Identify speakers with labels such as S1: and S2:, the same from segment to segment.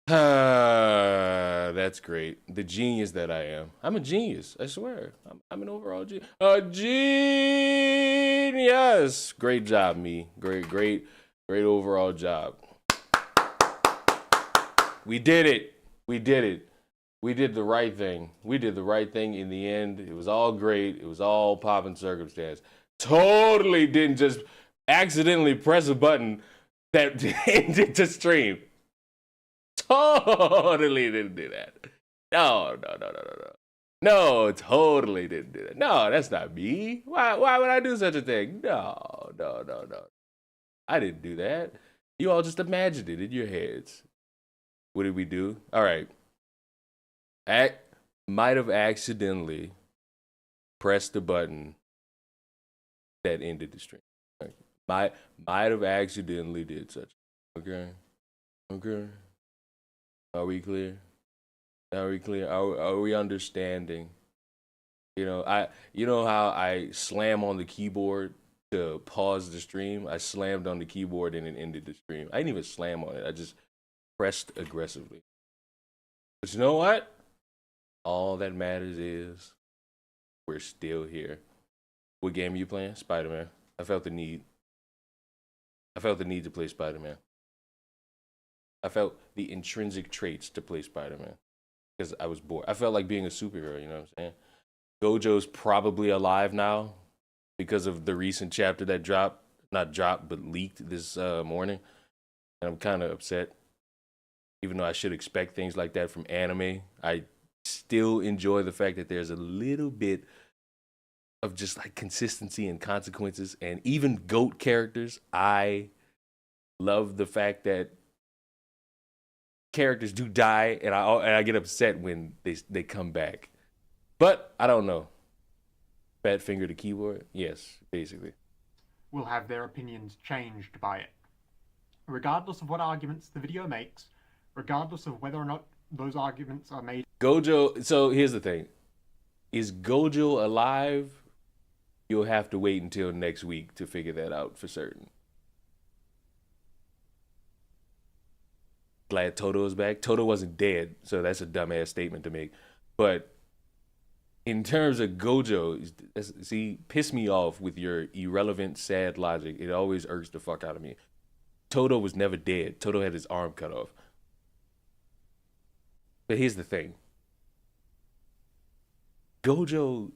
S1: That's great. The genius that I am. I'm a genius. I swear. I'm an overall genius. A genius. Great job, me. Great overall job. We did it. We did it. We did the right thing. We did the right thing in the end. It was all great. It was all popping circumstance. Totally didn't just accidentally press a button that ended the stream. Totally didn't do that. No. No, totally didn't do that. No, that's not me. Why would I do such a thing? No. I didn't do that. You all just imagined it in your heads. What did we do? All right. Might have accidentally pressed the button that ended the stream. Might have accidentally did such. Okay. Are we clear? Are we understanding? You know how I slam on the keyboard to pause the stream? I slammed on the keyboard and it ended the stream. I didn't even slam on it. I just pressed aggressively. But you know what? All that matters is we're still here. What game are you playing? Spider-Man. I felt the need to play Spider-Man. I felt the intrinsic traits to play Spider-Man because I was bored. I felt like being a superhero, you know what I'm saying? Gojo's probably alive now because of the recent chapter that leaked this morning. And I'm kind of upset. Even though I should expect things like that from anime, I still enjoy the fact that there's a little bit of just like consistency and consequences. And even GOAT characters, I love the fact that characters do die, and I get upset when they come back. But I don't know. Fat finger to keyboard? Yes, basically.
S2: Will have their opinions changed by it. Regardless of what arguments the video makes, regardless of whether or not those arguments are made.
S1: Gojo, so here's the thing. Is Gojo alive? You'll have to wait until next week to figure that out for certain. Glad Toto is back. Toto wasn't dead, so that's a dumbass statement to make. But in terms of Gojo, see, piss me off with your irrelevant, sad logic. It always irks the fuck out of me. Toto was never dead. Toto had his arm cut off. But here's the thing. Gojo,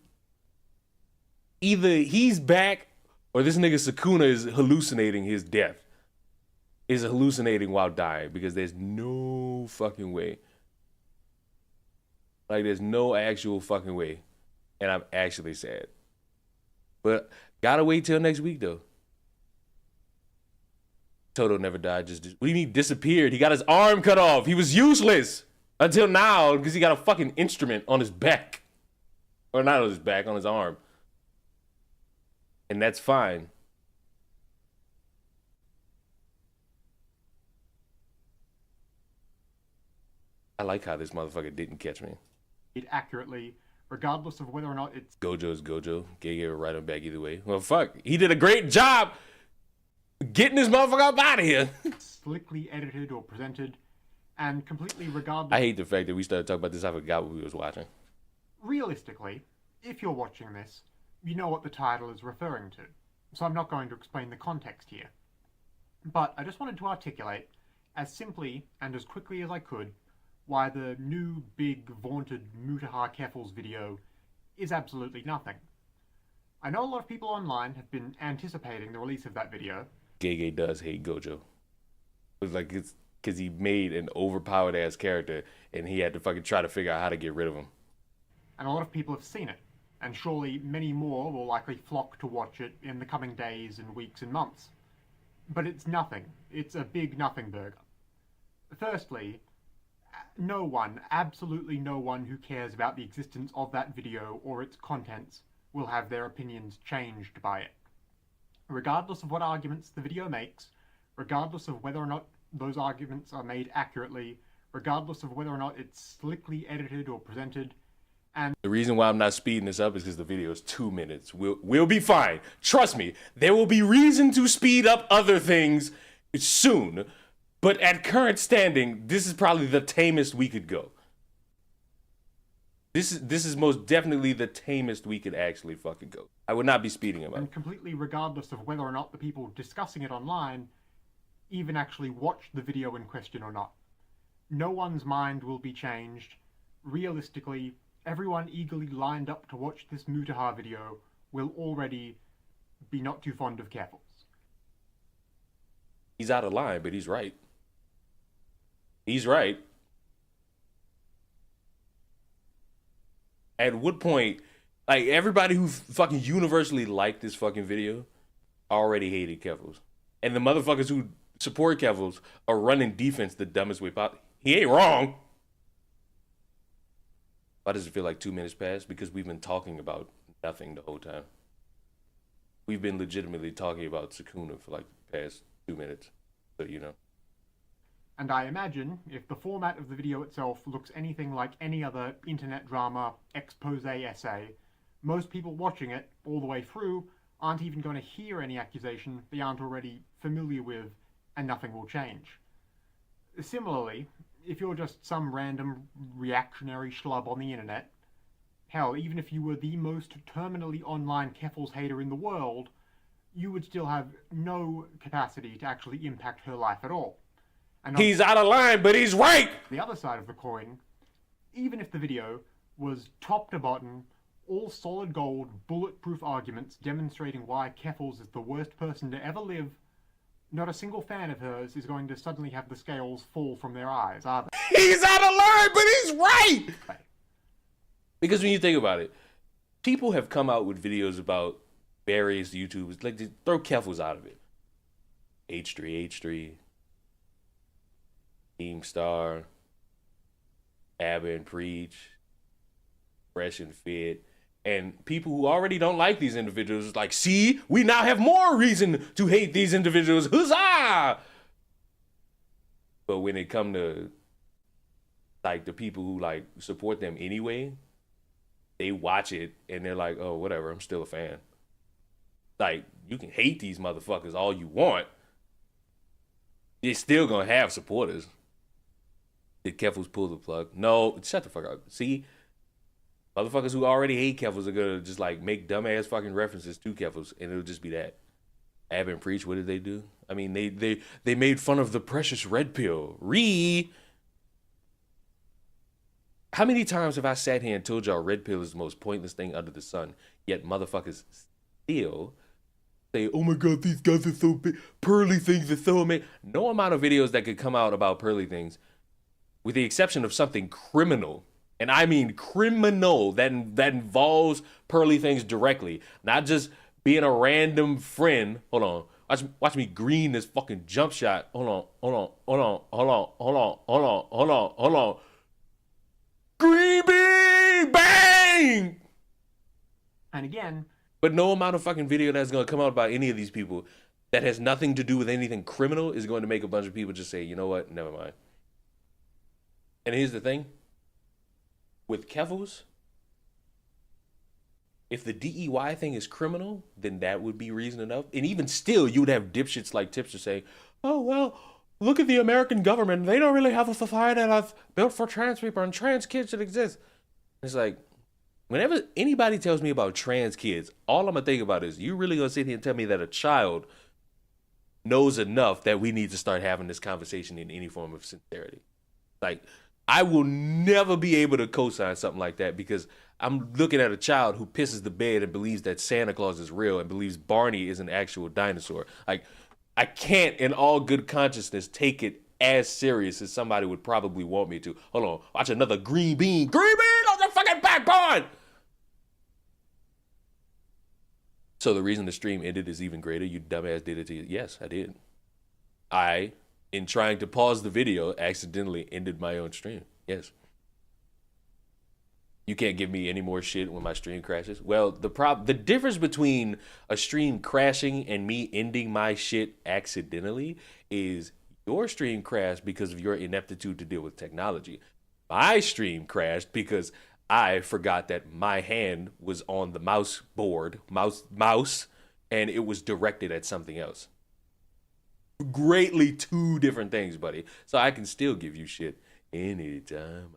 S1: either he's back or this nigga Sukuna is hallucinating his death. Is hallucinating while dying, because there's no fucking way. Like, there's no actual fucking way. And I'm actually sad. But gotta wait till next week, though. Toto never died. What do you mean disappeared? He got his arm cut off. He was useless until now because he got a fucking instrument on his back. Or not on his back, on his arm. And that's fine. I like how this motherfucker didn't catch me.
S2: Accurately, regardless of whether or not it's
S1: Gojo's Gojo. Gege will write him back either way. Well, fuck. He did a great job getting this motherfucker up out of here.
S2: Slickly edited or presented, and completely regardless.
S1: I hate the fact that we started talking about this. I forgot what we was watching.
S2: Realistically, if you're watching this, you know what the title is referring to. So I'm not going to explain the context here. But I just wanted to articulate, as simply and as quickly as I could, why the new, big, vaunted Mutahar Keffals video is absolutely nothing. I know a lot of people online have been anticipating the release of that video.
S1: Gege does hate Gojo. It's because he made an overpowered ass character and he had to fucking try to figure out how to get rid of him.
S2: And a lot of people have seen it, and surely many more will likely flock to watch it in the coming days and weeks and months. But it's nothing. It's a big Nothingburger. Firstly, no one, absolutely no one who cares about the existence of that video or its contents will have their opinions changed by it. Regardless of what arguments the video makes, regardless of whether or not those arguments are made accurately, regardless of whether or not it's slickly edited or presented, and
S1: the reason why I'm not speeding this up is because the video is 2 minutes. We'll be fine. Trust me, there will be reason to speed up other things soon. But at current standing, this is probably the tamest we could go. This is most definitely the tamest we could actually fucking go. I would not be speeding him up.
S2: And completely regardless of whether or not the people discussing it online even actually watched the video in question or not. No one's mind will be changed. Realistically, everyone eagerly lined up to watch this Mutahar video will already be not too fond of Keffals.
S1: He's out of line, but he's right. He's right. At what point, like, everybody who fucking universally liked this fucking video already hated Keffals. And the motherfuckers who support Keffals are running defense the dumbest way possible. He ain't wrong. Why does it feel like 2 minutes passed? Because we've been talking about nothing the whole time. We've been legitimately talking about Sakuna for like the past 2 minutes. So, you know.
S2: And I imagine, if the format of the video itself looks anything like any other internet drama expose essay, most people watching it all the way through aren't even going to hear any accusation they aren't already familiar with, and nothing will change. Similarly, if you're just some random reactionary schlub on the internet, hell, even if you were the most terminally online Keffals hater in the world, you would still have no capacity to actually impact her life at all. And
S1: he's out of line, but he's right!
S2: The other side of the coin, even if the video was top to bottom, all solid gold, bulletproof arguments demonstrating why Keffals is the worst person to ever live, not a single fan of hers is going to suddenly have the scales fall from their eyes, are they?
S1: He's out of line, but he's right! Because when you think about it, people have come out with videos about various YouTubers, like, throw Keffals out of it. H3, Team Star, Abba and Preach, Fresh and Fit, and people who already don't like these individuals, like, see, we now have more reason to hate these individuals. Huzzah! But when it come to, like, the people who, like, support them anyway, they watch it and they're like, oh, whatever, I'm still a fan. Like, you can hate these motherfuckers all you want. They're still gonna have supporters. Did Keffals pull the plug? No, shut the fuck up. See, motherfuckers who already hate Keffals are gonna just like make dumbass fucking references to Keffals, and it'll just be that. Ab and Preach, what did they do? I mean, they made fun of the precious red pill. How many times have I sat here and told y'all red pill is the most pointless thing under the sun, yet motherfuckers still say, oh my god, these guys are so big. Pearly things are so amazing. No amount of videos that could come out about pearly things, with the exception of something criminal, and I mean criminal, that involves pearly things directly, not just being a random friend. Hold on, watch me green this fucking jump shot. Hold on. Green bean, bang!
S2: And again,
S1: but no amount of fucking video that's gonna come out about any of these people that has nothing to do with anything criminal is going to make a bunch of people just say, you know what, never mind. And here's the thing. With Keffals, if the DEY thing is criminal, then that would be reason enough. And even still, you would have dipshits like Tipster say, oh, well, look at the American government. They don't really have a society that's built for trans people, and trans kids should exist. It's like, whenever anybody tells me about trans kids, all I'm going to think about is, you really going to sit here and tell me that a child knows enough that we need to start having this conversation in any form of sincerity? Like, I will never be able to co-sign something like that, because I'm looking at a child who pisses the bed and believes that Santa Claus is real and believes Barney is an actual dinosaur. Like, I can't, in all good consciousness, take it as serious as somebody would probably want me to. Hold on, watch another green bean on the fucking backbone! So the reason the stream ended is even greater. You dumbass did it to you. Yes, I did. I, in trying to pause the video, accidentally ended my own stream. Yes. You can't give me any more shit when my stream crashes. Well, the difference between a stream crashing and me ending my shit accidentally is your stream crashed because of your ineptitude to deal with technology. My stream crashed because I forgot that my hand was on the mouse, and it was directed at something else. greatly two different things, buddy. So I can still give you shit anytime.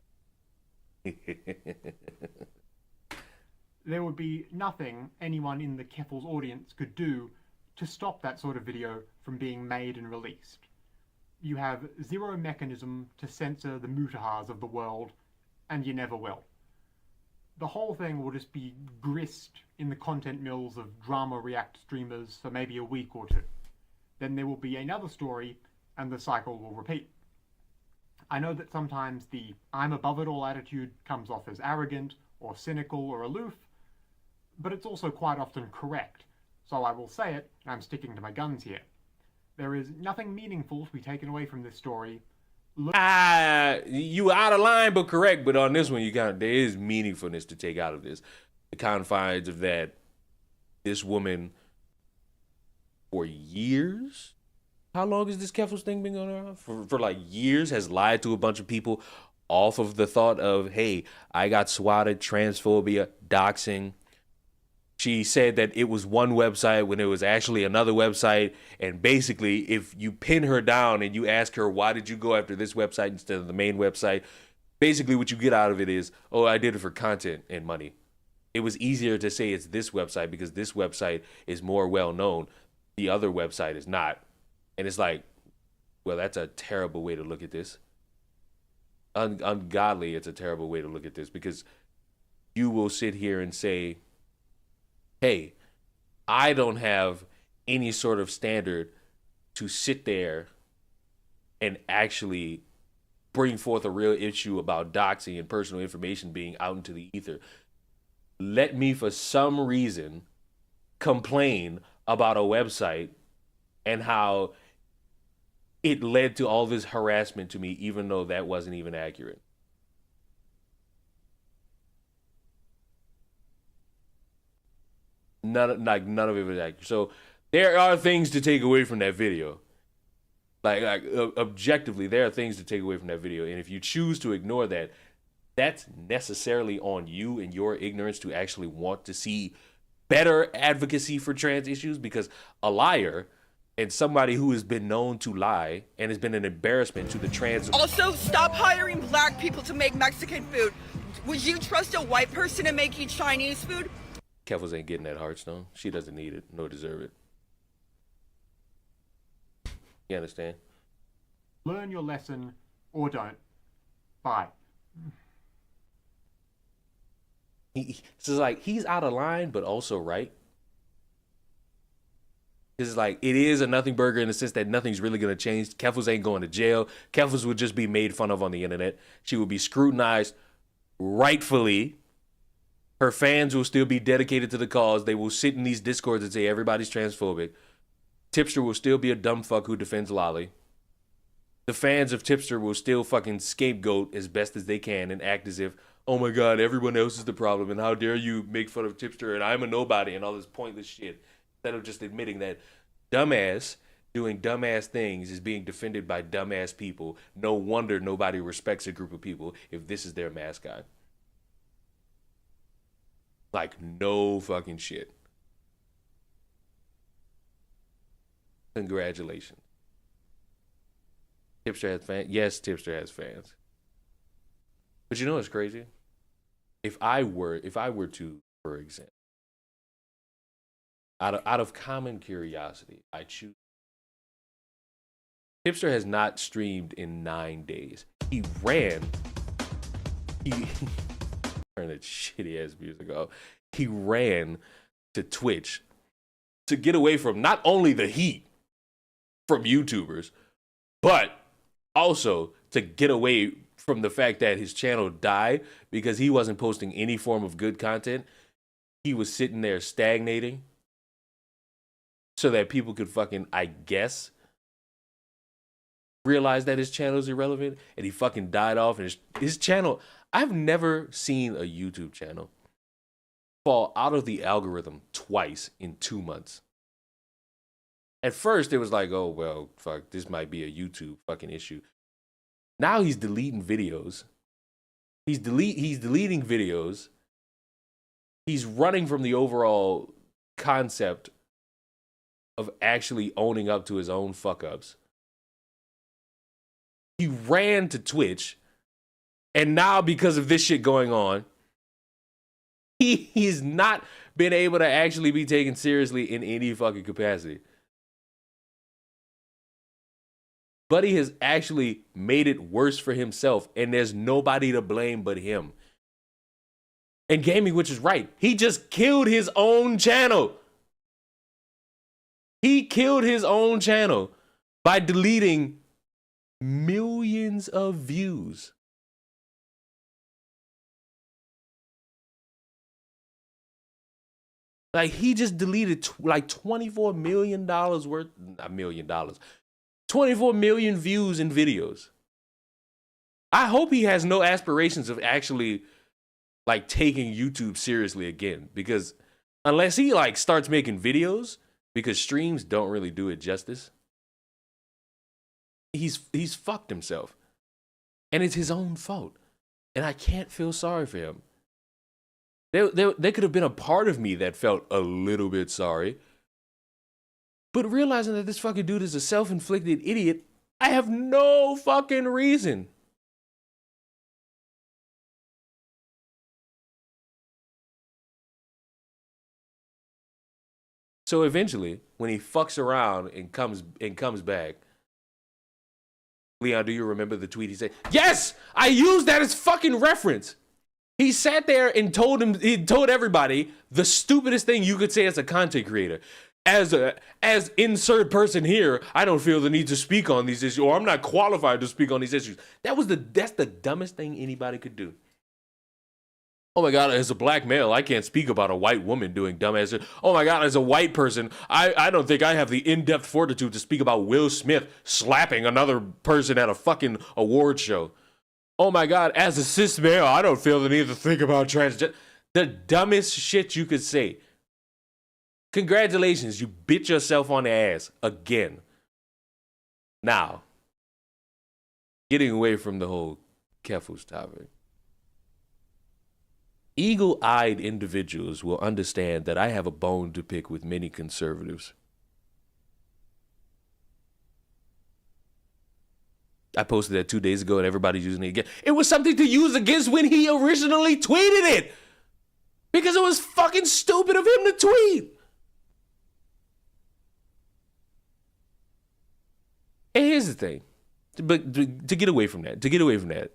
S2: There would be nothing anyone in the Keffals audience could do to stop that sort of video from being made and released. You have zero mechanism to censor the mutahars of the world, and you never will. The whole thing will just be grist in the content mills of drama react streamers for maybe a week or two. Then there will be another story, and the cycle will repeat. I know that sometimes the I'm above it all attitude comes off as arrogant or cynical or aloof, but it's also quite often correct, so I will say it, and I'm sticking to my guns here. There is nothing meaningful to be taken away from this story.
S1: You out of line, but correct. But on this one, there is meaningfulness to take out of this. The confines of that, this woman, for years, how long has this Keffals thing been going on? For like years, has lied to a bunch of people off of the thought of, hey, I got swatted, transphobia, doxing. She said that it was one website when it was actually another website. And basically, if you pin her down and you ask her, why did you go after this website instead of the main website? Basically, what you get out of it is, oh, I did it for content and money. It was easier to say it's this website because this website is more well known. The other website is not. And it's like, well, that's a terrible way to look at this. Ungodly, it's a terrible way to look at this because you will sit here and say, hey, I don't have any sort of standard to sit there and actually bring forth a real issue about doxing and personal information being out into the ether. Let me, for some reason, complain about a website and how it led to all this harassment to me, even though that wasn't even accurate. None of it was accurate. So there are things to take away from that video. Like objectively, there are things to take away from that video. And if you choose to ignore that, that's necessarily on you and your ignorance to actually want to see better advocacy for trans issues, because a liar and somebody who has been known to lie and has been an embarrassment to the trans.
S3: Also, stop hiring black people to make Mexican food. Would you trust a white person to make you Chinese food?
S1: Keffals ain't getting that Hearthstone. She doesn't need it, nor deserve it. You understand?
S2: Learn your lesson or don't. Bye.
S1: It's like he's out of line, but also right. It's like it is a Nothingburger in the sense that nothing's really gonna change. Keffals ain't going to jail. Keffals would just be made fun of on the internet. She would be scrutinized rightfully. Her fans will still be dedicated to the cause. They will sit in these discords and say everybody's transphobic. Tipster will still be a dumb fuck who defends Lolly. The fans of Tipster will still fucking scapegoat as best as they can and act as if, oh my god, everyone else is the problem and how dare you make fun of Tipster and I'm a nobody and all this pointless shit. Instead of just admitting that dumbass doing dumbass things is being defended by dumbass people. No wonder nobody respects a group of people if this is their mascot. Like, no fucking shit. Congratulations. Tipster has fans? Yes, Tipster has fans. But you know what's crazy? If I were to, for example, out of common curiosity, I choose. Tipster has not streamed in 9 days. He turned that shitty ass music off. He ran to Twitch to get away from not only the heat from YouTubers, but also to get away from the fact that his channel died because he wasn't posting any form of good content. He was sitting there stagnating so that people could fucking, I guess, realize that his channel is irrelevant, and he fucking died off. And his channel, I've never seen a YouTube channel fall out of the algorithm twice in 2 months. At first, it was like, oh, well, fuck, this might be a YouTube fucking issue. Now he's deleting videos. He's deleting videos. He's running from the overall concept of actually owning up to his own fuck ups. He ran to Twitch, and now because of this shit going on, he's not been able to actually be taken seriously in any fucking capacity. Buddy has actually made it worse for himself, and there's nobody to blame but him. And Gaming, which is right, he just killed his own channel. He killed his own channel by deleting millions of views. Like, he just deleted like $24 million worth, not $1 million, 24 million views in videos. I hope he has no aspirations of actually like taking YouTube seriously again, because unless he like starts making videos, because streams don't really do it justice, he's fucked himself. And it's his own fault. And I can't feel sorry for him. There could have been a part of me that felt a little bit sorry. But realizing that this fucking dude is a self-inflicted idiot, I have no fucking reason. So eventually, when he fucks around and comes back, Leon, do you remember the tweet he said? Yes, I used that as fucking reference. He sat there and told everybody the stupidest thing you could say as a content creator. As insert person here, I don't feel the need to speak on these issues, or I'm not qualified to speak on these issues. That's the dumbest thing anybody could do. Oh my God, as a black male, I can't speak about a white woman doing dumbass shit. Oh my God, as a white person, I don't think I have the in-depth fortitude to speak about Will Smith slapping another person at a fucking award show. Oh my God, as a cis male, I don't feel the need to think about transgender. The dumbest shit you could say. Congratulations, you bit yourself on the ass again. Now, getting away from the whole Keffals topic. Eagle-eyed individuals will understand that I have a bone to pick with many conservatives. I posted that 2 days ago and everybody's using it again. It was something to use against when he originally tweeted it. Because it was fucking stupid of him to tweet. And here's the thing. But to get away from that,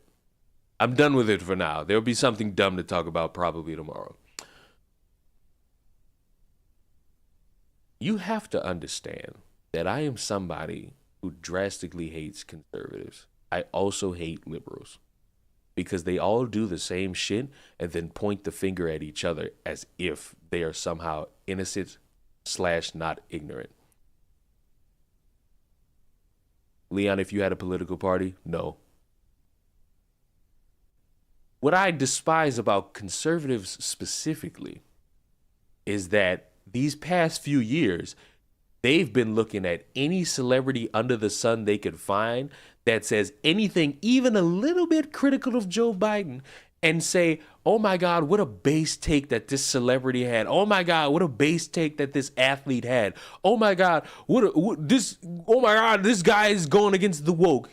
S1: I'm done with it for now. There'll be something dumb to talk about probably tomorrow. You have to understand that I am somebody who drastically hates conservatives. I also hate liberals because they all do the same shit and then point the finger at each other as if they are somehow innocent / not ignorant. Leon, if you had a political party, no. What I despise about conservatives specifically is that these past few years, they've been looking at any celebrity under the sun they could find that says anything even a little bit critical of Joe Biden and say, oh my God, what a base take that this celebrity had. Oh my God, what a base take that this athlete had. Oh my God, this guy is going against the woke.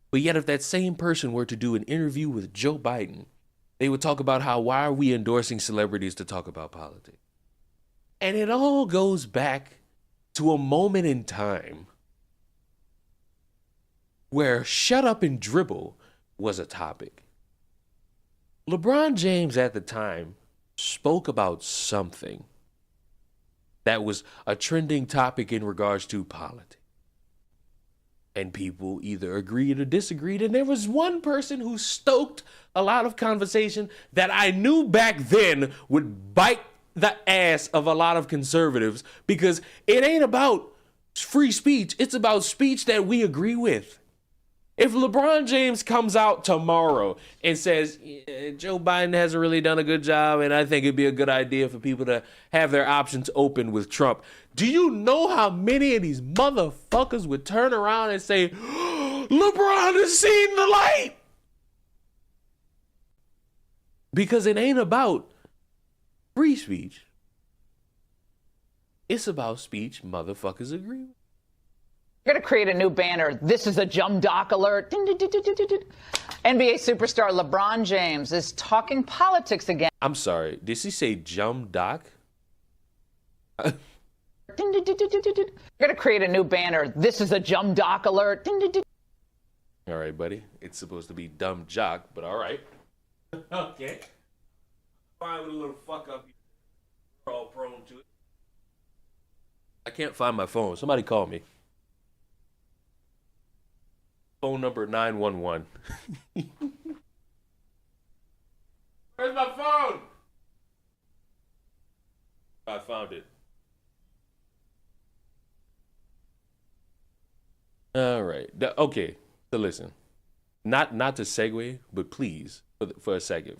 S1: But yet if that same person were to do an interview with Joe Biden, they would talk about why are we endorsing celebrities to talk about politics? And it all goes back to a moment in time where shut up and dribble was a topic. LeBron James at the time spoke about something that was a trending topic in regards to politics. And people either agreed or disagreed. And there was one person who stoked a lot of conversation that I knew back then would bite the ass of a lot of conservatives, because it ain't about free speech. It's about speech that we agree with. If LeBron James comes out tomorrow and says, yeah, Joe Biden hasn't really done a good job and I think it'd be a good idea for people to have their options open with Trump, do you know how many of these motherfuckers would turn around and say, LeBron has seen the light? Because it ain't about free speech. It's about speech motherfuckers agree with.
S4: We're going to create a new banner. This is a Jum Doc alert. NBA superstar LeBron James is talking politics again.
S1: I'm sorry, did she say Jum Doc?
S4: We're going to create a new banner. This is a Jum Doc alert.
S1: All right, buddy. It's supposed to be dumb jock, but all right. Okay. Fine with a little fuck up. We're all prone to it. I can't find my phone. Somebody call me. Phone number 911. Where's my phone? I found it. All right. Okay. So listen. Not to segue, but please, for a second.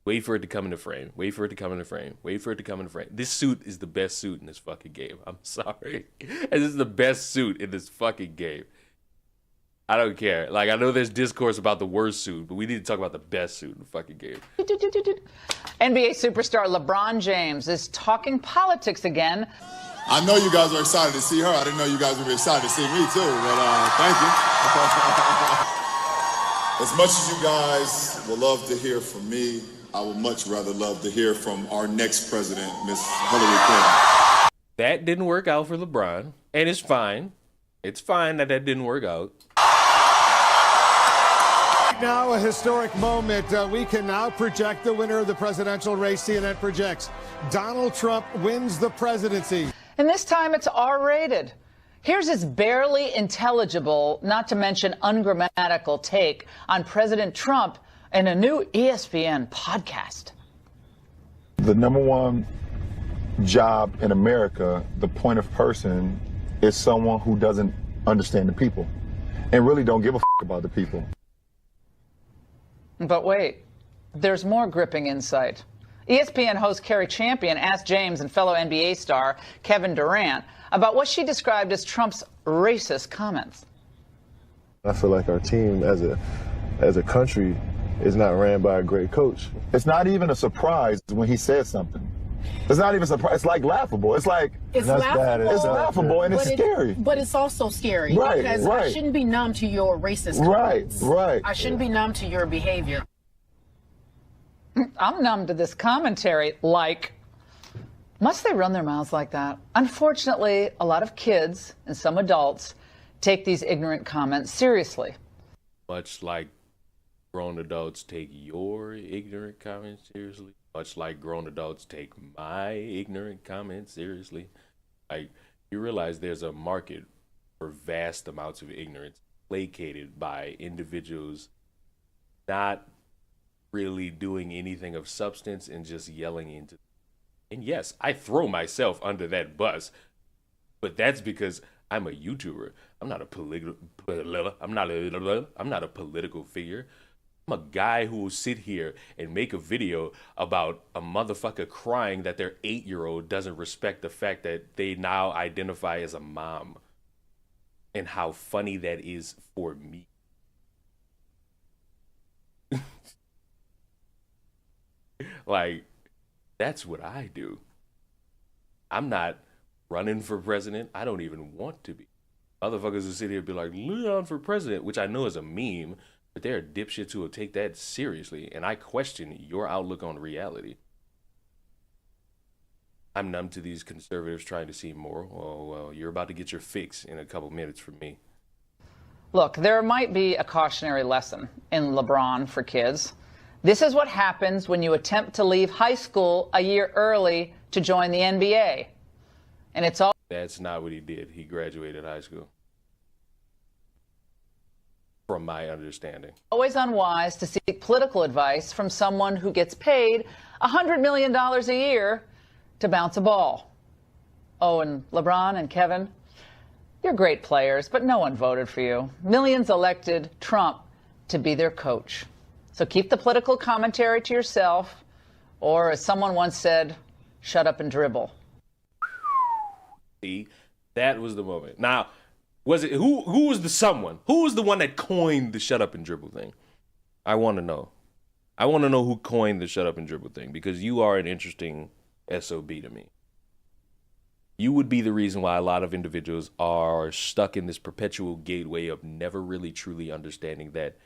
S1: Wait for it to come into frame. Wait for it to come into frame. This suit is the best suit in this fucking game. I'm sorry. And this is the best suit in this fucking game. I don't care. Like, I know there's discourse about the worst suit, but we need to talk about the best suit in the fucking game.
S4: NBA superstar LeBron James is talking politics again.
S5: I know you guys are excited to see her. I didn't know you guys would be excited to see me too, but thank you. As much as you guys would love to hear from me, I would much rather love to hear from our next president, Miss Hillary Clinton.
S1: That didn't work out for LeBron, and it's fine. It's fine that didn't work out.
S6: Now a historic moment. We can now project the winner of the presidential race. CNN projects Donald Trump wins the presidency.
S4: And this time it's R-rated. Here's his barely intelligible, not to mention ungrammatical take on President Trump in a new ESPN podcast.
S5: The number one job in America, the point of person, is someone who doesn't understand the people and really don't give a about the people.
S4: But wait, there's more gripping insight. ESPN host Carrie Champion asked James and fellow NBA star Kevin Durant about what she described as Trump's racist comments.
S7: I feel like our team as a country is not ran by a great coach.
S5: It's not even a surprise when he says something. It's not even a surprise. It's like laughable. It's like
S8: it's laughable.
S5: It's laughable and it's scary.
S8: But it's also scary.
S5: Right,
S8: because
S5: right.
S8: I shouldn't be numb to your racist comments.
S5: Right.
S8: I shouldn't be numb to your behavior.
S4: I'm numb to this commentary. Like, must they run their mouths like that? Unfortunately, a lot of kids and some adults take these ignorant comments seriously.
S1: Much like grown adults take your ignorant comments seriously. Much like grown adults take my ignorant comments seriously. Like, you realize there's a market for vast amounts of ignorance placated by individuals not really doing anything of substance and just yelling into. And yes, I throw myself under that bus, but that's because I'm a YouTuber. I'm not a political figure. I'm a guy who will sit here and make a video about a motherfucker crying that their 8-year-old doesn't respect the fact that they now identify as a mom, and how funny that is for me. Like, that's what I do. I'm not running for president. I don't even want to be. Motherfuckers will sit here and be like, Leon for president, which I know is a meme, but there are dipshits who will take that seriously, and I question your outlook on reality. I'm numb to these conservatives trying to seem moral. Oh, well, you're about to get your fix in a couple minutes from me.
S4: Look, there might be a cautionary lesson in LeBron for kids. This is what happens when you attempt to leave high school a year early to join the NBA. And it's all...
S1: That's not what he did. He graduated high school, from my understanding.
S4: Always unwise to seek political advice from someone who gets paid $100 million a year to bounce a ball. Oh, and LeBron and Kevin, you're great players, but no one voted for you. Millions elected Trump to be their coach. So keep the political commentary to yourself, or as someone once said, shut up and dribble.
S1: See, that was the moment. Now, was it who was the someone? Who was the one that coined the shut up and dribble thing? I want to know. I want to know who coined the shut up and dribble thing, because you are an interesting SOB to me. You would be the reason why a lot of individuals are stuck in this perpetual gateway of never really truly understanding that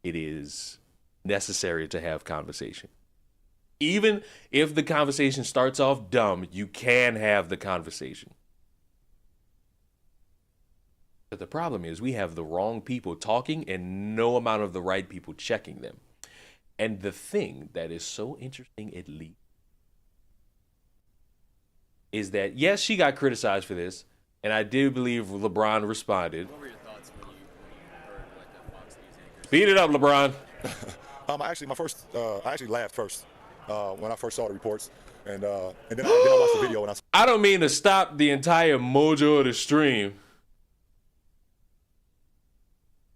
S1: it is necessary to have conversation. Even if the conversation starts off dumb, you can have the conversation. But the problem is we have the wrong people talking and no amount of the right people checking them. And the thing that is so interesting, at least, is that, yes, she got criticized for this, and I do believe LeBron responded.
S9: What were your thoughts when you heard like that Fox News anchor?
S1: Beat it up, LeBron.
S5: I actually laughed first when I first saw the reports, and then I watched the video and
S1: I don't mean to stop the entire mojo of the stream.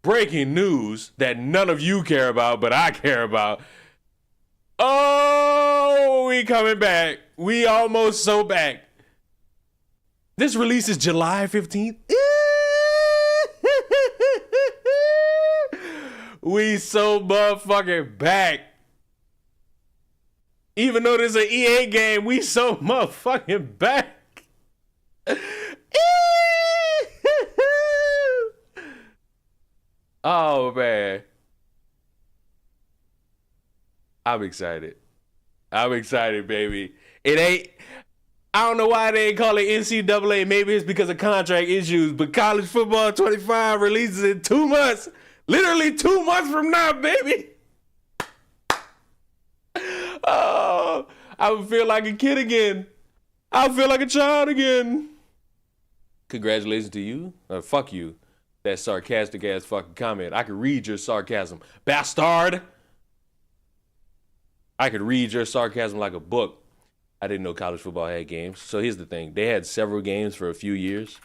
S1: Breaking news that none of you care about, but I care about. Oh, we coming back. We almost so back. This release is July 15th. We so motherfucking back. Even though this is an EA game, we so motherfucking back. Oh, man. I'm excited. I'm excited, baby. I don't know why they ain't call it NCAA. Maybe it's because of contract issues, but College Football 25 releases in 2 months. Literally 2 months from now, baby. Oh, I would feel like a kid again. I feel like a child again. Congratulations to you. Fuck you. That sarcastic ass fucking comment. I could read your sarcasm. Bastard! I could read your sarcasm like a book. I didn't know college football had games. So here's the thing. They had several games for a few years.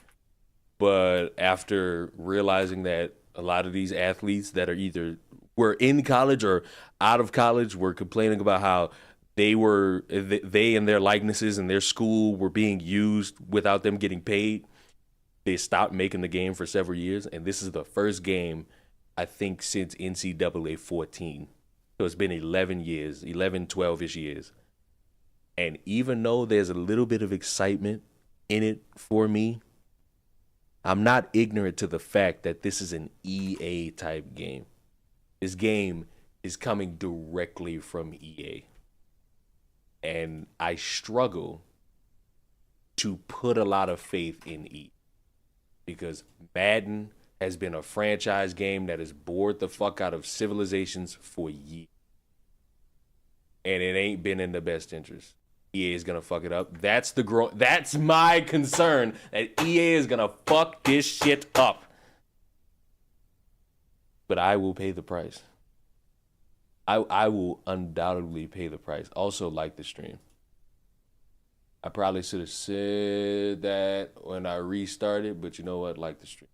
S1: But after realizing that a lot of these athletes that are either were in college or out of college were complaining about how they and their likenesses and their school were being used without them getting paid, they stopped making the game for several years. And this is the first game, I think, since NCAA 14. So it's been 11 years, 11, 12-ish years. And even though there's a little bit of excitement in it for me, I'm not ignorant to the fact that this is an EA type game. This game is coming directly from EA. And I struggle to put a lot of faith in EA because Madden has been a franchise game that has bored the fuck out of civilizations for years. And it ain't been in the best interest. EA is gonna fuck it up. That's my concern, that EA is gonna fuck this shit up. But I will pay the price. I will undoubtedly pay the price. Also, like the stream. I probably should have said that when I restarted, but you know what? Like the stream.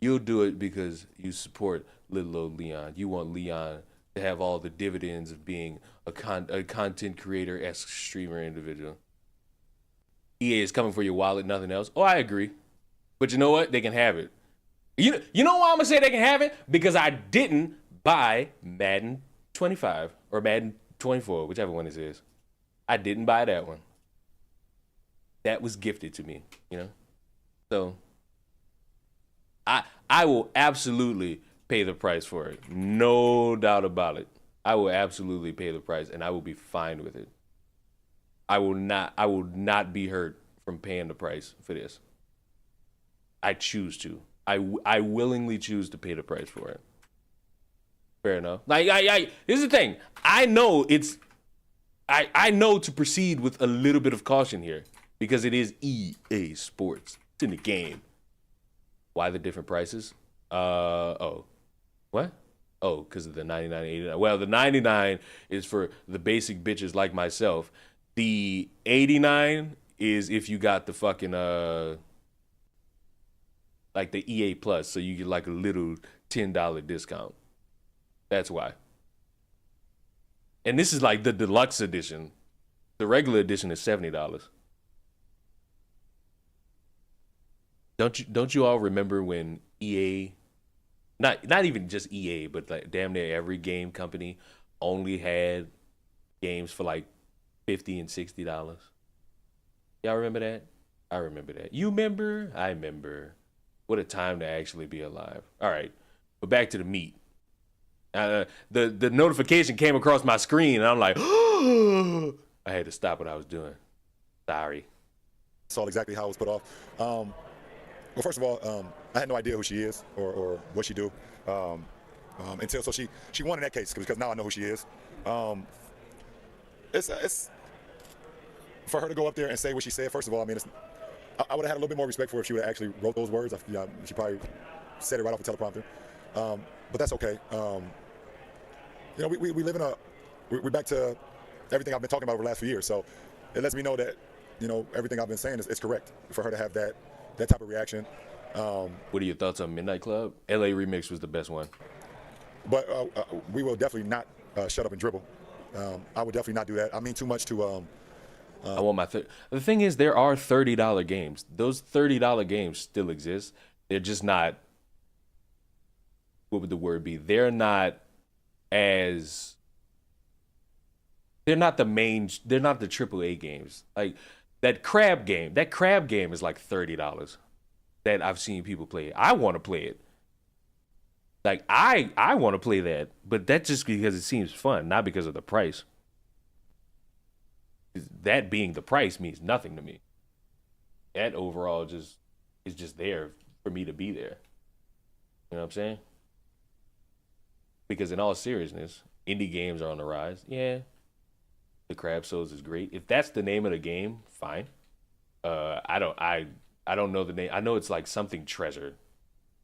S1: You'll do it because you support little old Leon. You want Leon to have all the dividends of being a content creator-esque streamer individual. EA is coming for your wallet, nothing else. Oh, I agree. But you know what? They can have it. You know why I'm gonna say they can have it? Because I didn't buy Madden 25 or Madden 24, whichever one this is. I didn't buy that one. That was gifted to me, you know? So I will absolutely pay the price for it. No doubt about it. I will absolutely pay the price and I will be fine with it. I will not be hurt from paying the price for this. I choose to. I willingly choose to pay the price for it. Fair enough. Like this is the thing. I know to proceed with a little bit of caution here because it is EA Sports. It's in the game. Why the different prices? What? Oh, because of the $99.89. Well, the $99 is for the basic bitches like myself. The $89 is if you got the fucking like the EA Plus, so you get like a little $10 discount. That's why. And this is like the deluxe edition. The regular edition is $70. Don't you all remember when EA, not even just EA, but like damn near every game company only had games for like $50 and $60? Y'all remember that? I remember that. You remember? I remember. What a time to actually be alive. All right, but back to the meat. The notification came across my screen, and I'm like, I had to stop what I was doing. Sorry.
S5: Saw exactly how it was put off. Well, first of all, I had no idea who she is or what she do until she won in that case because now I know who she is. It's for her to go up there and say what she said. First of all, I mean, I would have had a little bit more respect for her if she would have actually wrote those words. She probably said it right off the teleprompter, but that's okay. We live in we're back to everything I've been talking about over the last few years. So it lets me know that everything I've been saying is correct for her to have that type of reaction.
S1: What are your thoughts on Midnight Club? LA Remix was the best one.
S5: But we will definitely not shut up and dribble. I would definitely not do that. I mean too much to.
S1: I want my the thing is, there are $30 games. Those $30 games still exist. They're just not. What would the word be? They're not as. They're not the main. They're not the AAA games. Like that crab game. That crab game is like $30. That I've seen people play. I want to play it. Like I want to play that, but that's just because it seems fun, not because of the price. That being the price means nothing to me. That overall is just there for me to be there. You know what I'm saying? Because in all seriousness, indie games are on the rise. Yeah, the Crab Souls is great. If that's the name of the game, fine. I don't know the name. I know it's like something Treasure.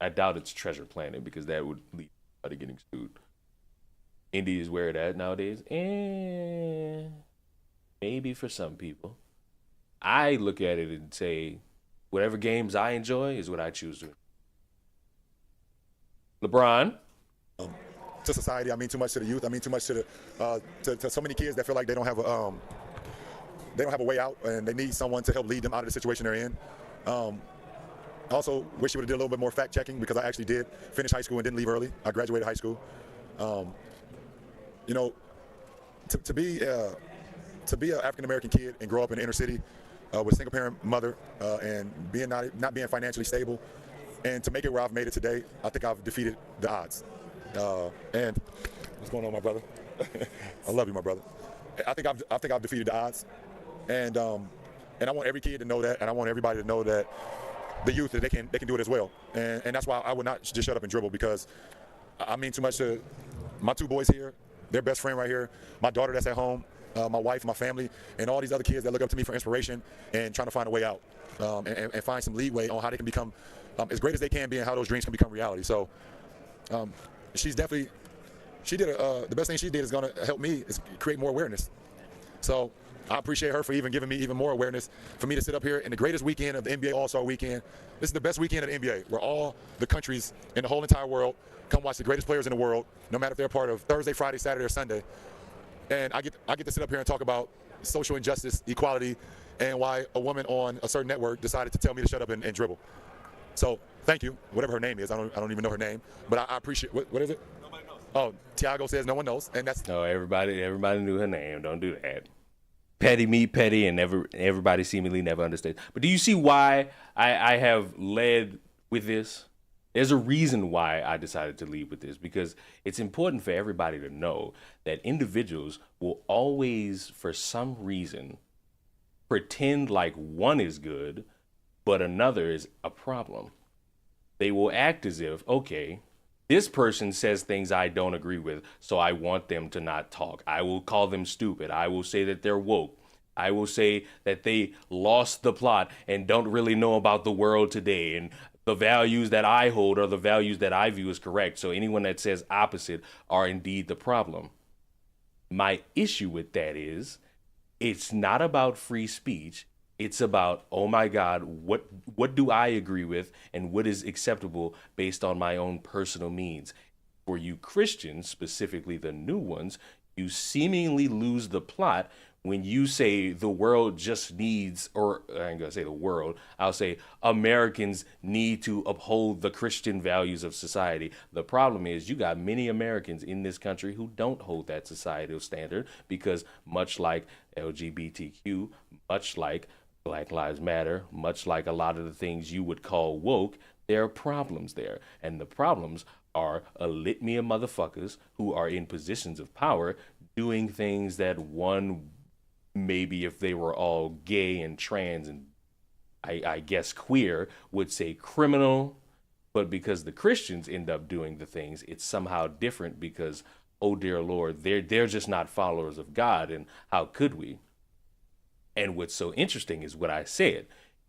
S1: I doubt it's Treasure Planet because that would lead to getting sued. Indie is where it at nowadays. Maybe for some people. I look at it and say, whatever games I enjoy is what I choose to. LeBron.
S5: To society, I mean too much to the youth. I mean too much to to so many kids that feel like they don't have a way out and they need someone to help lead them out of the situation they're in. I also wish you would have did a little bit more fact checking because I actually did finish high school and didn't leave early. I graduated high school. To be an African American kid and grow up in the inner city with a single parent mother and not being financially stable, and to make it where I've made it today, I think I've defeated the odds. And what's going on, my brother? I love you, my brother. I think I've defeated the odds, and I want every kid to know that, and I want everybody to know that the youth that they can do it as well, and that's why I would not just shut up and dribble because I mean too much to my two boys here, their best friend right here, my daughter that's at home, my wife, my family, and all these other kids that look up to me for inspiration and trying to find a way out and find some leeway on how they can become as great as they can be and how those dreams can become reality. So she did the best thing she did is going to help me is create more awareness. So I appreciate her for even giving me even more awareness for me to sit up here in the greatest weekend of the NBA All-Star Weekend. This is the best weekend of the NBA where all the countries in the whole entire world come watch the greatest players in the world, no matter if they're part of Thursday, Friday, Saturday, or Sunday. And I get to sit up here and talk about social injustice, equality, and why a woman on a certain network decided to tell me to shut up and dribble. So thank you, whatever her name is. I don't even know her name, but I appreciate. What is it? Nobody knows. Oh, Tiago says no one knows, and that's.
S1: No, everybody knew her name. Don't do that. Petty me, petty, and everybody seemingly never understands. But do you see why I have led with this? There's a reason why I decided to lead with this, because it's important for everybody to know that individuals will always, for some reason, pretend like one is good, but another is a problem. They will act as if, okay, this person says things I don't agree with, so I want them to not talk. I will call them stupid. I will say that they're woke. I will say that they lost the plot and don't really know about the world today. And the values that I hold are the values that I view as correct. So anyone that says opposite are indeed the problem. My issue with that is it's not about free speech. It's about, oh my God, what do I agree with and what is acceptable based on my own personal means? For you Christians, specifically the new ones, you seemingly lose the plot when you say the world just needs, or I ain't gonna say the world, I'll say Americans need to uphold the Christian values of society. The problem is you got many Americans in this country who don't hold that societal standard because much like LGBTQ, much like Black Lives Matter, much like a lot of the things you would call woke, there are problems there. And the problems are a litany of motherfuckers who are in positions of power doing things that one, maybe if they were all gay and trans and I guess queer, would say criminal. But because the Christians end up doing the things, it's somehow different because, oh dear Lord, they're just not followers of God, and how could we? And what's so interesting is what I said.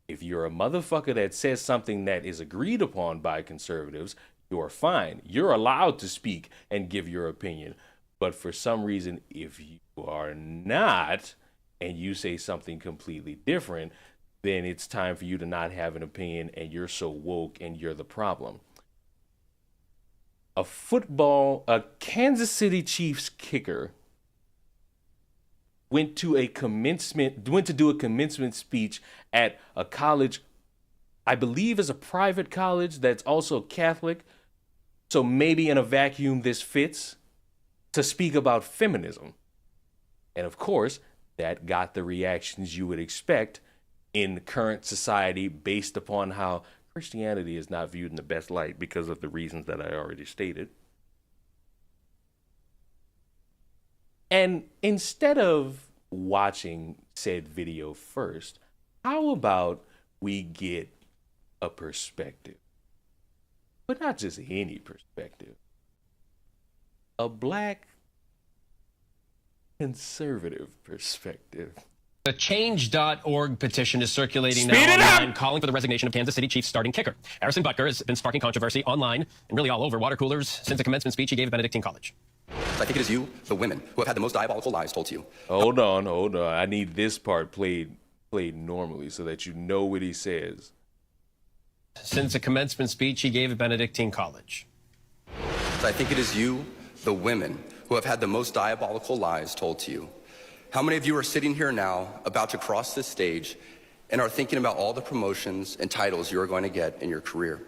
S1: If you're a motherfucker that says something that is agreed upon by conservatives, you're fine. You're allowed to speak and give your opinion. But for some reason, if you are not, and you say something completely different, then it's time for you to not have an opinion, and you're so woke and you're the problem. A Kansas City Chiefs kicker went to do a commencement speech at a college, I believe is a private college that's also Catholic. So maybe in a vacuum this fits, to speak about feminism. And of course, that got the reactions you would expect in current society based upon how Christianity is not viewed in the best light because of the reasons that I already stated. And instead of watching said video first, how about we get a perspective? But not just any perspective. A black conservative perspective.
S10: The Change.org petition is circulating now online, calling for the resignation of Kansas City Chiefs starting kicker. Harrison Butker has been sparking controversy online and really all over water coolers since the commencement speech he gave at Benedictine College.
S11: I think it is you, the women, who have had the most diabolical lies told to you.
S1: Hold on. I need this part played normally so that you know what he says.
S10: Since the commencement speech he gave at Benedictine College.
S11: I think it is you, the women, who have had the most diabolical lies told to you. How many of you are sitting here now, about to cross this stage, and are thinking about all the promotions and titles you are going to get in your career?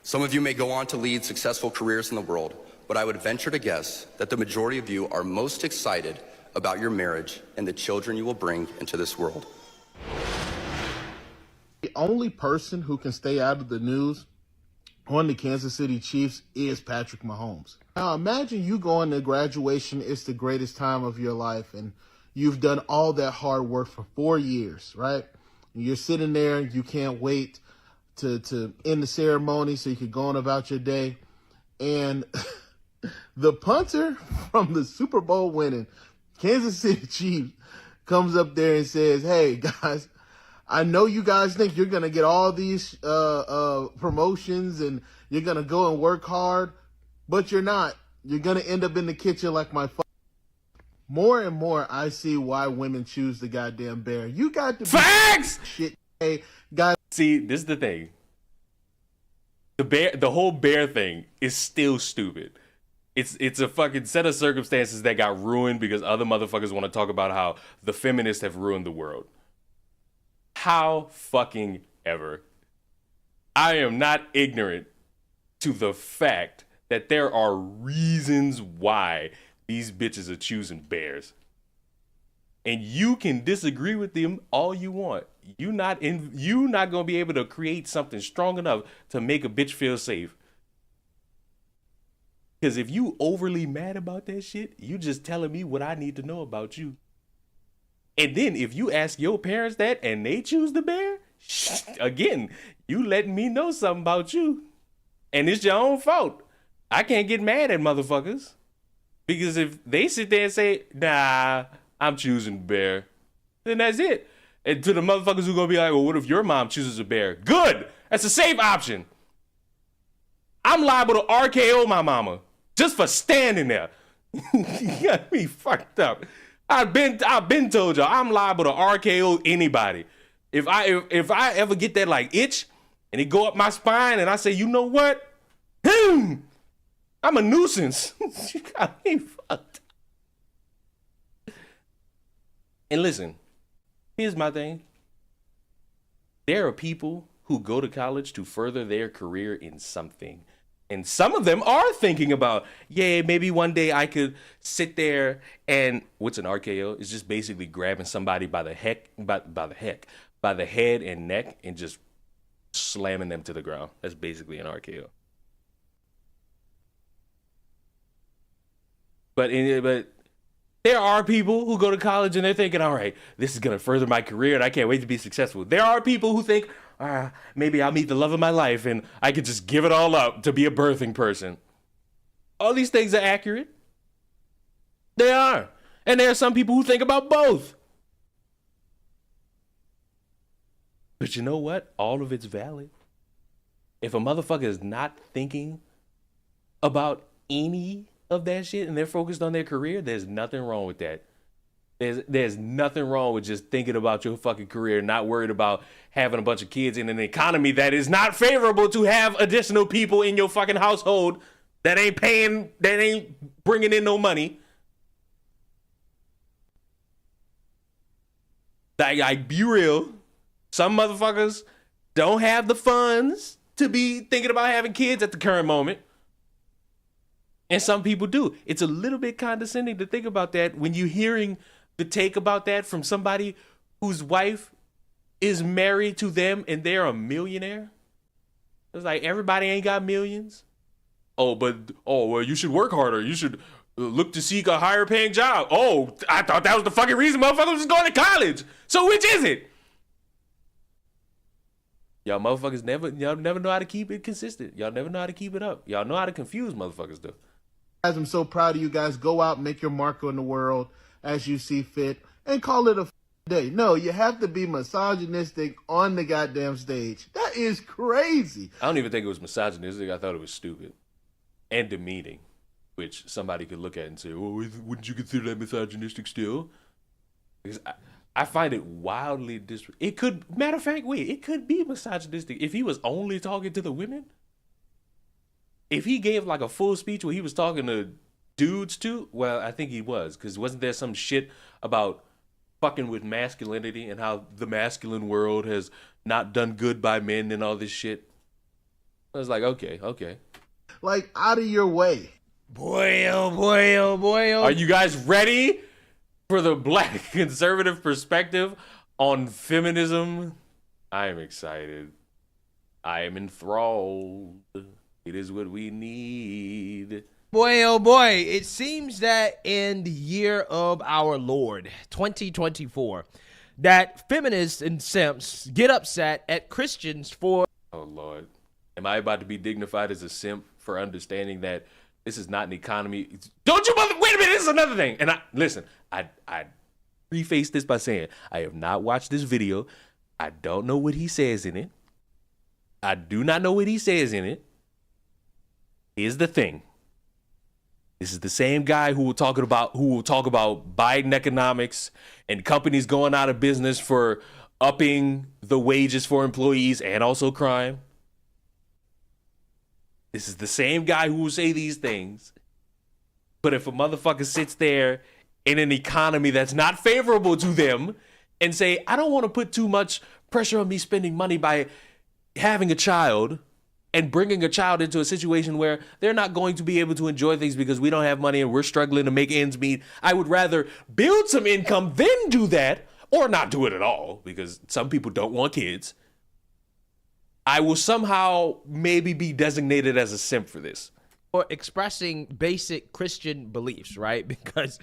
S11: Some of you may go on to lead successful careers in the world, but I would venture to guess that the majority of you are most excited about your marriage and the children you will bring into this world.
S12: The only person who can stay out of the news on the Kansas City Chiefs is Patrick Mahomes. Now imagine you going to graduation, it's the greatest time of your life, and you've done all that hard work for 4 years, right? And you're sitting there, you can't wait to end the ceremony so you can go on about your day. And the punter from the Super Bowl winning Kansas City Chiefs comes up there and says, hey, guys, I know you guys think you're going to get all these promotions and you're going to go and work hard, but you're not. You're going to end up in the kitchen like my father. More and more, I see why women choose the goddamn bear. You got to be
S1: facts.
S12: Shit, hey, guys.
S1: See, this is the thing. The whole bear thing is still stupid. It's a fucking set of circumstances that got ruined because other motherfuckers want to talk about how the feminists have ruined the world. How fucking ever. I am not ignorant to the fact that there are reasons why these bitches are choosing bears. And you can disagree with them all you want. You not gonna be able to create something strong enough to make a bitch feel safe. Because if you overly mad about that shit, you just telling me what I need to know about you. And then if you ask your parents that and they choose the bear, again, you letting me know something about you. And it's your own fault. I can't get mad at motherfuckers. Because if they sit there and say, nah, I'm choosing bear, then that's it. And to the motherfuckers who gonna be like, well, what if your mom chooses a bear? Good. That's a safe option. I'm liable to RKO my mama just for standing there. You got me fucked up. I've been told y'all I'm liable to RKO anybody. If I ever get that like itch and it go up my spine and I say, you know what? I'm a nuisance. You got me fucked. And listen, here's my thing. There are people who go to college to further their career in something. And some of them are thinking about, yeah, maybe one day I could sit there and what's an RKO? It's just basically grabbing somebody by the by the head and neck and just slamming them to the ground. That's basically an RKO. But there are people who go to college and they're thinking, all right, this is going to further my career and I can't wait to be successful. There are people who think, maybe I'll meet the love of my life and I could just give it all up to be a birthing person. All these things are accurate. They are. And there are some people who think about both. But you know what? All of it's valid. If a motherfucker is not thinking about any of that shit and they're focused on their career, there's nothing wrong with that. There's nothing wrong with just thinking about your fucking career, not worried about having a bunch of kids in an economy that is not favorable to have additional people in your fucking household that ain't bringing in no money. Like, be real. Some motherfuckers don't have the funds to be thinking about having kids at the current moment. And some people do. It's a little bit condescending to think about that when you're hearing the take about that from somebody whose wife is married to them and they're a millionaire. It's like, everybody ain't got millions. Well, you should work harder. You should look to seek a higher paying job. Oh, I thought that was the fucking reason motherfuckers was going to college. So which is it? Y'all motherfuckers never know how to keep it consistent. Y'all never know how to keep it up. Y'all know how to confuse motherfuckers though.
S12: Guys, I'm so proud of you guys. Go out, make your mark on the world as you see fit, and call it a day. No, you have to be misogynistic on the goddamn stage. That is crazy.
S1: I don't even think it was misogynistic. I thought it was stupid and demeaning, which somebody could look at and say, "Oh, wouldn't you consider that misogynistic still?" Because I find it wildly it could be misogynistic if he was only talking to the women. If he gave like a full speech where he was talking to dudes too, well, I think he was, because wasn't there some shit about fucking with masculinity and how the masculine world has not done good by men and all this shit? I was like, okay.
S12: Like, out of your way.
S13: Boy, oh boy, oh boy, oh.
S1: Are you guys ready for the black conservative perspective on feminism? I am excited. I am enthralled. It is what we need.
S13: Boy, oh boy, it seems that in the year of our Lord, 2024, that feminists and simps get upset at Christians for...
S1: Oh, Lord. Am I about to be dignified as a simp for understanding that this is not an economy? Don't you wait a minute, this is another thing. And I preface this by saying, I have not watched this video. I don't know what he says in it. I do not know what he says in it. Here's the thing. This is the same guy who will talk about Biden economics and companies going out of business for upping the wages for employees and also crime. This is the same guy who will say these things. But if a motherfucker sits there in an economy that's not favorable to them and say, I don't want to put too much pressure on me spending money by having a child and bringing a child into a situation where they're not going to be able to enjoy things because we don't have money and we're struggling to make ends meet. I would rather build some income, then do that, or not do it at all, because some people don't want kids. I will somehow maybe be designated as a simp for this.
S13: Or expressing basic Christian beliefs, right? Because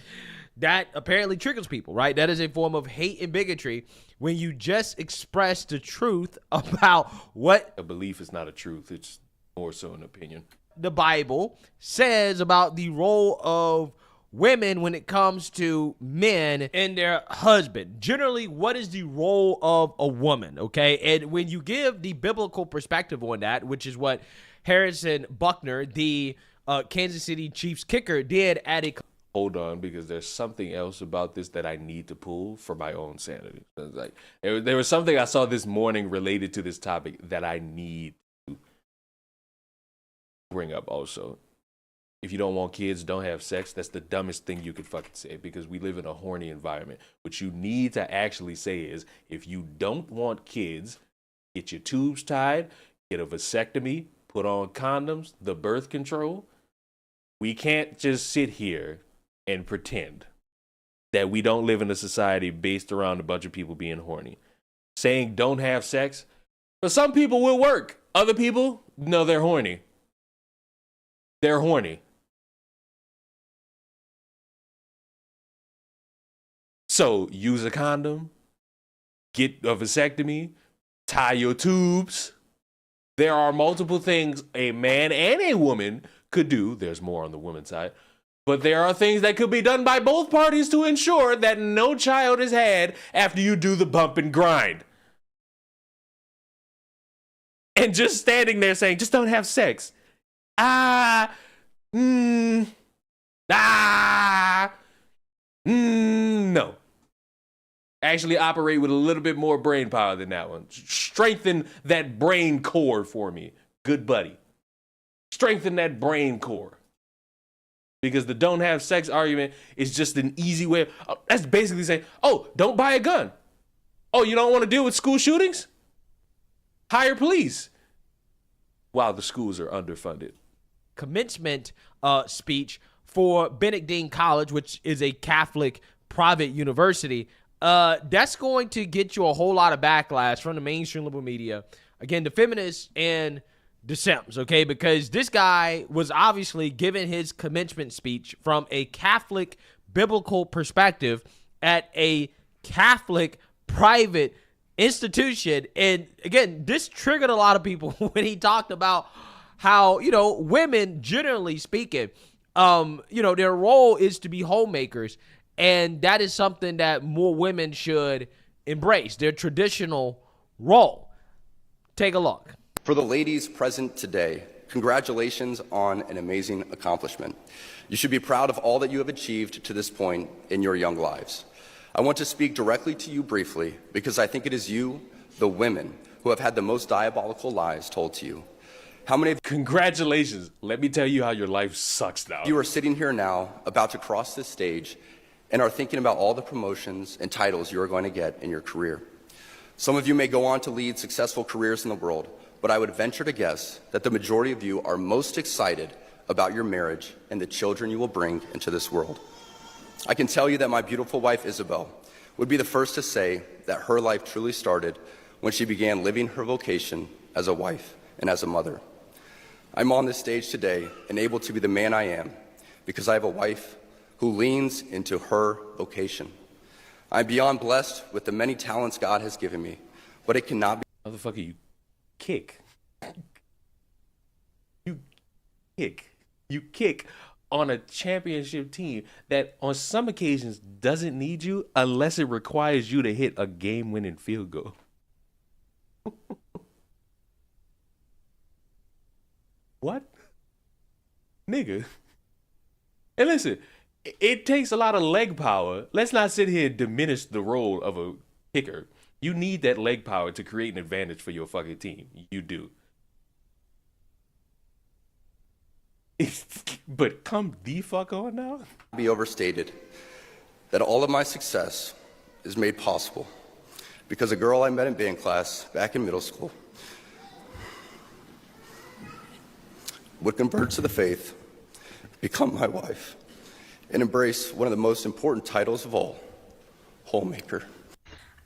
S13: that apparently triggers people, right? That is a form of hate and bigotry when you just express the truth about what...
S1: A belief is not a truth. It's more so an opinion.
S13: The Bible says about the role of women when it comes to men and their husband. Generally, what is the role of a woman, okay? And when you give the biblical perspective on that, which is what Harrison Butker, the Kansas City Chiefs kicker, did at a...
S1: Hold on, because there's something else about this that I need to pull for my own sanity. Like, there was something I saw this morning related to this topic that I need to bring up also. If you don't want kids, don't have sex. That's the dumbest thing you could fucking say, because we live in a horny environment. What you need to actually say is, if you don't want kids, get your tubes tied, get a vasectomy, put on condoms, the birth control. We can't just sit here and pretend that we don't live in a society based around a bunch of people being horny. saying don't have sex, for some people will work. Other people, no, they're horny. They're horny. So use a condom, get a vasectomy, tie your tubes. There are multiple things a man and a woman could do. There's more on the women's side. But there are things that could be done by both parties to ensure that no child is had after you do the bump and grind. And just standing there saying, just don't have sex. No. Actually operate with a little bit more brain power than that one. Strengthen that brain core for me. Good buddy. Strengthen that brain core. Because the don't have sex argument is just an easy way. That's basically saying, oh, don't buy a gun. Oh, you don't want to deal with school shootings? Hire police. While the schools are underfunded.
S13: Commencement speech for Benedictine College, which is a Catholic private university. That's going to get you a whole lot of backlash from the mainstream liberal media. Again, the feminists and the Sims, okay? Because this guy was obviously giving his commencement speech from a Catholic biblical perspective at a Catholic private institution. And again, this triggered a lot of people when he talked about how, you know, women, generally speaking, you know, their role is to be homemakers. And that is something that more women should embrace, their traditional role. Take a look.
S11: For the ladies present today, congratulations on an amazing accomplishment. You should be proud of all that you have achieved to this point in your young lives. I want to speak directly to you briefly because I think it is you, the women, who have had the most diabolical lies told to you. How many of
S1: Congratulations. Let me tell you how your life sucks now.
S11: you are sitting here now about to cross this stage and are thinking about all the promotions and titles you are going to get in your career? Some of you may go on to lead successful careers in the world, but I would venture to guess that the majority of you are most excited about your marriage and the children you will bring into this world. I can tell you that my beautiful wife, Isabel, would be the first to say that her life truly started when she began living her vocation as a wife and as a mother. I'm on this stage today and able to be the man I am because I have a wife who leans into her vocation. I'm beyond blessed with the many talents God has given me, but it cannot be.
S1: Motherfucker, you kick. You kick on a championship team that on some occasions doesn't need you unless it requires you to hit a game-winning field goal. What? Nigga. And listen, it takes a lot of leg power. Let's not sit here and diminish the role of a kicker. You need that leg power to create an advantage for your fucking team. You do. But come the fuck on now.
S11: Be overstated that all of my success is made possible because a girl I met in band class back in middle school would convert to the faith, become my wife, and embrace one of the most important titles of all, homemaker.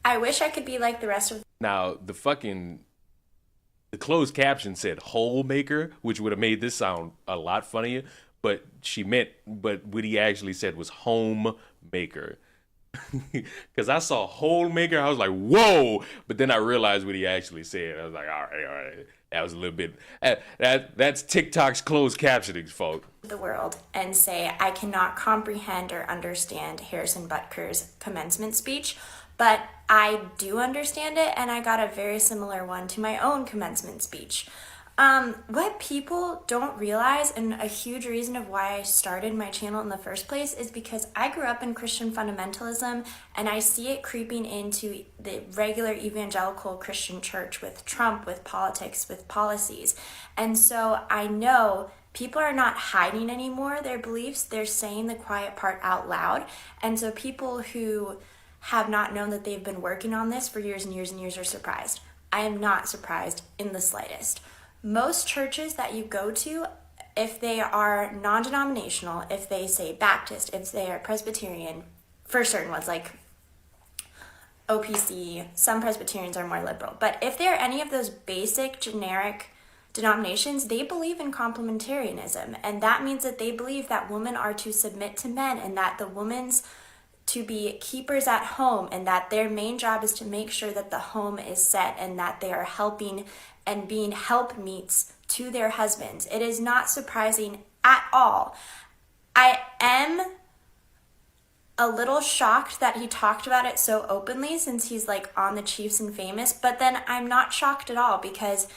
S14: I wish I could be like the rest of.
S1: Now, the closed caption said hole maker, which would have made this sound a lot funnier, but what he actually said was home maker. Because I saw hole maker, I was like, whoa! But then I realized what he actually said. I was like, all right. That was a little bit, that's TikTok's closed captioning's fault.
S14: The world and say, I cannot comprehend or understand Harrison Butker's commencement speech, but I do understand it, and I got a very similar one to my own commencement speech. What people don't realize, and a huge reason of why I started my channel in the first place, is because I grew up in Christian fundamentalism, and I see it creeping into the regular evangelical Christian church with Trump, with politics, with policies. And so I know people are not hiding anymore their beliefs, they're saying the quiet part out loud. And so people who have not known that they've been working on this for years and years and years are surprised. I am not surprised in the slightest. Most churches that you go to, if they are non-denominational, if they say Baptist, if they are Presbyterian, for certain ones like OPC, some Presbyterians are more liberal. But if they're any of those basic generic denominations, they believe in complementarianism. And that means that they believe that women are to submit to men and that the woman's to be keepers at home and that their main job is to make sure that the home is set and that they are helping and being helpmeets to their husbands. It is not surprising at all. I am a little shocked that he talked about it so openly since he's like on the Chiefs and famous, but then I'm not shocked at all because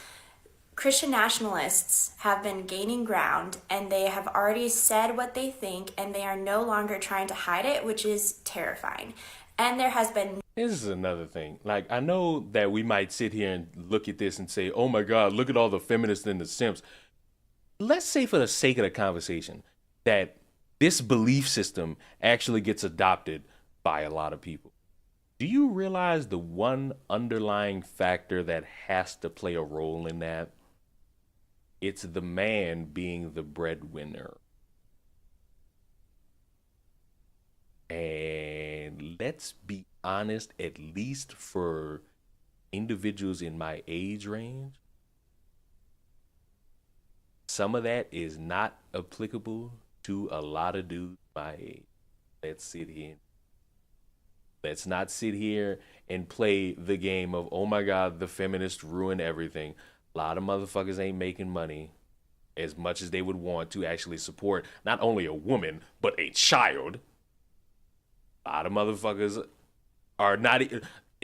S14: Christian nationalists have been gaining ground and they have already said what they think and they are no longer trying to hide it, which is terrifying. And there has been...
S1: This is another thing. Like, I know that we might sit here and look at this and say, oh my God, look at all the feminists and the simps. Let's say for the sake of the conversation that this belief system actually gets adopted by a lot of people. Do you realize the one underlying factor that has to play a role in that? It's the man being the breadwinner. And let's be honest, at least for individuals in my age range, some of that is not applicable to a lot of dudes my age. Let's not sit here and play the game of, oh my God, the feminists ruin everything. A lot of motherfuckers ain't making money as much as they would want to actually support not only a woman, but a child. A lot of motherfuckers are not.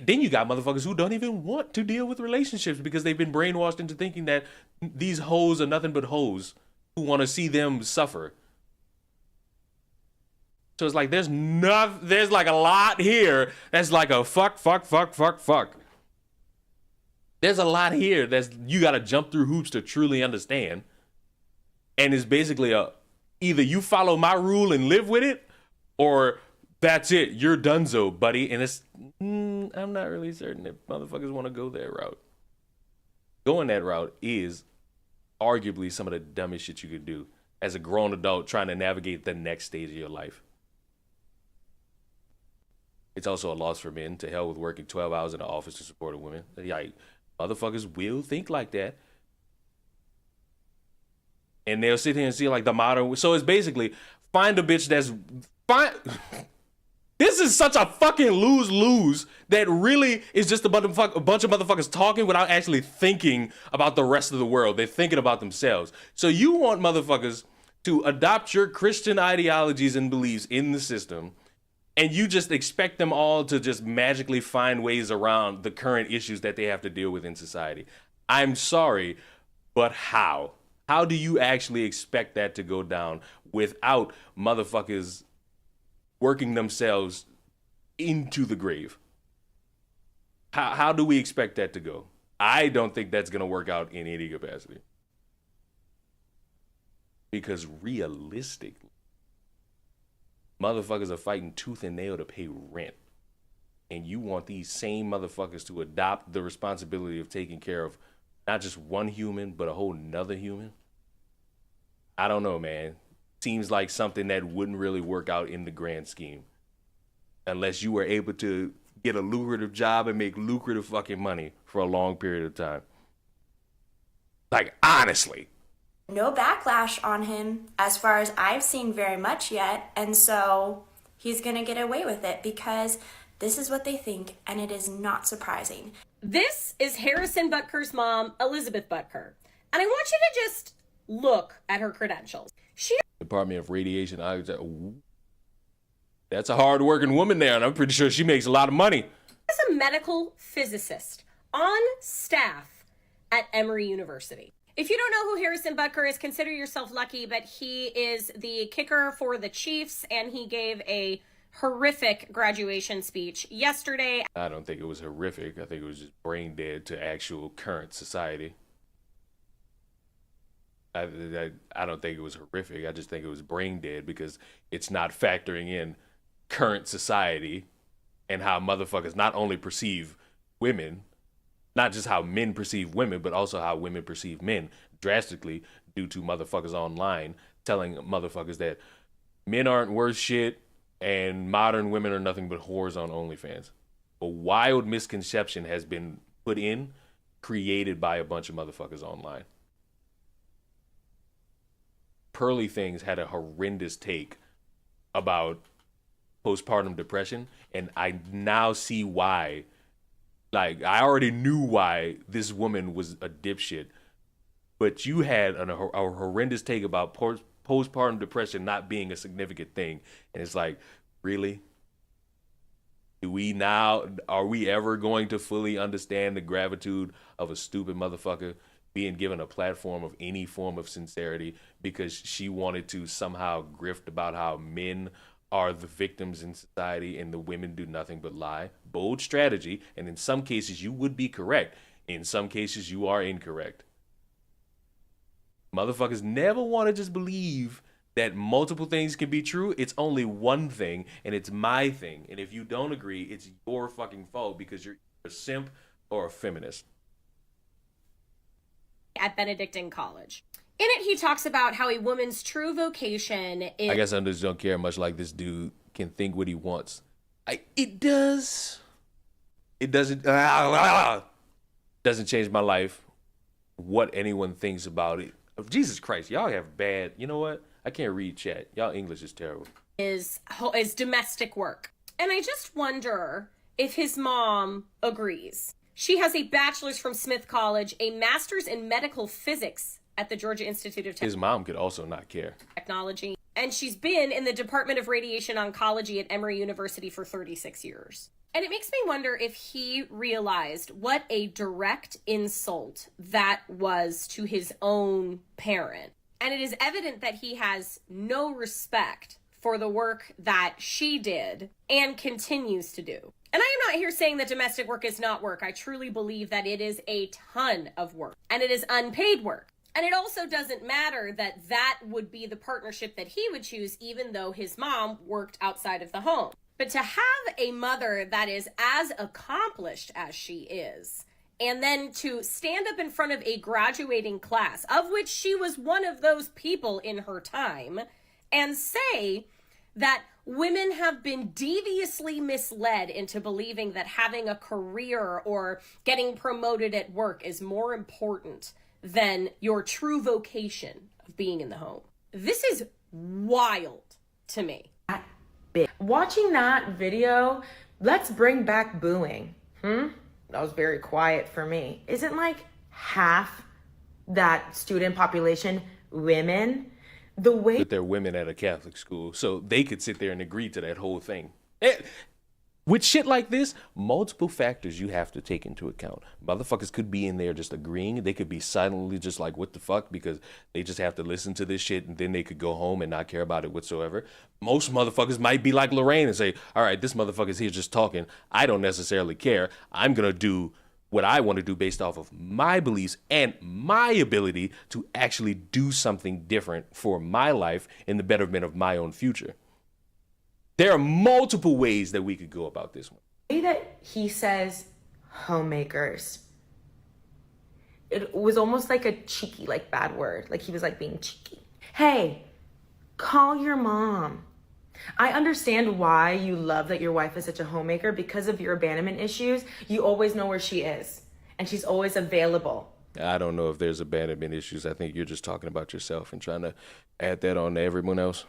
S1: Then you got motherfuckers who don't even want to deal with relationships because they've been brainwashed into thinking that these hoes are nothing but hoes who want to see them suffer. So it's like there's like a lot here that's like a fuck. There's a lot here that's you got to jump through hoops to truly understand. And it's basically either you follow my rule and live with it, or that's it. You're donezo, buddy. And it's I'm not really certain if motherfuckers want to go that route. Going that route is arguably some of the dumbest shit you could do as a grown adult trying to navigate the next stage of your life. It's also a loss for men. To hell with working 12 hours in the office to support a woman. Like, motherfuckers will think like that. And they'll sit here and see like the modern. So it's basically find a bitch that's fine. This is such a fucking lose-lose that really is just a bunch of motherfuckers talking without actually thinking about the rest of the world. They're thinking about themselves. So you want motherfuckers to adopt your Christian ideologies and beliefs in the system, and you just expect them all to just magically find ways around the current issues that they have to deal with in society. I'm sorry, but how? How do you actually expect that to go down without motherfuckers working themselves into the grave? How do we expect that to go? I don't think that's going to work out in any capacity. Because realistically, motherfuckers are fighting tooth and nail to pay rent. And you want these same motherfuckers to adopt the responsibility of taking care of not just one human, but a whole nother human? I don't know, man. Seems like something that wouldn't really work out in the grand scheme. Unless you were able to get a lucrative job and make lucrative fucking money for a long period of time. Like, honestly.
S14: No backlash on him as far as I've seen very much yet. And so he's going to get away with it because this is what they think, and it is not surprising.
S15: This is Harrison Butker's mom, Elizabeth Butker. And I want you to just look at her credentials.
S1: Department of Radiation. That's a hard-working woman there, and I'm pretty sure she makes a lot of money.
S15: As a medical physicist on staff at Emory University. If you don't know who Harrison Butker is, consider yourself lucky, but he is the kicker for the Chiefs, and he gave a horrific graduation speech yesterday.
S1: I don't think it was horrific. I think it was just brain dead to actual current society. I don't think it was horrific. I just think it was brain dead because it's not factoring in current society and how motherfuckers not only perceive women, not just how men perceive women, but also how women perceive men drastically due to motherfuckers online telling motherfuckers that men aren't worth shit and modern women are nothing but whores on OnlyFans. A wild misconception has been put in, created by a bunch of motherfuckers online. Pearly Things had a horrendous take about postpartum depression, and I now see why. Like, I already knew why this woman was a dipshit, but you had a horrendous take about postpartum depression not being a significant thing, and it's like, really? Are we ever going to fully understand the gravitude of a stupid motherfucker being given a platform of any form of sincerity because she wanted to somehow grift about how men are the victims in society and the women do nothing but lie? Bold strategy, and in some cases you would be correct. In some cases you are incorrect. Motherfuckers never want to just believe that multiple things can be true. It's only one thing, and it's my thing. And if you don't agree, it's your fucking fault because you're a simp or a feminist.
S15: At Benedictine College. In it, he talks about how a woman's true vocation is...
S1: I guess I just don't care much like this dude can think what he wants. It does. It doesn't... doesn't change my life what anyone thinks about it. Jesus Christ, y'all have bad... You know what? I can't read chat. Y'all English is terrible.
S15: Is domestic work. And I just wonder if his mom agrees. She has a bachelor's from Smith College, a master's in medical physics at the Georgia Institute of
S1: His mom could also not care.
S15: Technology. And she's been in the Department of Radiation Oncology at Emory University for 36 years. And it makes me wonder if he realized what a direct insult that was to his own parent. And it is evident that he has no respect for the work that she did and continues to do. And I am not here saying that domestic work is not work. I truly believe that it is a ton of work, and it is unpaid work. And it also doesn't matter that that would be the partnership that he would choose, even though his mom worked outside of the home. But to have a mother that is as accomplished as she is, and then to stand up in front of a graduating class, of which she was one of those people in her time, and say that women have been deviously misled into believing that having a career or getting promoted at work is more important than your true vocation of being in the home. This is wild to me.
S16: Watching that video, let's bring back booing. That was very quiet for me. Isn't like half that student population women? The way
S1: that they're women at a Catholic school, so they could sit there and agree to that whole thing. With shit like this, multiple factors you have to take into account. Motherfuckers could be in there just agreeing. They could be silently just like, what the fuck? Because they just have to listen to this shit and then they could go home and not care about it whatsoever. Most motherfuckers might be like Lorraine and say, all right, this motherfucker's here just talking. I don't necessarily care. I'm going to do what I want to do based off of my beliefs and my ability to actually do something different for my life in the betterment of my own future. There are multiple ways that we could go about this one.
S16: The way that he says homemakers, it was almost like a cheeky, like bad word. Like he was like being cheeky. Hey, call your mom. I understand why you love that your wife is such a homemaker. Because of your abandonment issues, you always know where she is and she's always available.
S1: I don't know if there's abandonment issues. I think you're just talking about yourself and trying to add that on to everyone else.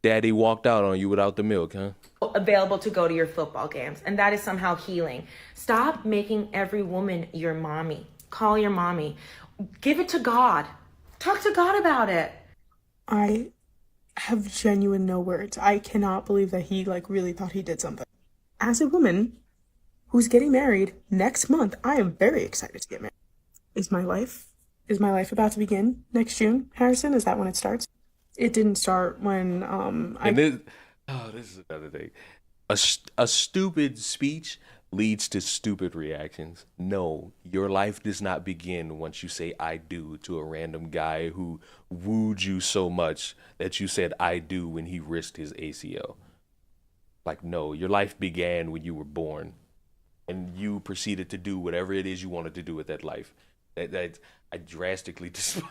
S1: Daddy walked out on you without the milk, huh?
S16: Available to go to your football games, and that is somehow healing. Stop making every woman your mommy. Call your mommy. Give it to God. Talk to God about it.
S17: I have genuine no words. I cannot believe that he really thought he did something. As a woman who's getting married next month, I am very excited to get married. Is my life about to begin next June, Harrison? Is that when it starts? It didn't start when
S1: this is another thing. A stupid speech leads to stupid reactions. No, your life does not begin once you say I do to a random guy who wooed you so much that you said I do when he risked his ACL. Like, no, your life began when you were born and you proceeded to do whatever it is you wanted to do with that life. That I drastically despise.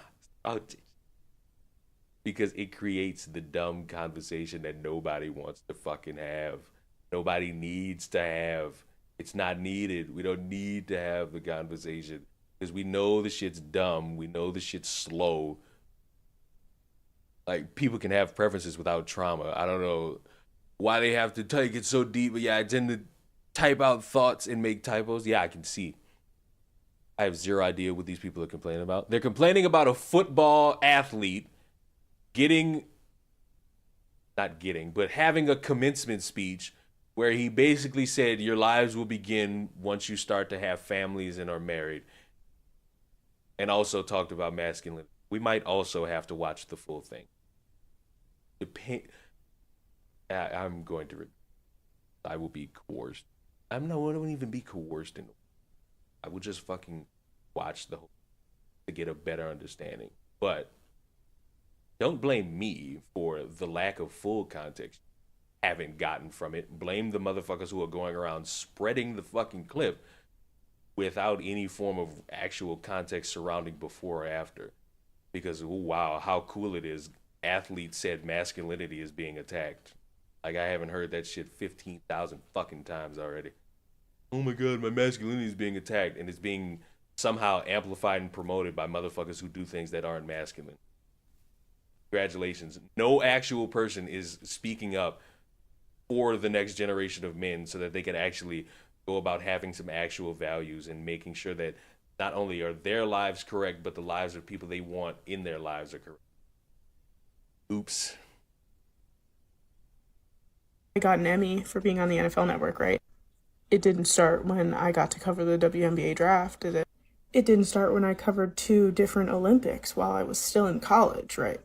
S1: Because it creates the dumb conversation that nobody wants to fucking have. Nobody needs to have. It's not needed. We don't need to have the conversation because we know the shit's dumb. We know the shit's slow. Like, people can have preferences without trauma. I don't know why they have to take it so deep, but yeah, I tend to type out thoughts and make typos. Yeah, I can see. I have zero idea what these people are complaining about. They're complaining about a football athlete having a commencement speech where he basically said your lives will begin once you start to have families and are married. And also talked about masculinity. We might also have to watch the full thing. I'm going to. I will be coerced. I won't even be coerced. I will just fucking watch the whole to get a better understanding. But don't blame me for the lack of full context haven't gotten from it. Blame the motherfuckers who are going around spreading the fucking clip without any form of actual context surrounding before or after. Because, oh, wow, how cool it is. Athletes said masculinity is being attacked. Like, I haven't heard that shit 15,000 fucking times already. Oh my God, my masculinity is being attacked, and it's being somehow amplified and promoted by motherfuckers who do things that aren't masculine. Congratulations. No actual person is speaking up for the next generation of men so that they can actually go about having some actual values and making sure that not only are their lives correct, but the lives of people they want in their lives are correct. Oops.
S17: I got an Emmy for being on the NFL Network, right? It didn't start when I got to cover the WNBA draft, did it? It didn't start when I covered 2 different Olympics while I was still in college, right?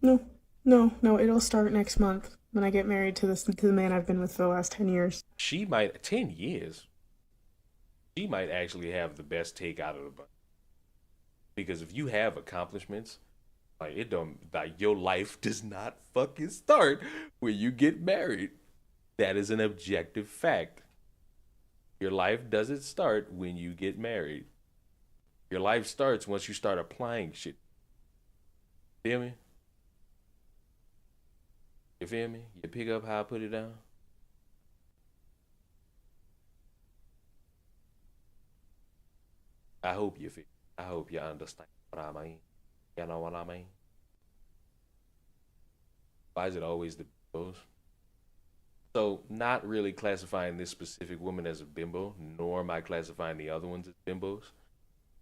S17: No, it'll start next month when I get married to the man I've been with for the last 10 years.
S1: 10 years? She might actually have the best take out of the bunch. Because if you have accomplishments, your life does not fucking start when you get married. That is an objective fact. Your life doesn't start when you get married. Your life starts once you start applying shit. Feel me? You feel me? You pick up how I put it down? I hope you feel. I hope you understand what I mean. You know what I mean? Why is it always the bimbos? So, not really classifying this specific woman as a bimbo, nor am I classifying the other ones as bimbos.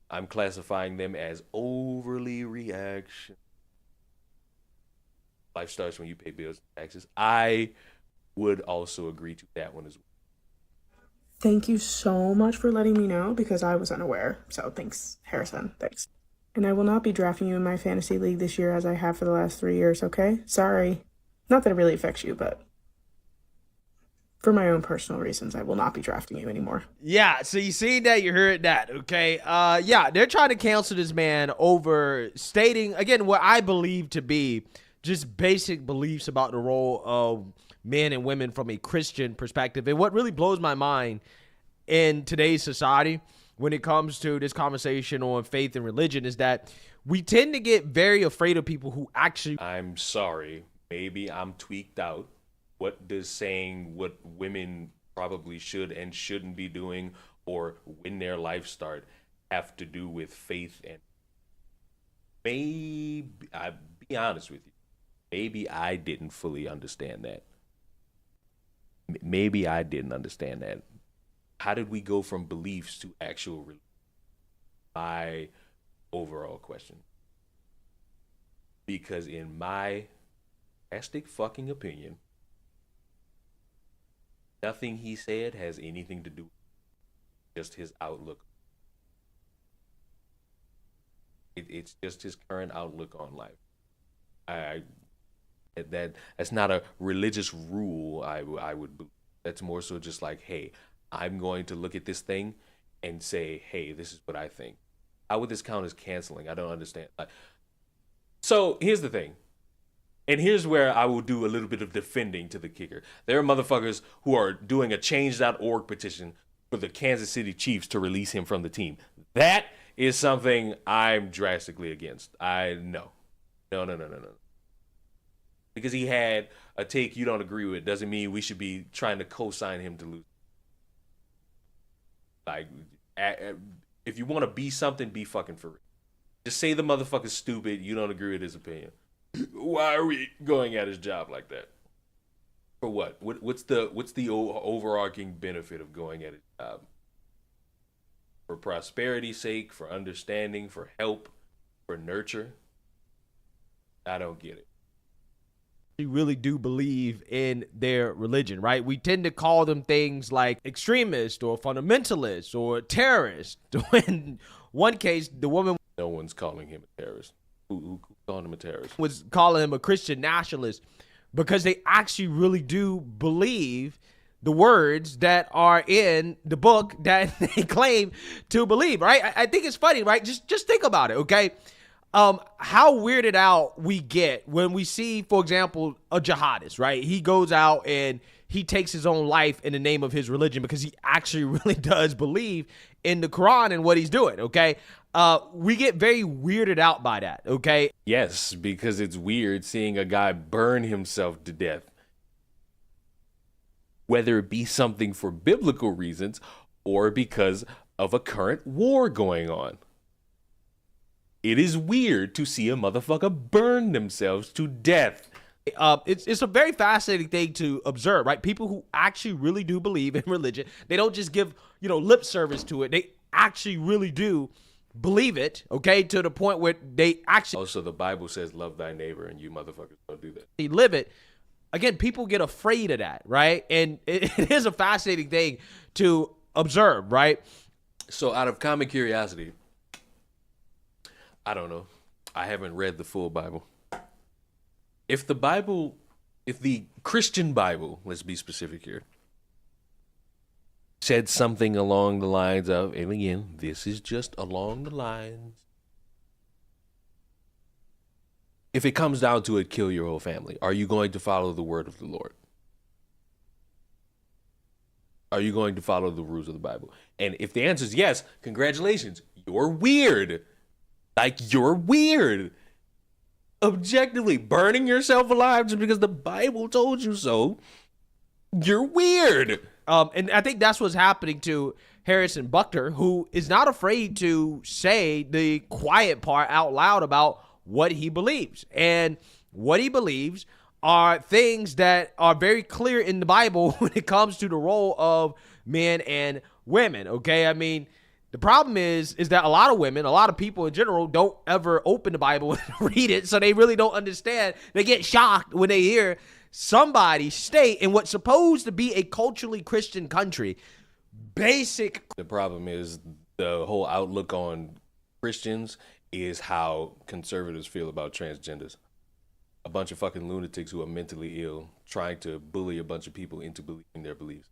S1: I'm classifying them as overly reaction. Life starts when you pay bills and taxes. I would also agree to that one as well.
S17: Thank you so much for letting me know because I was unaware. So thanks, Harrison. Thanks. And I will not be drafting you in my fantasy league this year as I have for the last 3 years, okay? Sorry. Not that it really affects you, but for my own personal reasons, I will not be drafting you anymore.
S13: Yeah, so you see that, you heard that, okay? Yeah, they're trying to cancel this man over stating, again, what I believe to be just basic beliefs about the role of men and women from a Christian perspective. And what really blows my mind in today's society when it comes to this conversation on faith and religion is that we tend to get very afraid of people who actually...
S1: I'm sorry. Maybe I'm tweaked out. What does saying what women probably should and shouldn't be doing or when their life start have to do with faith? And maybe, I'll be honest with you, maybe I didn't fully understand that. Maybe I didn't understand that. How did we go from beliefs to actual religion? My overall question. Because in my drastic fucking opinion, nothing he said has anything to do with just his outlook. It's just his current outlook on life. That's not a religious rule. I would. That's more so just like, hey, I'm going to look at this thing and say, hey, this is what I think. How would this count as canceling? I don't understand. So here's the thing. And here's where I will do a little bit of defending to the kicker. There are motherfuckers who are doing a change.org petition for the Kansas City Chiefs to release him from the team. That is something I'm drastically against. No. Because he had a take you don't agree with doesn't mean we should be trying to co-sign him to lose. Like, if you want to be something, be fucking for real. Just say the motherfucker's stupid. You don't agree with his opinion. Why are we going at his job like that? For what? What's the overarching benefit of going at his job? For prosperity's sake, for understanding, for help, for nurture? I don't get it.
S13: Really do believe in their religion, right? We tend to call them things like extremist or fundamentalist or terrorist. In one case, the woman...
S1: No one's calling him a terrorist. Who called him a terrorist?
S13: Was calling him a Christian nationalist because they actually really do believe the words that are in the book that they claim to believe, right? I think it's funny, right? Just think about it, okay? How weirded out we get when we see, for example, a jihadist, right? He goes out and he takes his own life in the name of his religion because he actually really does believe in the Quran and what he's doing, okay? We get very weirded out by that, okay?
S1: Yes, because it's weird seeing a guy burn himself to death. Whether it be something for biblical reasons or because of a current war going on. It is weird to see a motherfucker burn themselves to death.
S13: It's a very fascinating thing to observe, right? People who actually really do believe in religion, they don't just give, lip service to it. They actually really do believe it, okay, to the point where they actually...
S1: Also, the Bible says love thy neighbor, and you motherfuckers don't do that.
S13: They live it. Again, people get afraid of that, right? And it is a fascinating thing to observe, right?
S1: So out of common curiosity... I don't know. I haven't read the full Bible. If the Christian Bible, let's be specific here, said something along the lines of, and again, this is just along the lines. If it comes down to it, kill your whole family. Are you going to follow the word of the Lord? Are you going to follow the rules of the Bible? And if the answer is yes, congratulations. You're weird. Like, you're weird. Objectively, burning yourself alive just because the Bible told you so, you're weird.
S13: And I think that's what's happening to Harrison Butker, who is not afraid to say the quiet part out loud about what he believes. And what he believes are things that are very clear in the Bible when it comes to the role of men and women, okay? I mean... The problem is that a lot of women, a lot of people in general don't ever open the Bible and read it, so they really don't understand. They get shocked when they hear somebody state in what's supposed to be a culturally Christian country, basic...
S1: The problem is the whole outlook on Christians is how conservatives feel about transgenders. A bunch of fucking lunatics who are mentally ill trying to bully a bunch of people into believing their beliefs.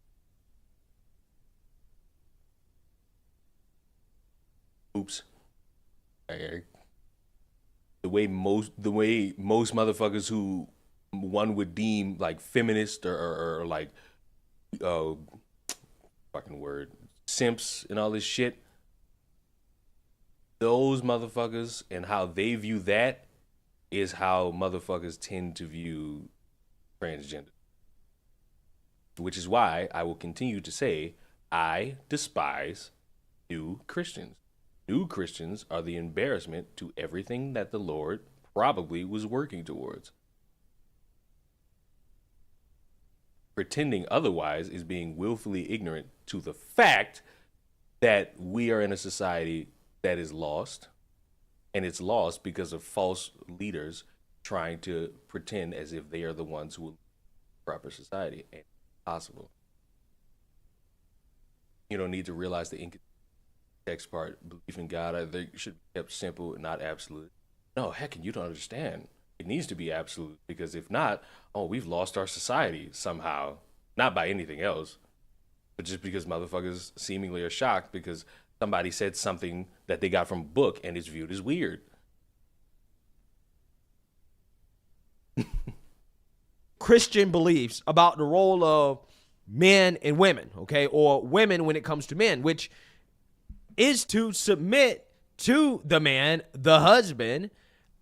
S1: Oops. The way most motherfuckers who one would deem like feminist or like fucking word simps and all this shit, those motherfuckers and how they view that is how motherfuckers tend to view transgender. Which is why I will continue to say I despise new Christians. New Christians are the embarrassment to everything that the Lord probably was working towards. Pretending otherwise is being willfully ignorant to the fact that we are in a society that is lost, and it's lost because of false leaders trying to pretend as if they are the ones who will lead proper society. And it's impossible. You don't need to realize the text part, belief in God, they should be kept simple and not absolute. No, heck, you don't understand. It needs to be absolute, because if not, we've lost our society somehow. Not by anything else, but just because motherfuckers seemingly are shocked because somebody said something that they got from a book and it's viewed as weird.
S13: Christian beliefs about the role of men and women, okay, or women when it comes to men, which is to submit to the man, the husband,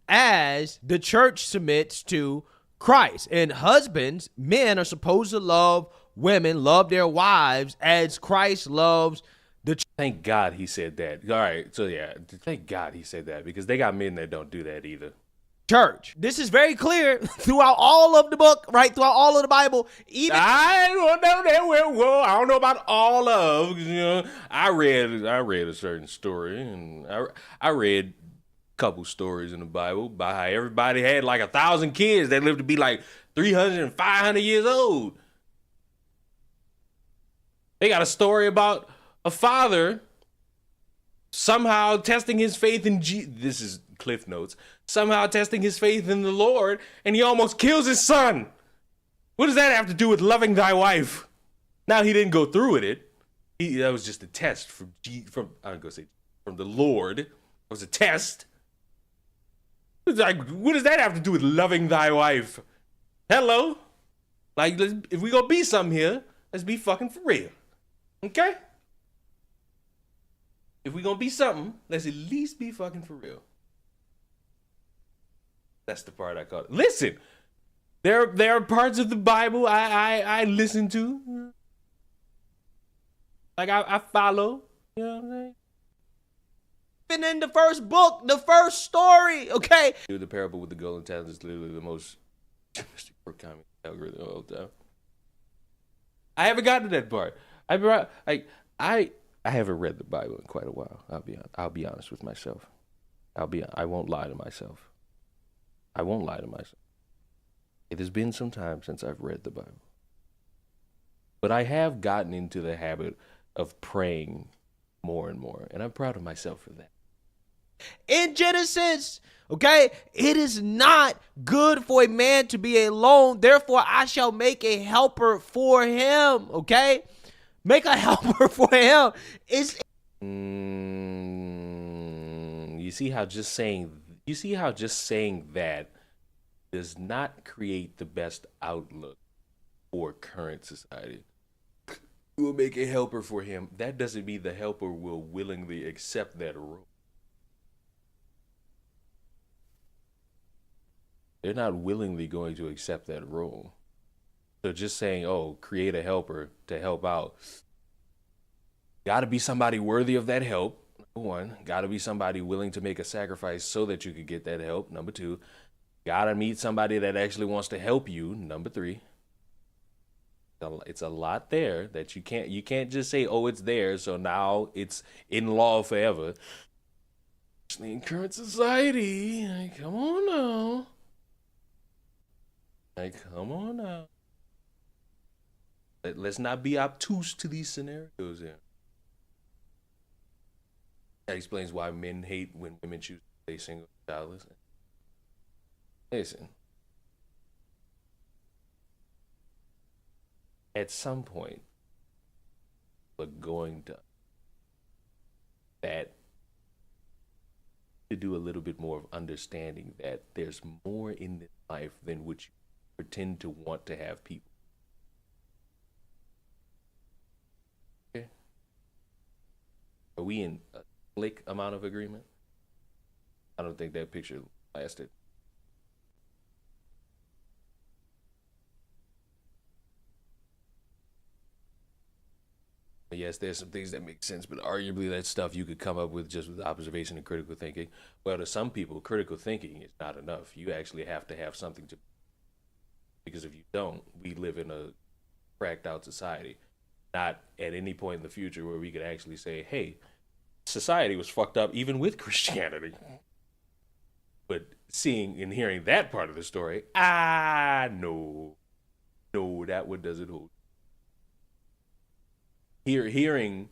S13: as the church submits to Christ. And husbands, men are supposed to love women, love their wives as Christ loves the church.
S1: Thank God he said that. All right, so yeah, thank God he said that, because they got men that don't do that either.
S13: Church. This is very clear throughout all of the book, right? Throughout all of the Bible. Even
S1: I don't know that well. I don't know about all of. You know, I read a certain story, and I read a couple stories in the Bible about how everybody had like 1,000 kids that lived to be like 300 and 500 years old. They got a story about a father somehow testing his faith in this is Cliff Notes. Somehow testing his faith in the Lord, and he almost kills his son. What does that have to do with loving thy wife? Now, he didn't go through with it. That was just a test from the Lord. It was a test. It's like, what does that have to do with loving thy wife? Hello? Like, if we gonna be something here, let's be fucking for real. Okay? If we gonna be something, let's at least be fucking for real. That's the part I call it. Listen, there are parts of the Bible I listen to. Like I follow. You know what I'm saying?
S13: Even in the first book, the first story, okay?
S1: The parable with the golden talents is literally the most comic algorithm of all time. I haven't gotten to that part. I haven't read the Bible in quite a while. I'll be honest with myself. I won't lie to myself. I won't lie to myself. It has been some time since I've read the Bible. But I have gotten into the habit of praying more and more, and I'm proud of myself for that.
S13: In Genesis, okay, it is not good for a man to be alone. Therefore, I shall make a helper for him, okay? Make a helper for him.
S1: You see how just saying that does not create the best outlook for current society. We'll make a helper for him. That doesn't mean the helper will willingly accept that role. They're not willingly going to accept that role. So just saying, oh, create a helper to help out. Got to be somebody worthy of that help. Number one, got to be somebody willing to make a sacrifice so that you could get that help. Number two, got to meet somebody that actually wants to help you. Number three, it's a lot there that you can't just say, oh, it's there, so now it's in law forever. Especially in current society. Like, come on now. Let's not be obtuse to these scenarios here. That explains why men hate when women choose to stay single and childless. Listen. At some point, we're going to do a little bit more of understanding that there's more in this life than what you pretend to want to have people. Okay? Are we in a slick amount of agreement? I don't think that picture lasted. Yes, there's some things that make sense, but arguably that's stuff you could come up with just with observation and critical thinking. Well, to some people, critical thinking is not enough. You actually have to have something to, because if you don't, we live in a cracked out society. Not at any point in the future where we could actually say, hey, society was fucked up even with Christianity. But seeing and hearing that part of the story, no, that one doesn't hold. Hearing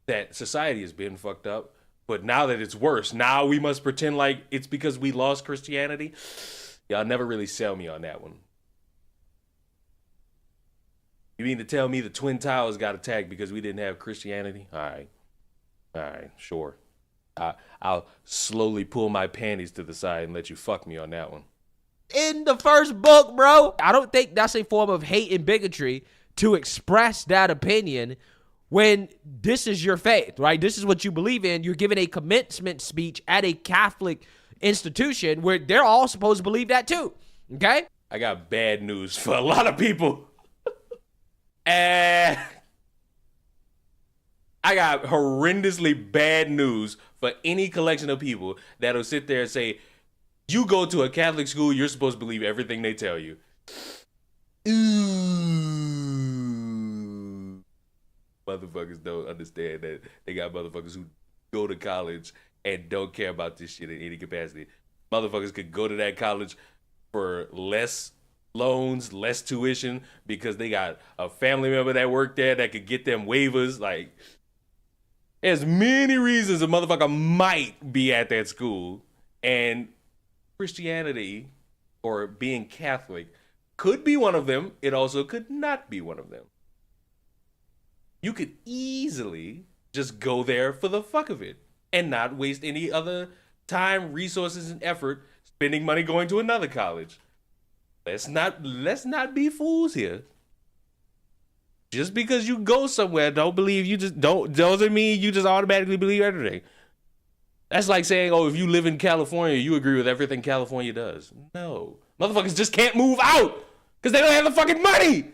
S1: that society has been fucked up, but now that it's worse, now we must pretend like it's because we lost Christianity. Y'all never really sell me on that one. You mean to tell me the Twin Towers got attacked because we didn't have Christianity? All right, sure. I'll slowly pull my panties to the side and let you fuck me on that one.
S13: In the first book, bro, I don't think that's a form of hate and bigotry to express that opinion when this is your faith, right? This is what you believe in. You're giving a commencement speech at a Catholic institution where they're all supposed to believe that too, okay?
S1: I got bad news for a lot of people. And I got horrendously bad news for any collection of people that'll sit there and say, you go to a Catholic school, you're supposed to believe everything they tell you. Ooh. Motherfuckers don't understand that they got motherfuckers who go to college and don't care about this shit in any capacity. Motherfuckers could go to that college for less loans, less tuition, because they got a family member that worked there that could get them waivers. Like, there's many reasons a motherfucker might be at that school. And Christianity, or being Catholic, could be one of them. It also could not be one of them. You could easily just go there for the fuck of it and not waste any other time, resources, and effort spending money going to another college. Let's not be fools here. Just because you go somewhere, doesn't mean you just automatically believe everything. That's like saying, oh, if you live in California, you agree with everything California does. No. Motherfuckers just can't move out because they don't have the fucking money.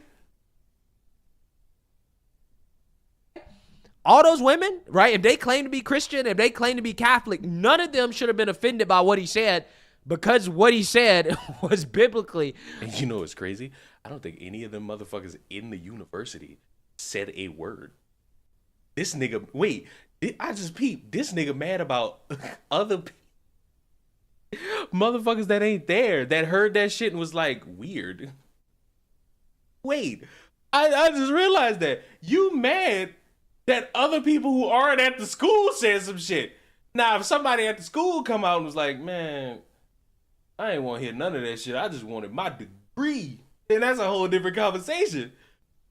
S13: All those women, right, if they claim to be Christian, if they claim to be Catholic, none of them should have been offended by what he said, because what he said was biblically.
S1: And you know what's crazy? I don't think any of them motherfuckers in the university said a word. This nigga, wait, I just peeped. This nigga mad about other motherfuckers that ain't there, that heard that shit and was like, weird. Wait, I just realized that. You mad that other people who aren't at the school said some shit. Now, if somebody at the school come out and was like, man, I ain't want to hear none of that shit. I just wanted my degree. And that's a whole different conversation.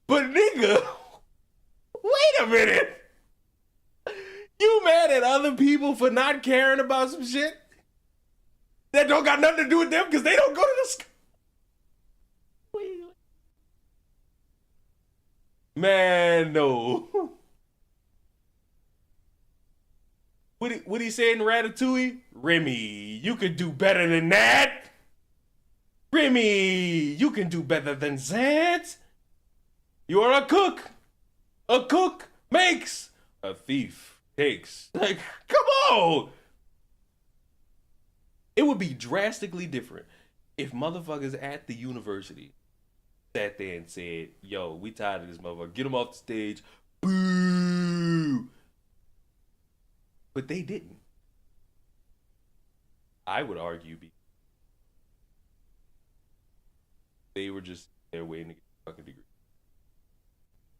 S1: But nigga, wait a minute. You mad at other people for not caring about some shit that don't got nothing to do with them because they don't go to the school? Man, no. What he said in Ratatouille? Remy, you could do better than that. Remy, you can do better than that. You are a cook. A cook makes. A thief takes. Like, come on. It would be drastically different if motherfuckers at the university sat there and said, yo, we tired of this motherfucker. Get him off the stage. Boo. But they didn't. I would argue they were just there waiting to get a fucking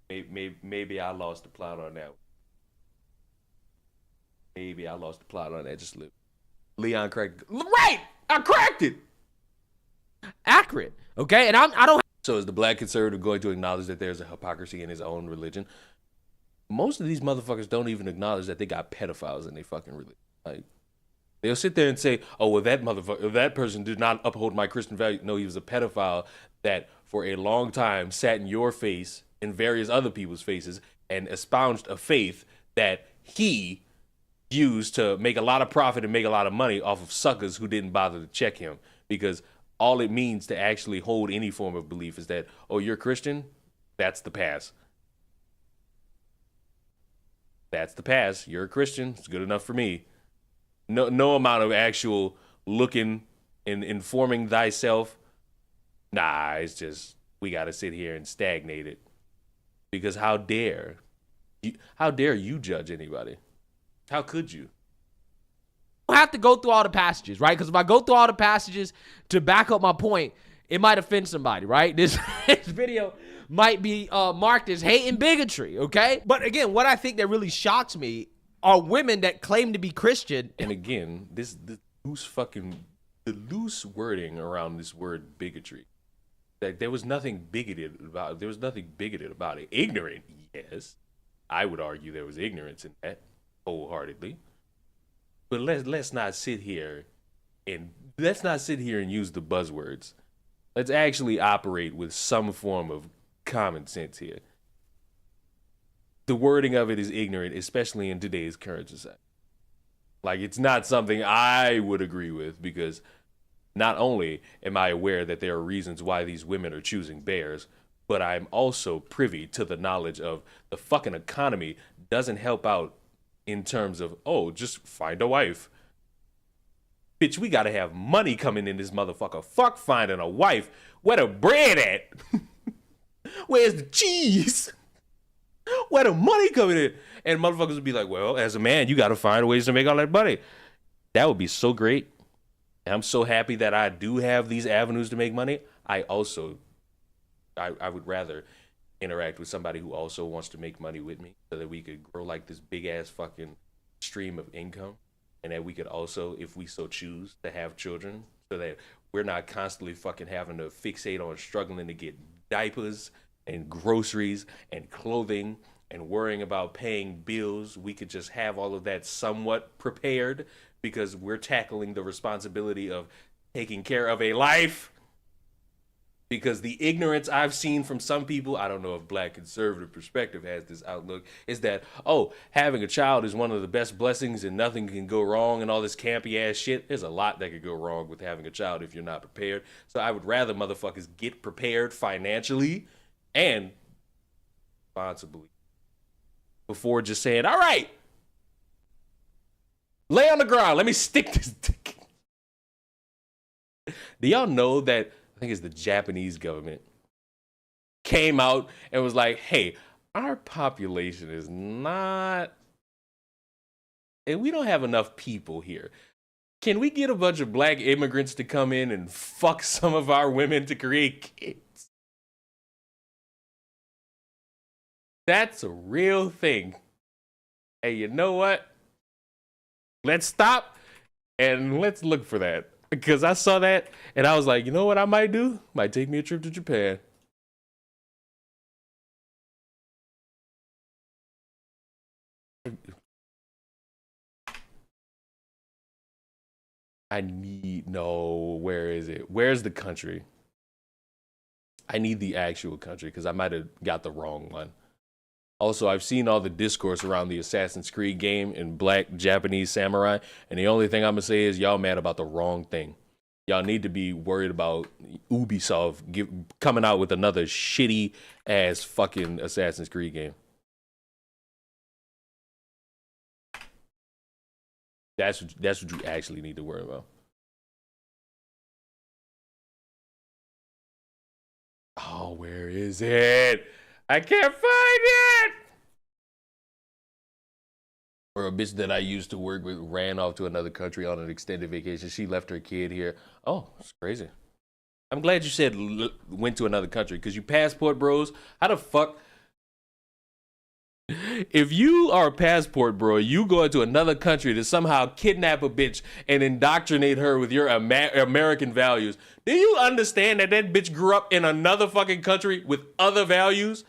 S1: degree. Maybe I lost the plot on that. Maybe I lost the plot on that just a little. Leon cracked it. Right! I cracked it!
S13: Accurate. Okay? And I don't.
S1: So is the black conservative going to acknowledge that there's a hypocrisy in his own religion? Most of these motherfuckers don't even acknowledge that they got pedophiles in their fucking religion. Like, they'll sit there and say, oh, well, that person did not uphold my Christian value. No, he was a pedophile that for a long time sat in your face and various other people's faces and espoused a faith that he used to make a lot of profit and make a lot of money off of suckers who didn't bother to check him. Because all it means to actually hold any form of belief is that, oh, you're Christian? That's the pass. That's the pass. You're a Christian. It's good enough for me. No amount of actual looking and informing thyself. Nah, it's just we got to sit here and stagnate it. Because how dare you judge anybody? How could you?
S13: I don't have to go through all the passages, right? Because if I go through all the passages to back up my point, it might offend somebody, right? This video might be marked as hate and bigotry, okay? But again, what I think that really shocks me are women that claim to be Christian.
S1: And again, the loose wording around this word bigotry. Like, there was nothing bigoted about it. Ignorant, yes. I would argue there was ignorance in that, wholeheartedly. But let's not sit here and use the buzzwords. Let's actually operate with some form of common sense here. The wording of it is ignorant, especially in today's current society. Like, it's not something I would agree with, because not only am I aware that there are reasons why these women are choosing bears, but I'm also privy to the knowledge of the fucking economy doesn't help out in terms of, oh, just find a wife. Bitch, we gotta have money coming in this motherfucker. Fuck finding a wife. Where the bread at? Where's the cheese? Where the money coming in? And motherfuckers would be like, well, as a man, you gotta find ways to make all that money. That would be so great. And I'm so happy that I do have these avenues to make money. I would rather interact with somebody who also wants to make money with me so that we could grow like this big ass fucking stream of income. And that we could also, if we so choose, to have children so that we're not constantly fucking having to fixate on struggling to get diapers and groceries and clothing and worrying about paying bills. We could just have all of that somewhat prepared because we're tackling the responsibility of taking care of a life. Because the ignorance I've seen from some people, I don't know if Black conservative perspective has this outlook, is that, oh, having a child is one of the best blessings and nothing can go wrong and all this campy ass shit. There's a lot that could go wrong with having a child if you're not prepared. So I would rather motherfuckers get prepared financially and responsibly before just saying, all right, lay on the ground, let me stick this dick. Do y'all know that I think it's the Japanese government came out and was like, hey, our population is not, and we don't have enough people here. Can we get a bunch of Black immigrants to come in and fuck some of our women to create kids? That's a real thing. Hey, you know what? Let's stop and let's look for that. Because I saw that and I was like, you know what I might do? Might take me a trip to Japan. Where is it? Where's the country? I need the actual country because I might have got the wrong one. Also, I've seen all the discourse around the Assassin's Creed game in Black Japanese samurai, and the only thing I'm gonna say is y'all mad about the wrong thing. Y'all need to be worried about Ubisoft coming out with another shitty ass fucking Assassin's Creed game. That's what you actually need to worry about. Oh, where is it? I can't find it. Or a bitch that I used to work with ran off to another country on an extended vacation. She left her kid here. Oh, it's crazy. I'm glad you said went to another country because you passport bros. How the fuck? If you are a passport bro, you go into another country to somehow kidnap a bitch and indoctrinate her with your American values. Do you understand that that bitch grew up in another fucking country with other values?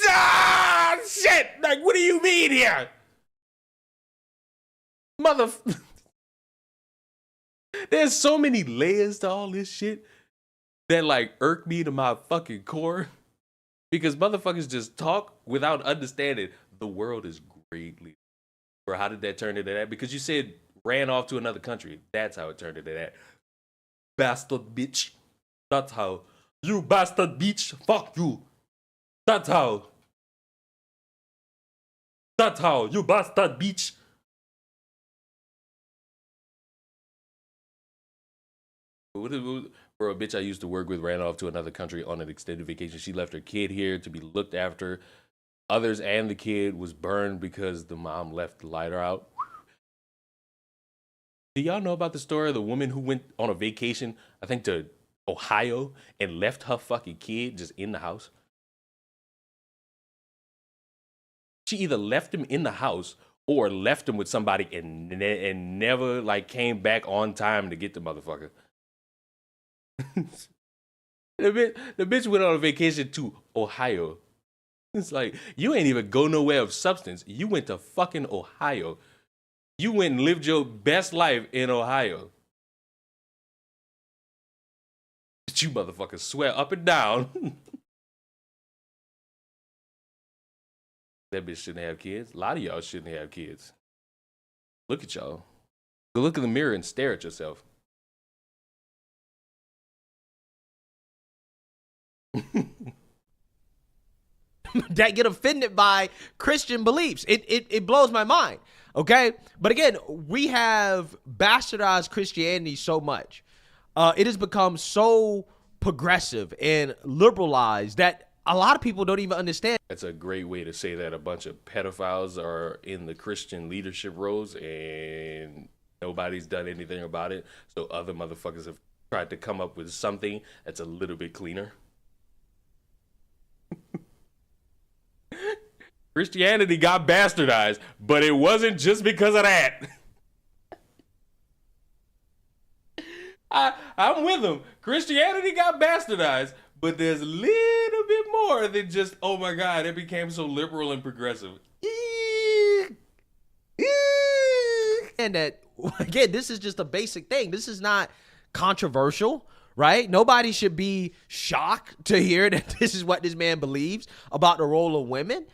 S1: Ah, shit! Like, what do you mean here? There's so many layers to all this shit that like irk me to my fucking core. Because motherfuckers just talk without understanding the world is greatly. Bro, how did that turn into that? Because you said ran off to another country. That's how it turned into that. Bastard bitch. That's how. You bastard bitch. Fuck you. That's how. That's how. You bastard bitch. Bro, a bitch I used to work with ran off to another country on an extended vacation. She left her kid here to be looked after. Others and the kid was burned because the mom left the lighter out. Do y'all know about the story of the woman who went on a vacation, I think to Ohio, and left her fucking kid just in the house? She either left him in the house or left him with somebody and never like came back on time to get the motherfucker. The bitch went on a vacation to Ohio. It's like, you ain't even go nowhere of substance. You went to fucking Ohio. You went and lived your best life in Ohio. But you motherfuckers swear up and down. That bitch shouldn't have kids. A lot of y'all shouldn't have kids. Look at y'all. Go look in the mirror and stare at yourself.
S13: that get offended by Christian beliefs. It blows my mind. Okay. But again, we have bastardized Christianity so much. It has become so progressive and liberalized that a lot of people don't even understand.
S1: That's a great way to say that a bunch of pedophiles are in the Christian leadership roles and nobody's done anything about it. So other motherfuckers have tried to come up with something that's a little bit cleaner. Christianity got bastardized, but it wasn't just because of that. I'm with him. Christianity got bastardized, but there's a little bit more than just, oh my God, it became so liberal and progressive.
S13: And that, again, this is just a basic thing. This is not controversial, right? Nobody should be shocked to hear that this is what this man believes about the role of women.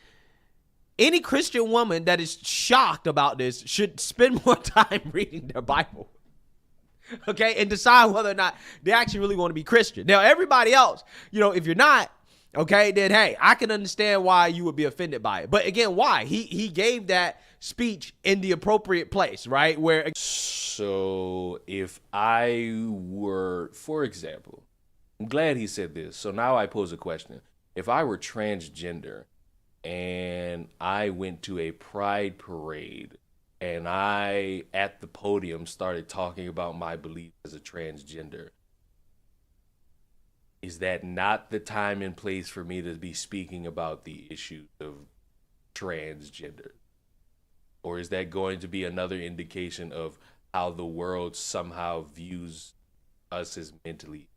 S13: Any Christian woman that is shocked about this should spend more time reading their Bible. Okay, and decide whether or not they actually really want to be Christian. Now, everybody else, if you're not, okay, then hey, I can understand why you would be offended by it. But again, why? He gave that speech in the appropriate place, right?
S1: So if I were, for example, I'm glad he said this. So now I pose a question. If I were transgender and I went to a pride parade and I, at the podium, started talking about my belief as a transgender, is that not the time and place for me to be speaking about the issues of transgender? Or is that going to be another indication of how the world somehow views us as mentally?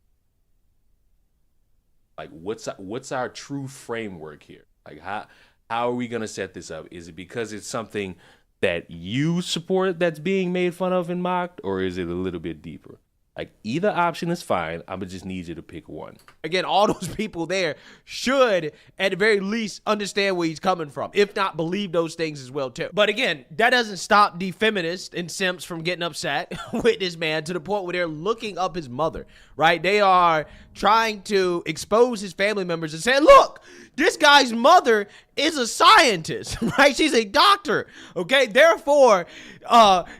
S1: Like, what's our true framework here? Like, how are we going to set this up? Is it because it's something that you support that's being made fun of and mocked, or is it a little bit deeper? Like, either option is fine. I'm going to just need you to pick one.
S13: Again, all those people there should, at the very least, understand where he's coming from. If not, believe those things as well, too. But again, that doesn't stop the feminists and simps from getting upset with this man to the point where they're looking up his mother, right? They are trying to expose his family members and say, look, this guy's mother is a scientist, right? She's a doctor, okay? Therefore,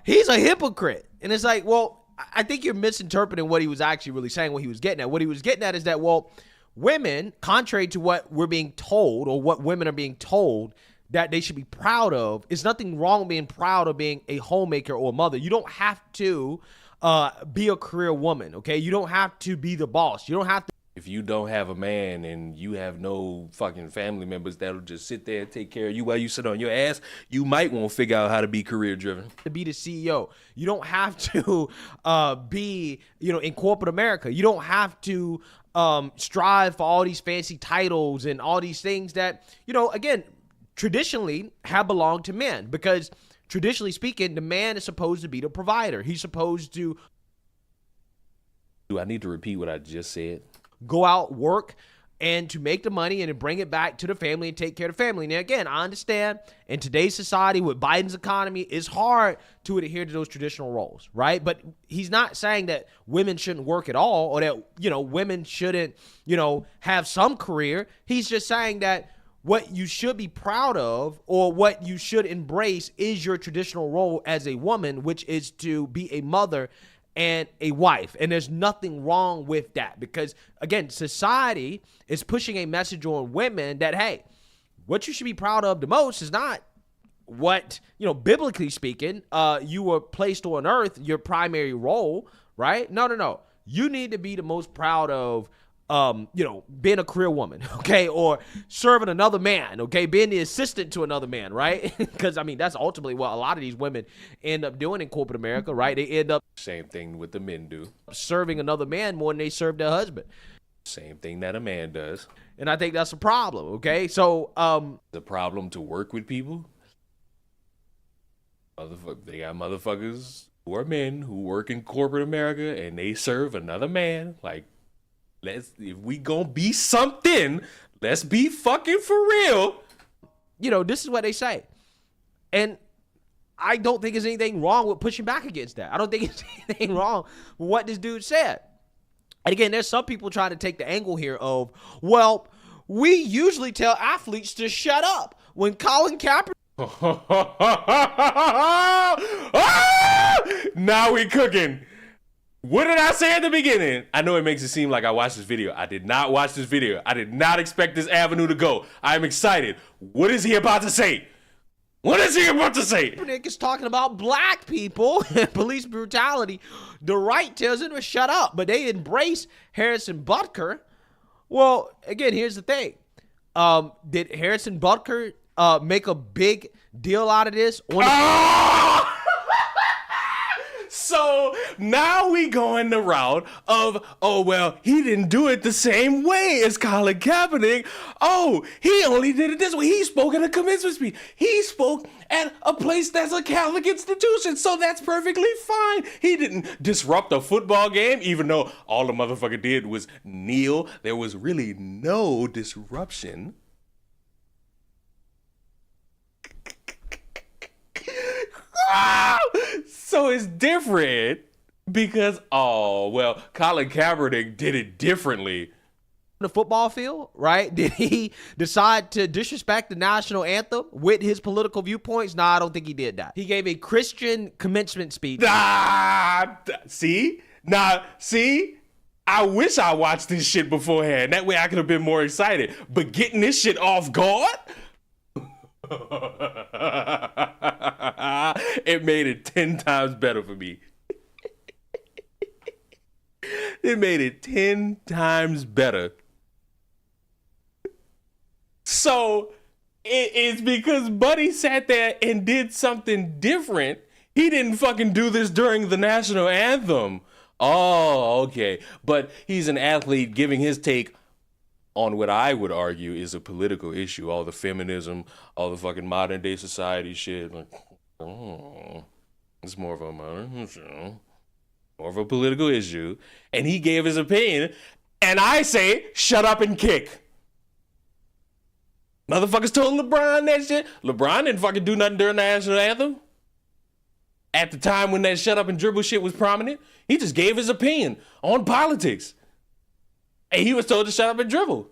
S13: he's a hypocrite. And it's like, well, I think you're misinterpreting what he was actually really saying, what he was getting at. What he was getting at is that, well, women, contrary to what we're being told or what women are being told that they should be proud of, is nothing wrong with being proud of being a homemaker or a mother. You don't have to be a career woman, okay? You don't have to be the boss. You don't have to.
S1: If you don't have a man and you have no fucking family members that'll just sit there and take care of you while you sit on your ass, you might want to figure out how to be career driven.
S13: To be the CEO. You don't have to be, in corporate America. You don't have to strive for all these fancy titles and all these things that, again, traditionally have belonged to men, because traditionally speaking, the man is supposed to be the provider. He's supposed to.
S1: Do I need to repeat what I just said?
S13: Go out, work, and to make the money and to bring it back to the family and take care of the family. Now, again, I understand in today's society with Biden's economy, it's hard to adhere to those traditional roles, right? But he's not saying that women shouldn't work at all, or that, women shouldn't, have some career. He's just saying that what you should be proud of or what you should embrace is your traditional role as a woman, which is to be a mother and a wife. And there's nothing wrong with that, because again, society is pushing a message on women that, hey, what you should be proud of the most is not what, biblically speaking, you were placed on earth, your primary role, right? No. You need to be the most proud of, being a career woman, okay? Or serving another man, okay? Being the assistant to another man, right? Because, that's ultimately what a lot of these women end up doing in corporate America, right? They end up.
S1: Same thing what the men do.
S13: Serving another man more than they serve their husband.
S1: Same thing that a man does.
S13: And I think that's a problem, okay? So,
S1: the problem to work with people? They got motherfuckers who are men who work in corporate America and they serve another man, like, if we gonna be something, let's be fucking for real.
S13: This is what they say. And I don't think there's anything wrong with pushing back against that. I don't think there's anything wrong with what this dude said. And again, there's some people trying to take the angle here of, well, we usually tell athletes to shut up. When Colin Kaepernick
S1: now we cooking. What did I say at the beginning? I know it makes it seem like I watched this video. I did not watch this video. I did not expect this avenue to go. I'm excited. What is he about to say? What is he about to say?
S13: Kaepernick is talking about black people and police brutality. The right tells him to shut up, but they embrace Harrison Butker. Well, again, here's the thing. Did Harrison Butker make a big deal out of this?
S1: So now we go in the route of, oh, well, he didn't do it the same way as Colin Kaepernick. Oh, he only did it this way. He spoke at a commencement speech. He spoke at a place that's a Catholic institution, so that's perfectly fine. He didn't disrupt a football game, even though all the motherfucker did was kneel. There was really no disruption. So it's different because, oh, well, Colin Kaepernick did it differently.
S13: The football field, right? Did he decide to disrespect the national anthem with his political viewpoints? No, I don't think he did that. He gave a Christian commencement speech.
S1: See? I wish I watched this shit beforehand. That way I could have been more excited. But getting this shit off guard? It made it 10 times better for me. It made it 10 times better. So it's because Buddy sat there and did something different. He didn't fucking do this during the national anthem. Oh, okay. But he's an athlete giving his take on what I would argue is a political issue. All the feminism, all the fucking modern day society shit. Like, it's more of a modern issue, more of a political issue. And he gave his opinion. And I say, shut up and kick. Motherfuckers told LeBron that shit. LeBron didn't fucking do nothing during the national anthem. At the time when that shut up and dribble shit was prominent, he just gave his opinion on politics. And he was told to shut up and dribble.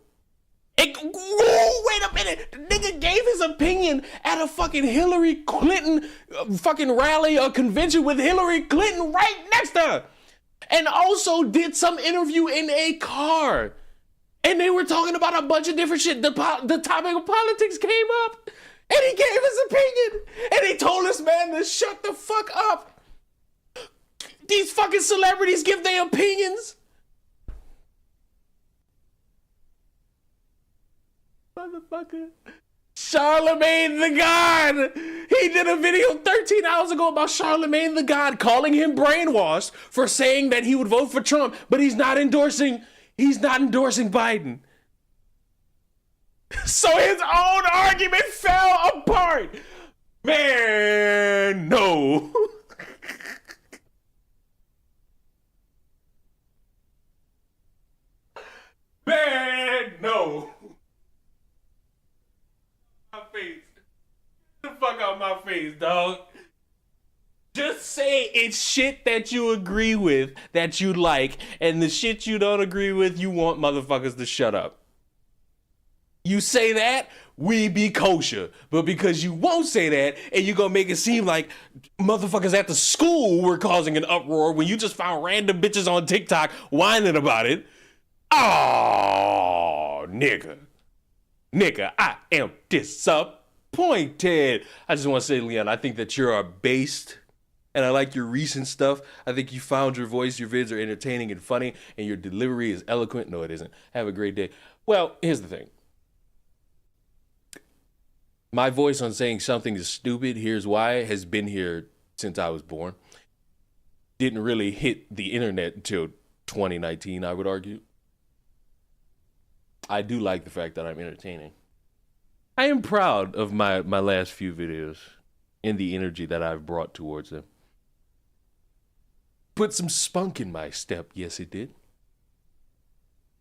S1: Wait a minute. The nigga gave his opinion at a fucking Hillary Clinton fucking rally or convention with Hillary Clinton right next to her. And also did some interview in a car. And they were talking about a bunch of different shit. The topic of politics came up. And he gave his opinion. And he told this man to shut the fuck up. These fucking celebrities give their opinions. Motherfucker. Charlemagne the God. He did a video 13 hours ago about Charlemagne the God, calling him brainwashed for saying that he would vote for Trump, but he's not endorsing Biden. So his own argument fell apart. Man, no. Man, no. My face. Get the fuck out my face, dog. Just say it's shit that you agree with, that you like, and the shit you don't agree with, you want motherfuckers to shut up. You say that, we be kosher. But because you won't say that, and you gonna make it seem like motherfuckers at the school were causing an uproar when you just found random bitches on TikTok whining about it. Oh, nigga, I am disappointed. I just want to say, Leon, I think that you're based, and I like your recent stuff. I think you found your voice. Your vids are entertaining and funny, and your delivery is eloquent. No, it isn't. Have a great day. Well, here's the thing. My voice on saying something is stupid, here's why, has been here since I was born. Didn't really hit the internet until 2019, I would argue. I do like the fact that I'm entertaining. I am proud of my last few videos and the energy that I've brought towards them. Put some spunk in my step. Yes, it did.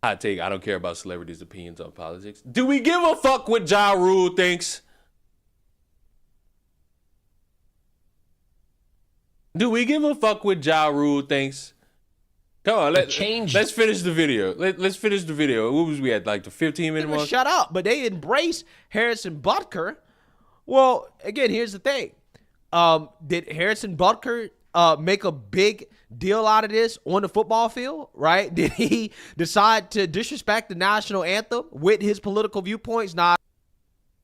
S1: Hot take, I don't care about celebrities' opinions on politics. Do we give a fuck what Ja Rule thinks? Do we give a fuck what Ja Rule thinks? Come on, let's finish the video. Let's finish the video. What was we at, like the 15-minute mark?
S13: Shut up. But they embrace Harrison Butker. Well, again, here's the thing. Did Harrison Butker make a big deal out of this on the football field, right? Did he decide to disrespect the national anthem with his political viewpoints? Nah.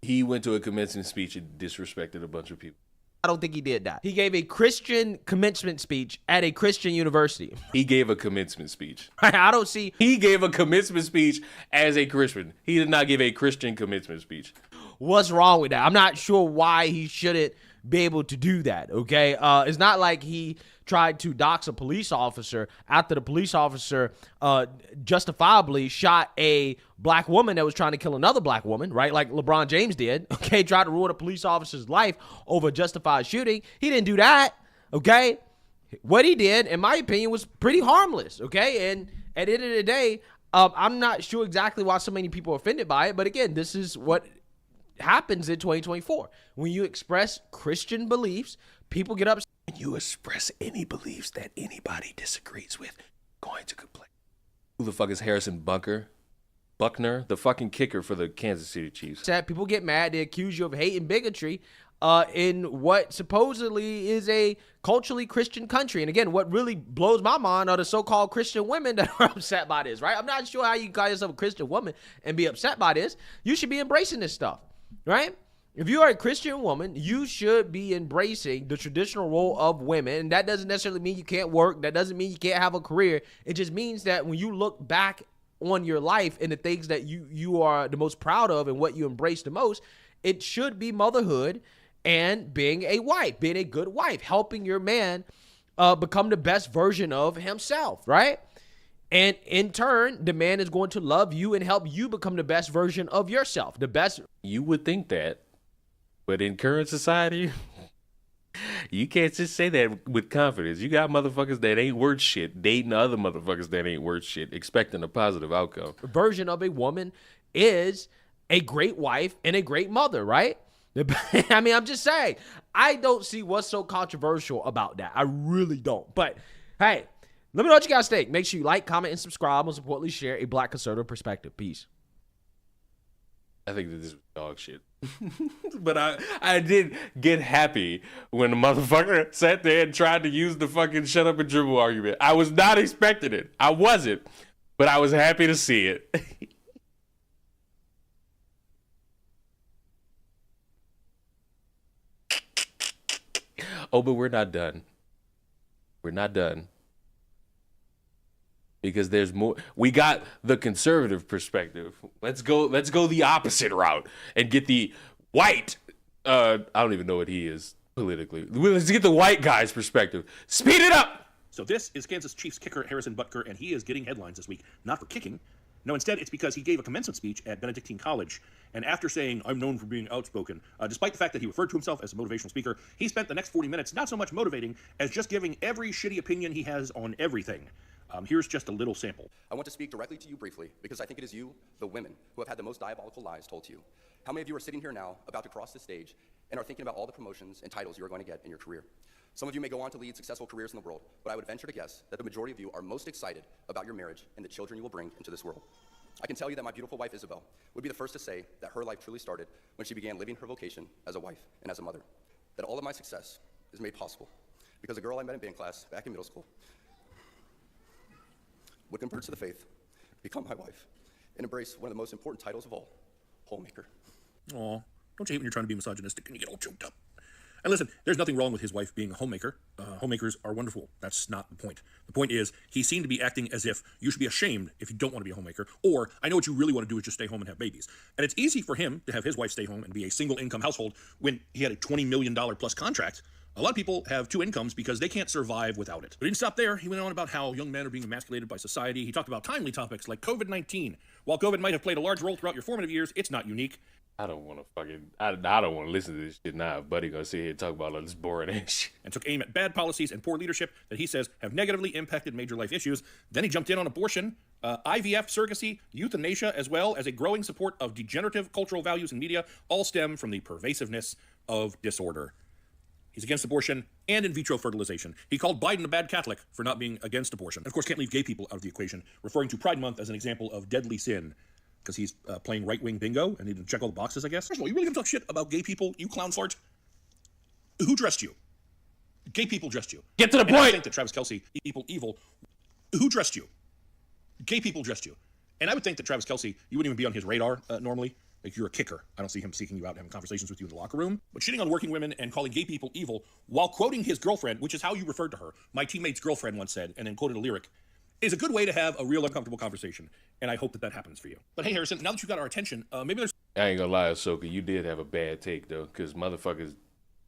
S1: He went to a commencement speech and disrespected a bunch of people.
S13: I don't think he did that. He gave a Christian commencement speech at a Christian university.
S1: He gave a commencement speech.
S13: I don't see.
S1: He gave a commencement speech as a Christian. He did not give a Christian commencement speech.
S13: What's wrong with that? I'm not sure why he shouldn't be able to do that, okay? It's not like he tried to dox a police officer after the police officer justifiably shot a black woman that was trying to kill another black woman, right? Like LeBron James did, okay? Tried to ruin a police officer's life over a justified shooting. He didn't do that, okay? What he did, in my opinion, was pretty harmless, okay? And at the end of the day, I'm not sure exactly why so many people are offended by it, but again, this is what happens in 2024. When you express Christian beliefs, people get upset.
S1: When you express any beliefs that anybody disagrees with, going to complain. Who the fuck is Harrison Butker? Buckner, the fucking kicker for the Kansas City Chiefs.
S13: People get mad. They accuse you of hate and bigotry in what supposedly is a culturally Christian country. And again, what really blows my mind are the so-called Christian women that are upset by this, right? I'm not sure how you call yourself a Christian woman and be upset by this. You should be embracing this stuff. Right? If you are a Christian woman, you should be embracing the traditional role of women. And that doesn't necessarily mean you can't work. That doesn't mean you can't have a career. It just means that when you look back on your life and the things that you are the most proud of and what you embrace the most, it should be motherhood and being a wife, being a good wife, helping your man become the best version of himself, right? And in turn, the man is going to love you and help you become the best version of yourself. The best.
S1: You would think that, but in current society, you can't just say that with confidence. You got motherfuckers that ain't worth shit dating other motherfuckers that ain't worth shit, expecting a positive outcome.
S13: Version of a woman is a great wife and a great mother, right? I mean, I'm just saying, I don't see what's so controversial about that. I really don't. But hey, let me know what you guys think. Make sure you like, comment, and subscribe. Most importantly, share a black conservative perspective. Peace.
S1: I think that this was dog shit. But I did get happy when the motherfucker sat there and tried to use the fucking shut up and dribble argument. I was not expecting it. I wasn't. But I was happy to see it. Oh, but we're not done. We're not done. Because there's more. We got the conservative perspective. Let's go the opposite route and get the white. I don't even know what he is politically. Let's get the white guy's perspective. Speed it up.
S18: So this is Kansas Chiefs kicker Harrison Butker, and he is getting headlines this week, not for kicking. No, instead, it's because he gave a commencement speech at Benedictine College, and after saying, "I'm known for being outspoken," despite the fact that he referred to himself as a motivational speaker, he spent the next 40 minutes not so much motivating as just giving every shitty opinion he has on everything. Here's just a little sample.
S11: I want to speak directly to you briefly because I think it is you, the women, who have had the most diabolical lies told to you. How many of you are sitting here now about to cross this stage and are thinking about all the promotions and titles you are going to get in your career? Some of you may go on to lead successful careers in the world, but I would venture to guess that the majority of you are most excited about your marriage and the children you will bring into this world. I can tell you that my beautiful wife, Isabel, would be the first to say that her life truly started when she began living her vocation as a wife and as a mother. That all of my success is made possible because a girl I met in band class back in middle school would convert to the faith, become my wife, and embrace one of the most important titles of all, homemaker.
S18: Aw, don't you hate when you're trying to be misogynistic and you get all choked up? And listen, there's nothing wrong with his wife being a homemaker. Homemakers are wonderful. That's not the point. The point is, he seemed to be acting as if you should be ashamed if you don't want to be a homemaker, or I know what you really want to do is just stay home and have babies. And it's easy for him to have his wife stay home and be a single income household when he had a $20 million plus contract. A lot of people have two incomes because they can't survive without it. But he didn't stop there. He went on about how young men are being emasculated by society. He talked about timely topics like COVID-19. While COVID might have played a large role throughout your formative years, it's not unique.
S1: I don't want to listen to this shit now. Buddy gonna sit here and talk about all this boring ass shit.
S18: And took aim at bad policies and poor leadership that he says have negatively impacted major life issues. Then he jumped in on abortion, IVF, surrogacy, euthanasia, as well as a growing support of degenerative cultural values in media, all stem from the pervasiveness of disorder. He's against abortion and in vitro fertilization. He called Biden a bad Catholic for not being against abortion. Of course, can't leave gay people out of the equation, referring to Pride Month as an example of deadly sin because he's playing right-wing bingo and needed to check all the boxes, I guess. First of all, you really gonna talk shit about gay people, you clown fart? Who dressed you? Gay people dressed you.
S1: Get to the
S18: And I
S1: point.
S18: think that Travis Kelce, people evil. Who dressed you? Gay people dressed you. And I would think that Travis Kelce, you wouldn't even be on his radar normally. Like, you're a kicker. I don't see him seeking you out and having conversations with you in the locker room. But shitting on working women and calling gay people evil while quoting his girlfriend, which is how you referred to her, my teammate's girlfriend once said, and then quoted a lyric, is a good way to have a real uncomfortable conversation. And I hope that that happens for you. But hey, Harrison, now that you've got our attention, maybe there's...
S1: I ain't gonna lie, Ahsoka, you did have a bad take, though, because motherfuckers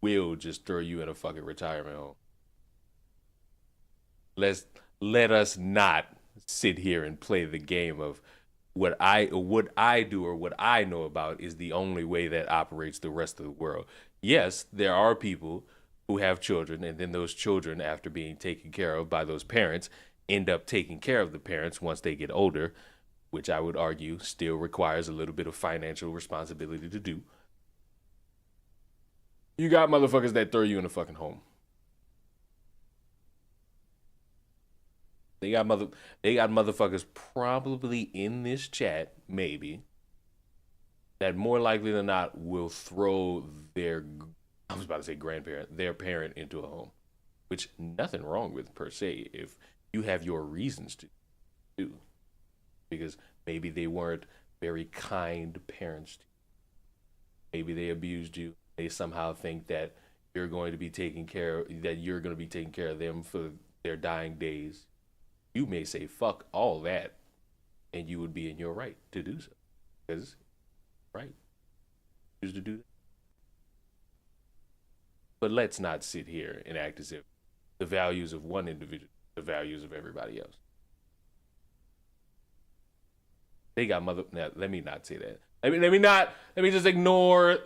S1: will just throw you in a fucking retirement home. Let us not sit here and play the game of what I do or what I know about is the only way that operates the rest of the world. Yes, there are people who have children, and then those children, after being taken care of by those parents, end up taking care of the parents once they get older, which I would argue still requires a little bit of financial responsibility to do. You got motherfuckers that throw you in a fucking home. They got motherfuckers probably in this chat, maybe, that more likely than not will throw their, I was about to say grandparent, their parent into a home, which nothing wrong with per se if you have your reasons to do, because maybe they weren't very kind parents to you. Maybe they abused you. They somehow think that you're going to be taking care of them for their dying days. You may say, fuck all that, and you would be in your right to do so. Because, right, choose to do that. But let's not sit here and act as if the values of one individual are the values of everybody else. They got now, let me not say that. Let me just ignore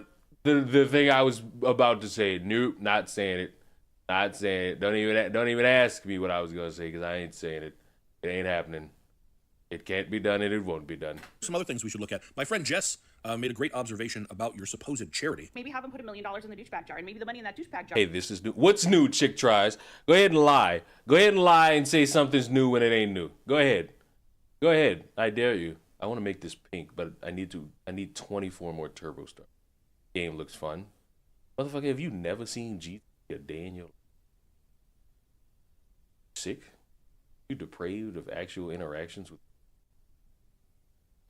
S1: the thing I was about to say. Nope, not saying it. Not saying it. Don't even ask me what I was gonna say because I ain't saying it. It ain't happening. It can't be done and it won't be done.
S18: Some other things we should look at. My friend Jess made a great observation about your supposed charity.
S19: Maybe have him put $1 million in the douchebag jar, and maybe the money in that douchebag jar.
S1: Hey, this is new. What's new, Chick Tries? Go ahead and lie. Go ahead and lie and say something's new when it ain't new. Go ahead. Go ahead. I dare you. I want to make this pink, but I need 24 more turbo stars. Game looks fun. Motherfucker, have you never seen GTA a day in your life? Sick? You depraved of actual interactions with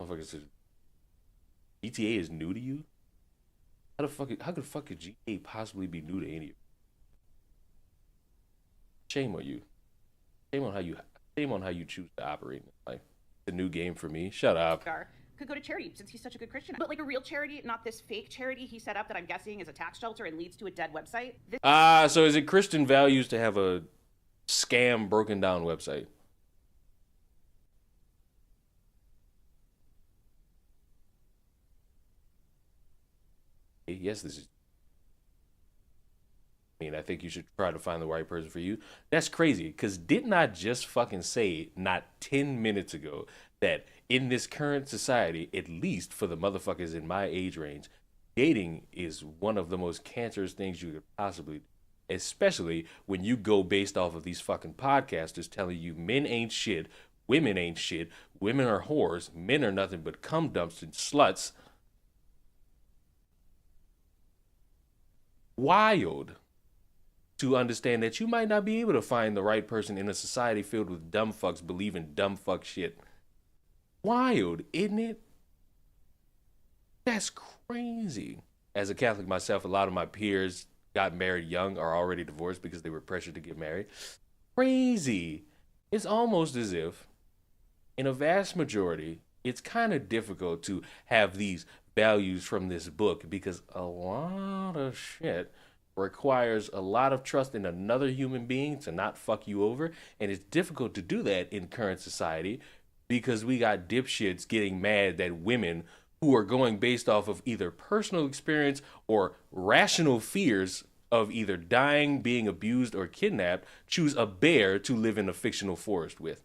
S1: motherfuckers. GTA is new to you? How the fuck could GTA possibly be new to any of you? Shame on you. Shame on how you choose to operate in life. The new game for me. Shut up.
S19: Could go to charity since he's such a good Christian. But like a real charity, not this fake charity he set up that I'm guessing is a tax shelter and leads to a dead website.
S1: So is it Christian values to have a scam broken down website? Yes, this is. I think you should try to find the right person for you. That's crazy, because didn't I just fucking say not 10 minutes ago that in this current society, at least for the motherfuckers in my age range, dating is one of the most cancerous things you could possibly do, especially when you go based off of these fucking podcasters telling you men ain't shit, women ain't shit, women are whores, men are nothing but cum dumps and sluts. Wild to understand that you might not be able to find the right person in a society filled with dumb fucks believing dumb fuck shit. Wild, isn't it? That's crazy. As a Catholic myself, a lot of my peers got married young or already divorced because they were pressured to get married. Crazy. It's almost as if, in a vast majority, it's kind of difficult to have these values from this book because a lot of shit requires a lot of trust in another human being to not fuck you over, and it's difficult to do that in current society because we got dipshits getting mad that women who are going based off of either personal experience or rational fears of either dying, being abused, or kidnapped choose a bear to live in a fictional forest with.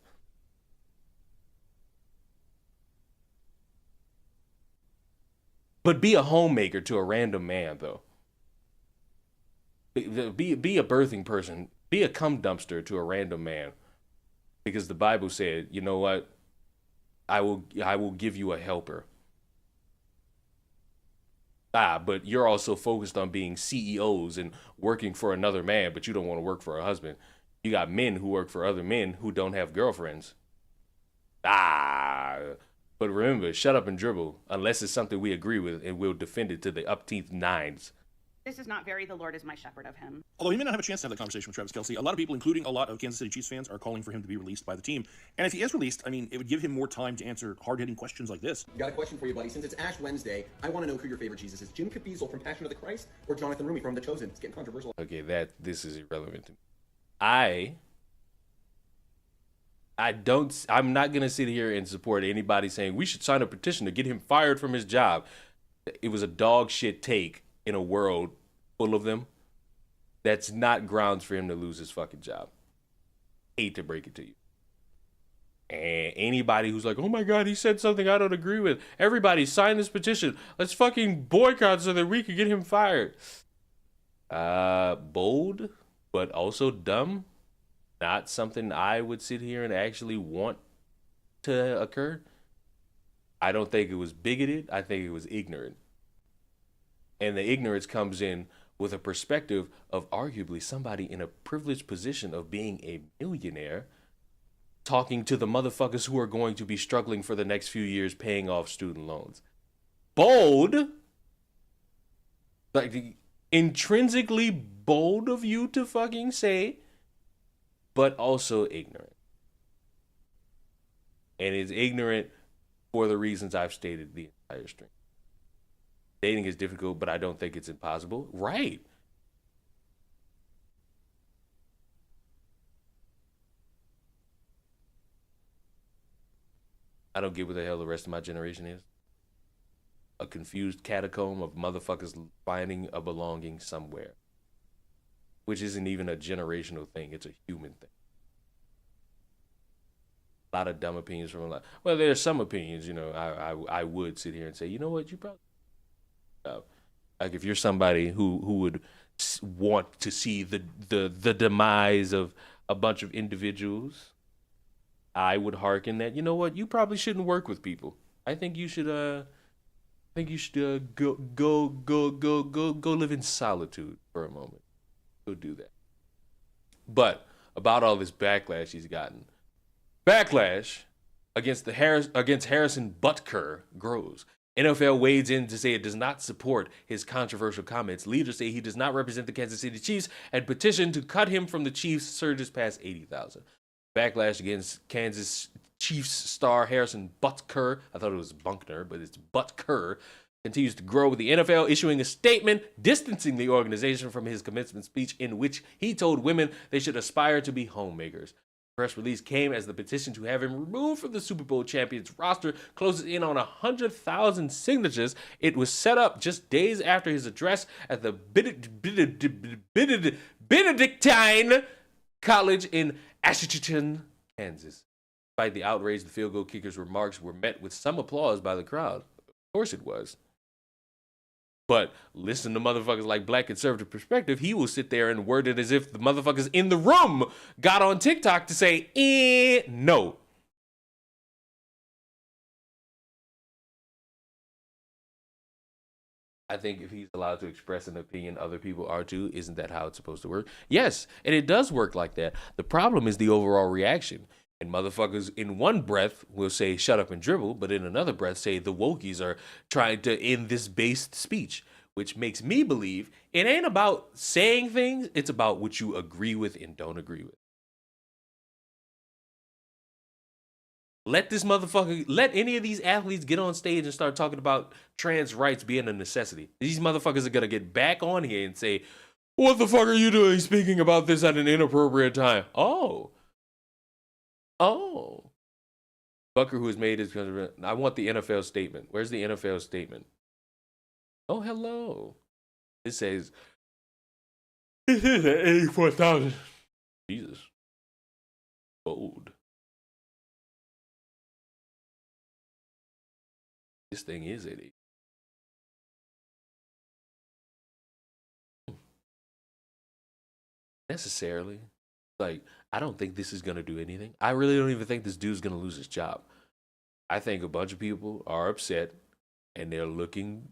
S1: But be a homemaker to a random man, though. Be a birthing person. Be a cum dumpster to a random man, because the Bible said, you know what? I will give you a helper. But you're also focused on being CEOs and working for another man, but you don't want to work for a husband. You got men who work for other men who don't have girlfriends. But remember, shut up and dribble, unless it's something we agree with, and we'll defend it to the upteenth nines.
S19: This is not very the Lord is my shepherd of him.
S18: Although he may not have a chance to have that conversation with Travis Kelce, a lot of people, including a lot of Kansas City Chiefs fans, are calling for him to be released by the team. And if he is released, I mean, it would give him more time to answer hard-hitting questions like this.
S20: Got a question for you, buddy. Since it's Ash Wednesday, I want to know who your favorite Jesus is. Jim Caviezel from Passion of the Christ or Jonathan Rumi from The Chosen? It's getting controversial.
S1: Okay, this is irrelevant to me. I'm not going to sit here and support anybody saying we should sign a petition to get him fired from his job. It was a dog shit take in a world full of them. That's not grounds for him to lose his fucking job. Hate to break it to you. And anybody who's like, oh my God, he said something I don't agree with. Everybody sign this petition. Let's fucking boycott so that we can get him fired. Bold, but also dumb. Not something I would sit here and actually want to occur. I don't think it was bigoted. I think it was ignorant. And the ignorance comes in with a perspective of arguably somebody in a privileged position of being a millionaire talking to the motherfuckers who are going to be struggling for the next few years paying off student loans. Bold. Like, intrinsically bold of you to fucking say, but also ignorant. And it's ignorant for the reasons I've stated the entire string. Dating is difficult, but I don't think it's impossible. Right. I don't get what the hell the rest of my generation is. A confused catacomb of motherfuckers finding a belonging somewhere. Which isn't even a generational thing, it's a human thing. A lot of dumb opinions from a lot. Well, there's some opinions, you know, I would sit here and say, you know what, you probably, like if you're somebody who would want to see the demise of a bunch of individuals, I would hearken that, you know what, you probably shouldn't work with people. I think you should go live in solitude for a moment. Go do that. But about all this backlash he's gotten, backlash against Harrison Butker grows. NFL wades in to say it does not support his controversial comments. Leaders say he does not represent the Kansas City Chiefs and petition to cut him from the Chiefs surges past 80,000. Backlash against Kansas Chiefs star Harrison Butker, I thought it was Bunkner, but it's Butker, continues to grow, with the NFL issuing a statement distancing the organization from his commencement speech in which he told women they should aspire to be homemakers. The press release came as the petition to have him removed from the Super Bowl champions roster closes in on 100,000 signatures. It was set up just days after his address at the Benedictine College in Ashton, Kansas. Despite the outrage, the field goal kicker's remarks were met with some applause by the crowd. Of course it was. But listen to motherfuckers like Black Conservative Perspective, he will sit there and word it as if the motherfuckers in the room got on TikTok to say, no. I think if he's allowed to express an opinion, other people are too. Isn't that how it's supposed to work? Yes, and it does work like that. The problem is the overall reaction. And motherfuckers in one breath will say, shut up and dribble, but in another breath say the wokies are trying to end this based speech, which makes me believe it ain't about saying things, it's about what you agree with and don't agree with. Let any of these athletes get on stage and start talking about trans rights being a necessity. These motherfuckers are going to get back on here and say, what the fuck are you doing speaking about this at an inappropriate time? Oh. Butker, who has made his, I want the NFL statement. Where's the NFL statement? Oh, hello. It says, this is at 84,000. Jesus. Bold. This thing is at 8. necessarily. Like, I don't think this is gonna do anything. I really don't even think this dude's gonna lose his job. I think a bunch of people are upset and they're looking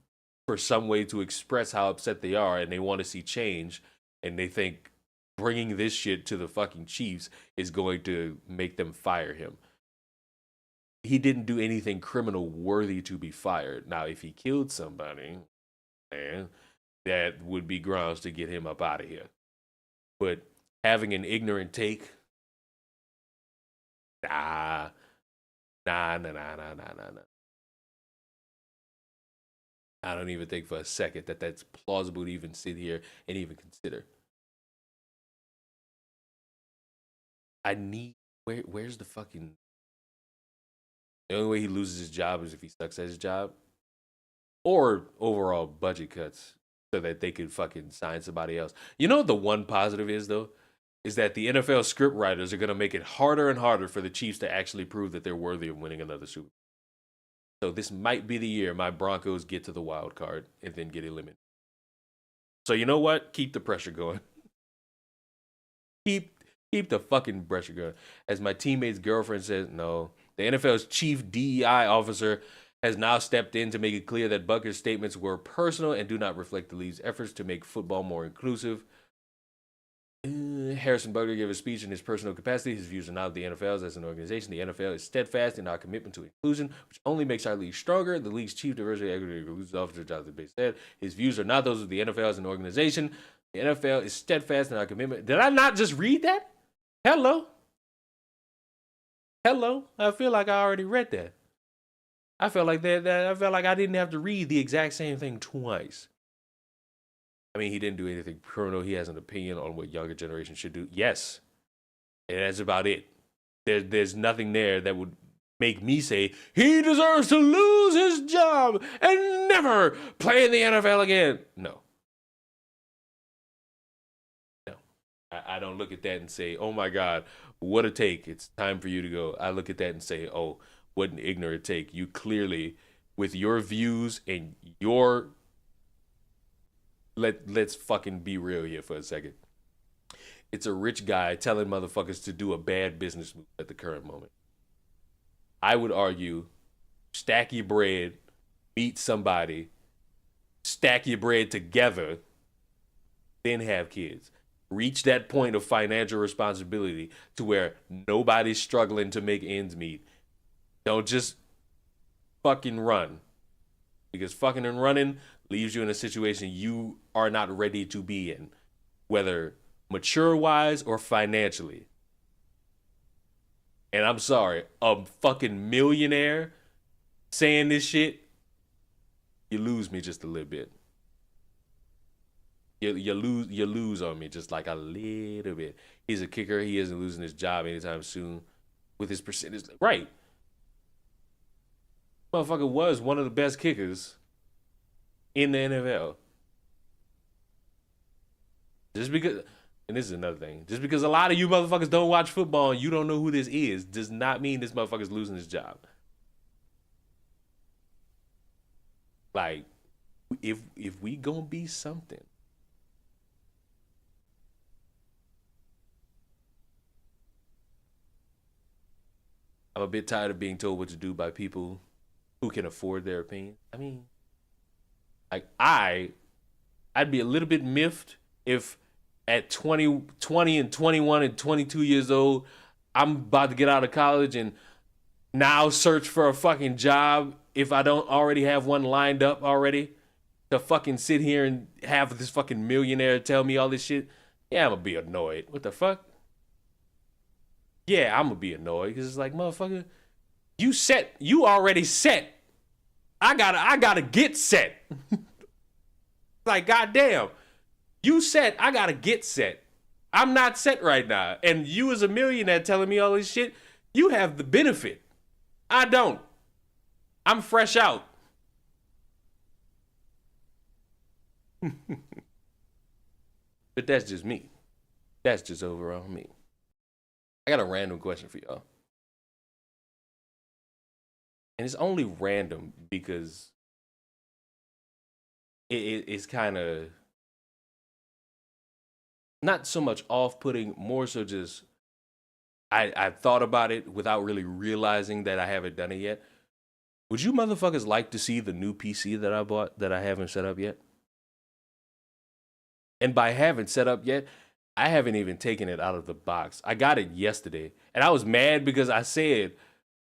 S1: for some way to express how upset they are, and they want to see change, and they think bringing this shit to the fucking Chiefs is going to make them fire him. He didn't do anything criminal worthy to be fired. Now, if he killed somebody, man, that would be grounds to get him up out of here. But having an ignorant take, nah. I don't even think for a second that that's plausible to even sit here and even consider. I need, where's the fucking, the only way he loses his job is if he sucks at his job, or overall budget cuts so that they could fucking sign somebody else. You know what the one positive is, though? Is that the NFL script writers are going to make it harder and harder for the Chiefs to actually prove that they're worthy of winning another Super Bowl. So this might be the year my Broncos get to the wild card and then get eliminated. So you know what? Keep the pressure going. Keep the fucking pressure going. As my teammate's girlfriend says, no. The NFL's chief DEI officer has now stepped in to make it clear that Butker's statements were personal and do not reflect the league's efforts to make football more inclusive. Harrison Butker gave a speech in his personal capacity. His views are not the NFL's as an organization. The NFL is steadfast in our commitment to inclusion, which only makes our league stronger. The league's chief diversity, equity, and inclusion officer, Jonathan Bates, said his views are not those of the NFL as an organization. The NFL is steadfast in our commitment. Did I not just read that? Hello? I feel like I already read that. I felt like I felt like I didn't have to read the exact same thing twice. I mean, he didn't do anything criminal. He has an opinion on what younger generation should do. Yes. And that's about it. There's nothing there that would make me say, he deserves to lose his job and never play in the NFL again. No. I don't look at that and say, oh my God, what a take. It's time for you to go. I look at that and say, oh, what an ignorant take. You clearly, with your views and your... Let's fucking be real here for a second. It's a rich guy telling motherfuckers to do a bad business move at the current moment. I would argue, stack your bread, meet somebody, stack your bread together, then have kids. Reach that point of financial responsibility to where nobody's struggling to make ends meet. Don't just fucking run. Because fucking and running leaves you in a situation you are not ready to be in, whether mature-wise or financially. And I'm sorry, a fucking millionaire saying this shit, you lose me just a little bit. You lose on me just like a little bit. He's a kicker. He isn't losing his job anytime soon with his percentage. Right. Motherfucker was one of the best kickers in the NFL. Just because, and this is another thing, just because a lot of you motherfuckers don't watch football and you don't know who this is, does not mean this motherfucker's losing his job. Like, if we gonna be something, I'm a bit tired of being told what to do by people who can afford their opinion. I mean, like I'd be a little bit miffed if at 20 and 21 and 22 years old, I'm about to get out of college and now search for a fucking job if I don't already have one lined up already, to fucking sit here and have this fucking millionaire tell me all this shit. Yeah, I'm gonna be annoyed. What the fuck? Yeah, I'm gonna be annoyed because it's like, motherfucker, you already set. I gotta get set. Like, goddamn, you set, I gotta get set. I'm not set right now. And you as a millionaire telling me all this shit, you have the benefit. I don't. I'm fresh out. But that's just me. That's just overall me. I got a random question for y'all. And it's only random because it's kind of not so much off-putting, more so just I thought about it without really realizing that I haven't done it yet. Would you motherfuckers like to see the new PC that I bought that I haven't set up yet? And by haven't set up yet, I haven't even taken it out of the box. I got it yesterday, and I was mad because I said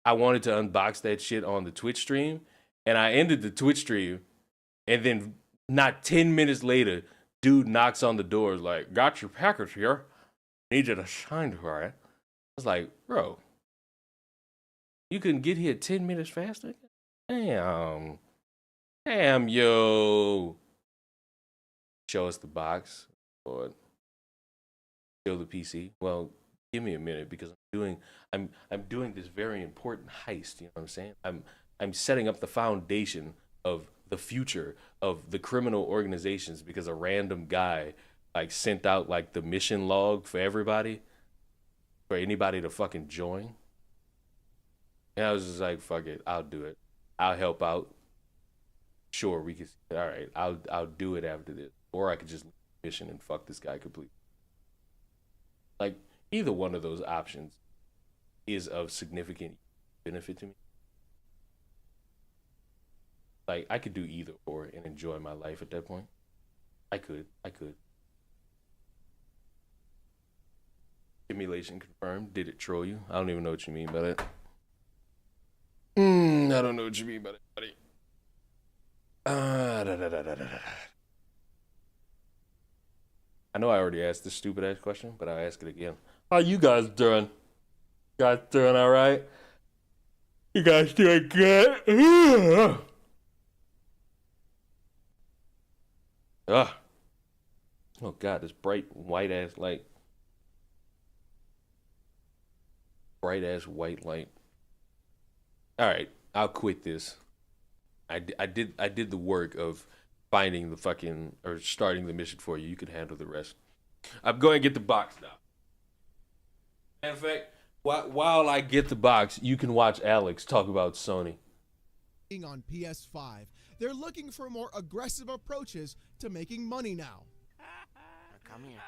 S1: I wanted to unbox that shit on the Twitch stream, and I ended the Twitch stream, and then not 10 minutes later, dude knocks on the door like, got your package here. Need you to sign for it. I was like, bro, you couldn't get here 10 minutes faster? Damn, yo. Show us the box, or show the PC. Well, give me a minute because I'm doing this very important heist. You know what I'm saying? I'm setting up the foundation of the future of the criminal organizations because a random guy like sent out like the mission log for everybody, for anybody to fucking join. And I was just like, fuck it, I'll do it. I'll help out. Sure, we can. All right, I'll do it after this, or I could just leave the mission and fuck this guy completely. Like either one of those options is of significant benefit to me. Like I could do either or and enjoy my life at that point. I could. Simulation confirmed. Did it troll you? I don't even know what you mean by that. I don't know what you mean by that, buddy. I know I already asked this stupid ass question, but I'll ask it again. How you guys doing? You guys doing all right? You guys doing good? Oh God, this bright white ass light. Bright ass white light. All right, I'll quit this. I did the work of finding the fucking, or starting the mission for you. You could handle the rest. I'm going to get the box now. Matter of fact, while I get the box, you can watch Alex talk about Sony.
S21: On PS5, they're looking for more aggressive approaches to making money now.
S22: Come here.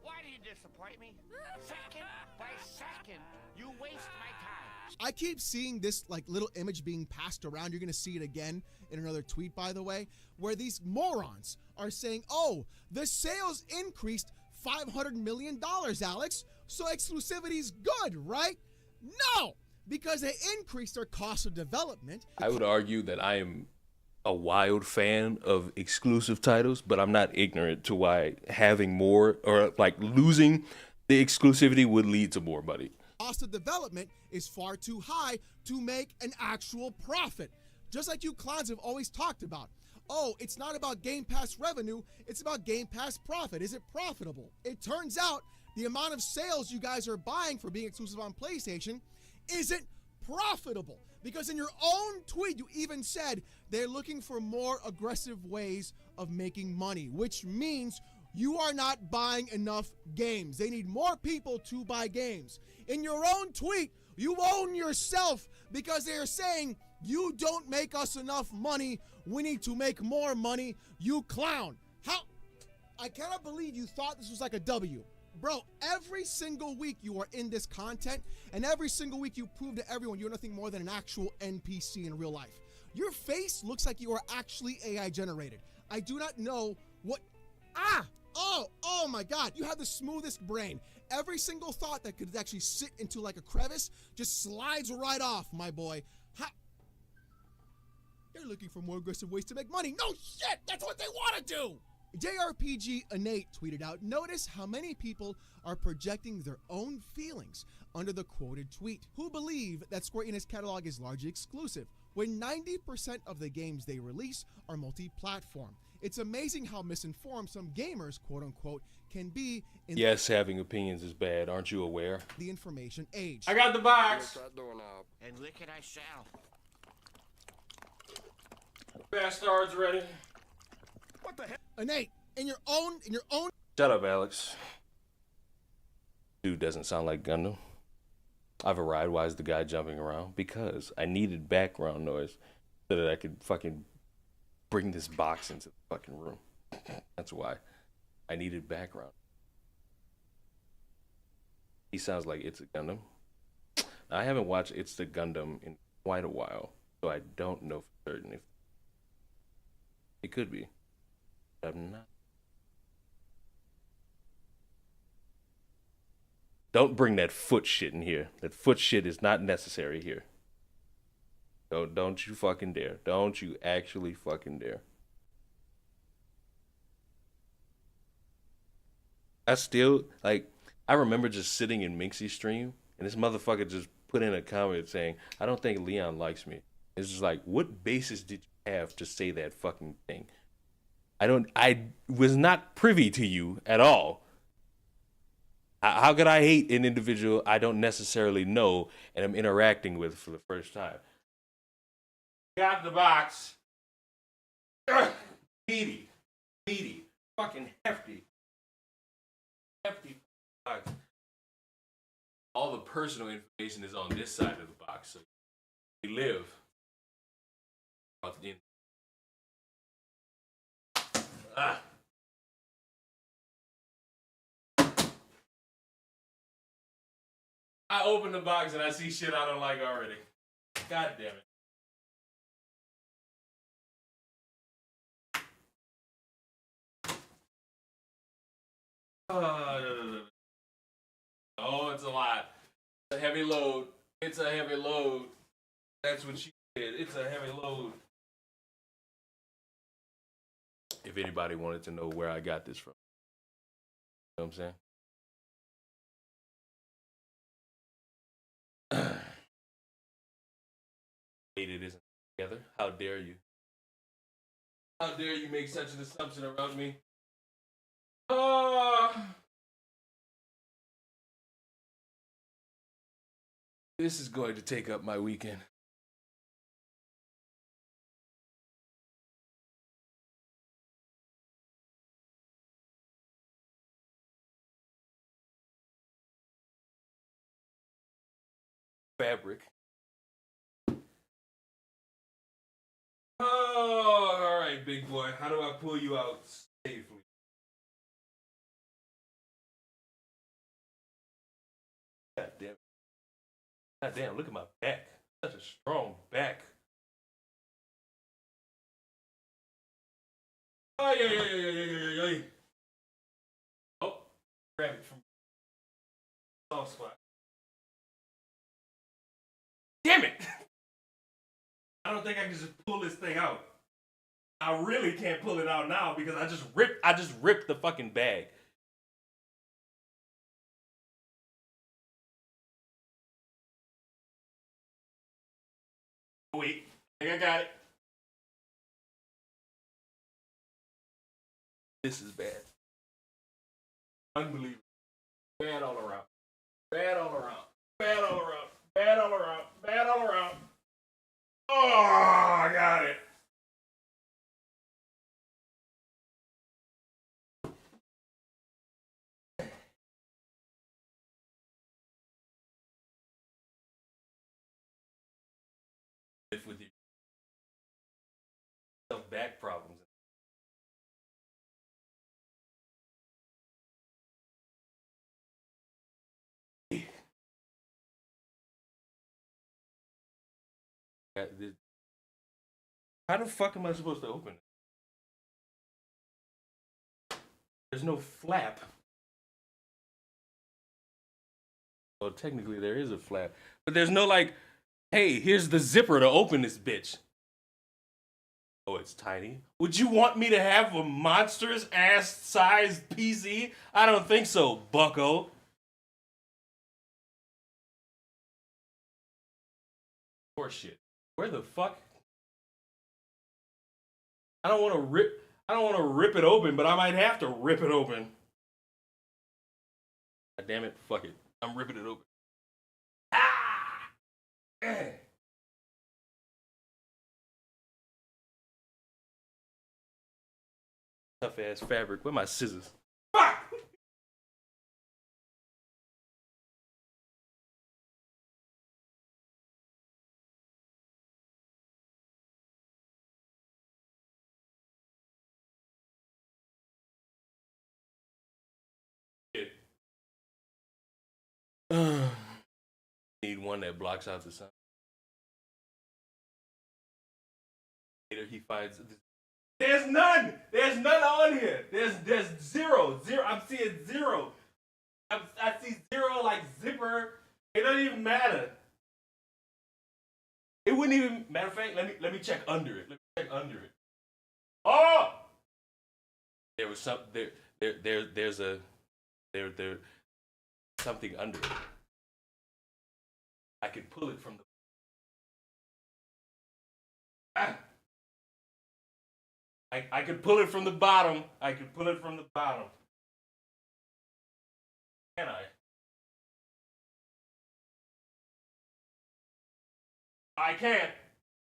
S22: Why do you disappoint me? Second by second, you waste my time.
S21: I keep seeing this like little image being passed around. You're going to see it again in another tweet, by the way, where these morons are saying, oh, the sales increased $500 million, Alex, so exclusivity's good, right? No, because they increased their cost of development.
S1: I would argue that I am a wild fan of exclusive titles, but I'm not ignorant to why having more or like losing the exclusivity would lead to more money.
S21: Cost of development is far too high to make an actual profit. Just like you clowns have always talked about. Oh, it's not about Game Pass revenue, it's about Game Pass profit. Is it profitable? It turns out the amount of sales you guys are buying for being exclusive on PlayStation isn't profitable. Because in your own tweet, you even said they're looking for more aggressive ways of making money, which means you are not buying enough games. They need more people to buy games. In your own tweet, you own yourself because they're saying you don't make us enough money. We need to make more money. You clown. How? I cannot believe you thought this was like a W. Bro, every single week you are in this content, and every single week you prove to everyone you're nothing more than an actual NPC in real life. Your face looks like you are actually AI generated. I do not know what... Oh my God, you have the smoothest brain. Every single thought that could actually sit into like a crevice just slides right off, my boy. They're looking for more aggressive ways to make money. No shit, that's what they want to do. JRPG Innate tweeted out, notice how many people are projecting their own feelings under the quoted tweet, who believe that Square Enix catalog is largely exclusive, when 90% of the games they release are multi-platform. It's amazing how misinformed some gamers, quote unquote, can be in
S1: yes, having opinions is bad. Aren't you aware?
S21: The information age.
S1: I got the box.
S22: And lick it I shall.
S1: Bastards ready.
S21: What the heck? Innate, in your own
S1: Shut up, Alex. Dude doesn't sound like Gundam. I've arrived. Why is the guy jumping around? Because I needed background noise so that I could fucking bring this box into the fucking room. That's why I needed background. He sounds like It's a Gundam. I haven't watched It's the Gundam in quite a while, so I don't know for certain if it could be. But I'm not. Don't bring that foot shit in here. That foot shit is not necessary here. Don't you fucking dare. Don't you actually fucking dare. I still, like, I remember just sitting in Minxie's stream, and this motherfucker just put in a comment saying, I don't think Leon likes me. It's just like, what basis did you have to say that fucking thing? I was not privy to you at all. How could I hate an individual I don't necessarily know and am interacting with for the first time? Got the box. Meaty, fucking hefty box. All the personal information is on this side of the box, so we live. I open the box and I see shit I don't like already. God damn it. No. Oh, it's a lot. It's a heavy load. It's a heavy load. That's what she said. It's a heavy load. If anybody wanted to know where I got this from. You know what I'm saying? It isn't together. How dare you? How dare you make such an assumption about me? This is going to take up my weekend. Fabric. Oh, all right, big boy. How do I pull you out safely? God damn. God damn, look at my back. Such a strong back. Oh, yeah. Oh, grab it from the soft spot. Damn it! I don't think I can just pull this thing out. I really can't pull it out now because I just ripped the fucking bag. Wait, I think I got it. This is bad. Unbelievable. Bad all around. Bad all around. Bad all around. Bad all around. Bad all around. Oh, I got it. Live with your back problems. How the fuck am I supposed to open it? There's no flap. Well, technically there is a flap, but there's no like, hey, here's the zipper to open this bitch. Oh, it's tiny. Would you want me to have a monstrous ass sized PC? I don't think so, bucko. Horseshit. Where the fuck? I don't want to rip it open, but I might have to rip it open. God damn it, fuck it. I'm ripping it open. Ah! Tough ass fabric. Where my scissors? Fuck! Need one that blocks out the sun. Later he finds there's none. There's none on here. There's zero. I'm seeing zero. I see zero like zipper. It doesn't even matter. It wouldn't even matter of fact. Let me check under it. Let me check under it. Oh, there was some there's something under it. I can pull it from the. I could pull it from the bottom. I could pull it from the bottom. Can I? I can't.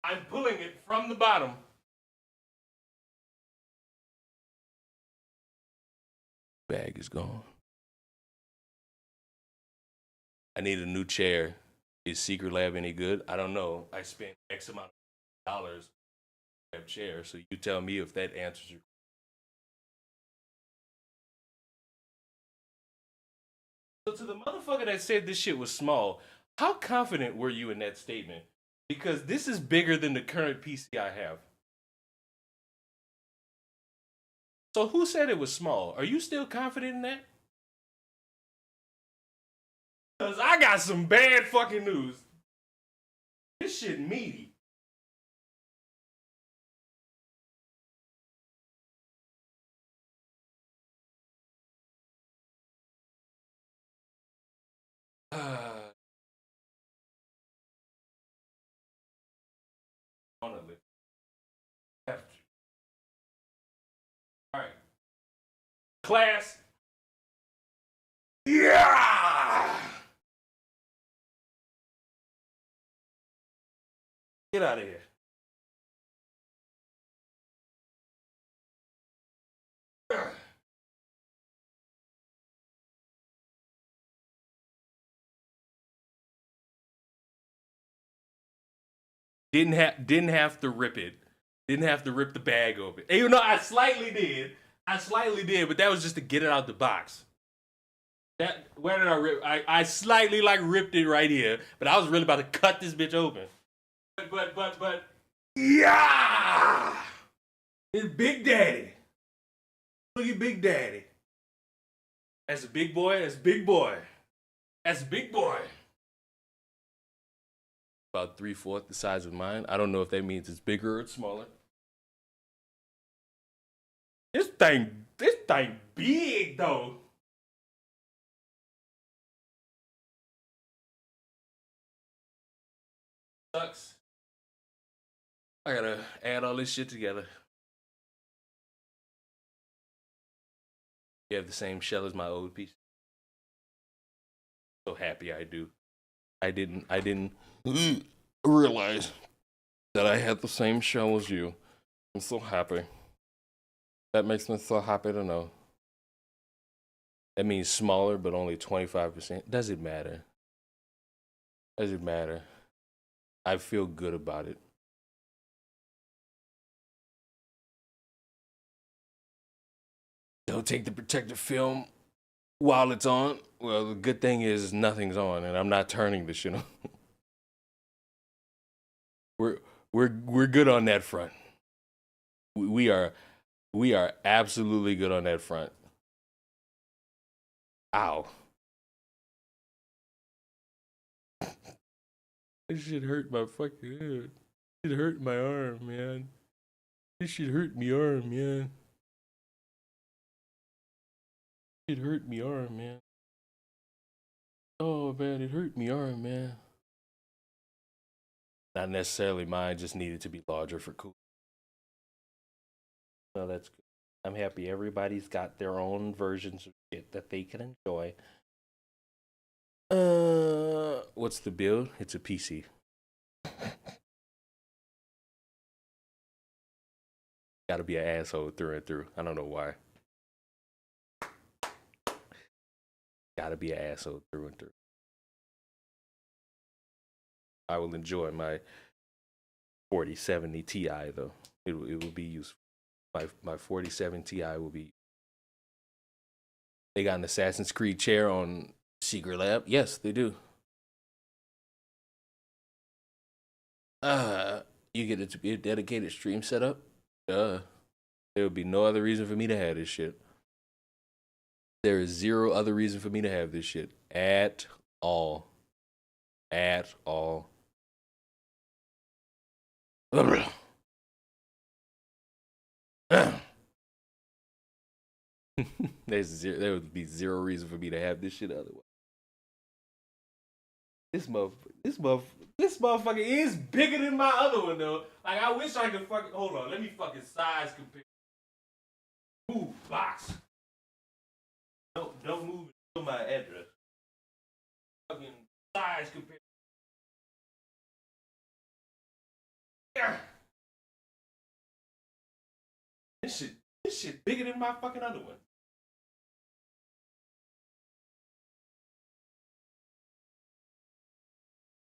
S1: I'm pulling it from the bottom. Bag is gone. I need a new chair. Is Secret Lab any good? I don't know. I spent X amount of dollars on a chair, so you tell me if that answers your. So to the motherfucker that said this shit was small, how confident were you in that statement? Because this is bigger than the current PC I have. So who said it was small? Are you still confident in that? Because I got some bad fucking news. This shit meaty. All right. Class. Yeah! Get out of here. Didn't have to rip it. Didn't have to rip the bag open. Even though I slightly did, but that was just to get it out the box. Where did I rip? I slightly like ripped it right here, but I was really about to cut this bitch open. But yeah, it's Big Daddy. Look at Big Daddy. That's a big boy. That's big boy. That's big boy. About 3/4 the size of mine. I don't know if that means it's bigger or it's smaller. This thing big though. Sucks. I gotta add all this shit together. You have the same shell as my old piece. So happy I do. I didn't realize that I had the same shell as you. I'm so happy. That makes me so happy to know. That means smaller, but only 25%. Does it matter? Does it matter? I feel good about it. Don't take the protective film while it's on. Well, the good thing is nothing's on, and I'm not turning the shit on. We're good on that front. We are absolutely good on that front. Ow. This shit hurt my fucking head. It hurt my arm, man. This shit hurt me arm, man. It hurt me arm, man. Oh, man, it hurt me arm, man. Not necessarily mine, just needed to be larger for cool. So that's good. I'm happy everybody's got their own versions of shit that they can enjoy. What's the build? It's a PC. Gotta be an asshole through and through. I don't know why. Gotta be an asshole through and through. I will enjoy my 4070 Ti though. It will be useful. My 47 Ti will be. They got an Assassin's Creed chair on Secret lab? Yes, they do. You get it to be a dedicated stream setup? There would be no other reason for me to have this shit. There is zero other reason for me to have this shit. At all. At all. There would be zero reason for me to have this shit otherwise. This motherfucker is bigger than my other one though. Like I wish I could fucking hold on. Let me fucking size compare. Move box. Don't move to my address. Fucking size compare. This shit bigger than my fucking other one.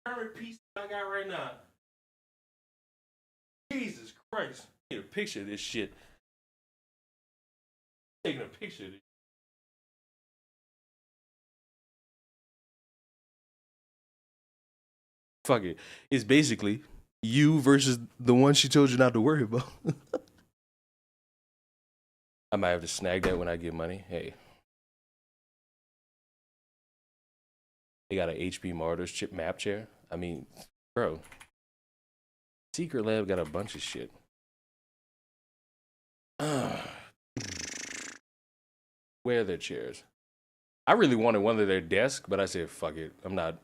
S1: Current piece I got right now. Jesus Christ. Get a picture of this shit. Taking a picture of this. Fuck it. It's basically you versus the one she told you not to worry about. I might have to snag that when I get money. Hey. They got an HP Martyrs chip map chair. I mean, bro. Secret Lab got a bunch of shit. Where are their chairs? I really wanted one of their desks, but I said, fuck it. I'm not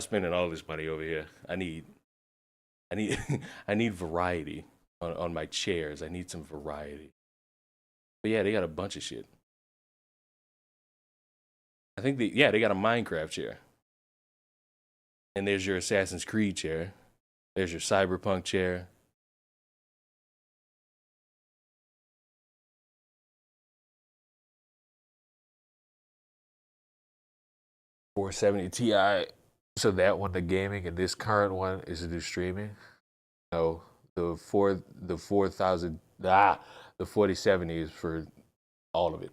S1: spending all this money over here. I need variety on my chairs. I need some variety. But yeah, they got a bunch of shit. I think they got a Minecraft chair. And there's your Assassin's Creed chair. There's your Cyberpunk chair. $470 Ti. So that one, the gaming, and this current one is to do streaming. No, the 4070 is for all of it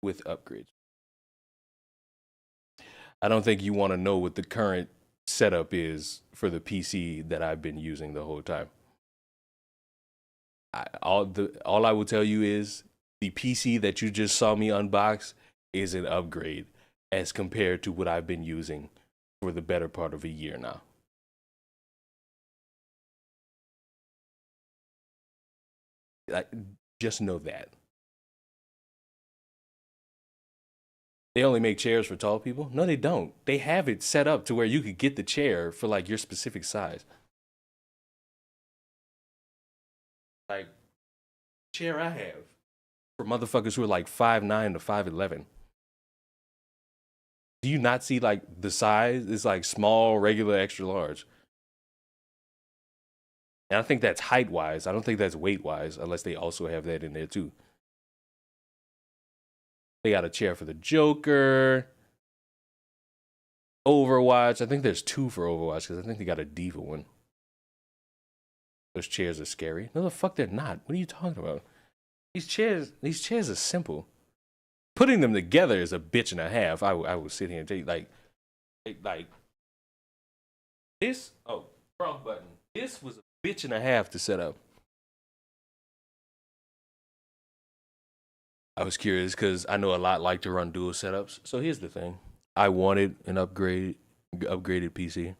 S1: with upgrades. I don't think you want to know what the current setup is for the PC that I've been using the whole time. All I will tell you is the PC that you just saw me unbox is an upgrade as compared to what I've been using for the better part of a year now. Just know that. They only make chairs for tall people? No, they don't. They have it set up to where you could get the chair for like your specific size. Like, chair I have for motherfuckers who are like 5'9" to 5'11". Do you not see like the size? It's like small, regular, extra large. And I think that's height wise. I don't think that's weight wise, unless they also have that in there too. They got a chair for the Joker. Overwatch. I think there's two for Overwatch because I think they got a Diva one. Those chairs are scary. No, the fuck they're not. What are you talking about? These chairs are simple. Putting them together is a bitch and a half. I will sit here and tell you, like this. Oh, wrong button. This was a bitch and a half to set up. I was curious because I know a lot like to run dual setups. So here's the thing. I wanted an upgraded PC.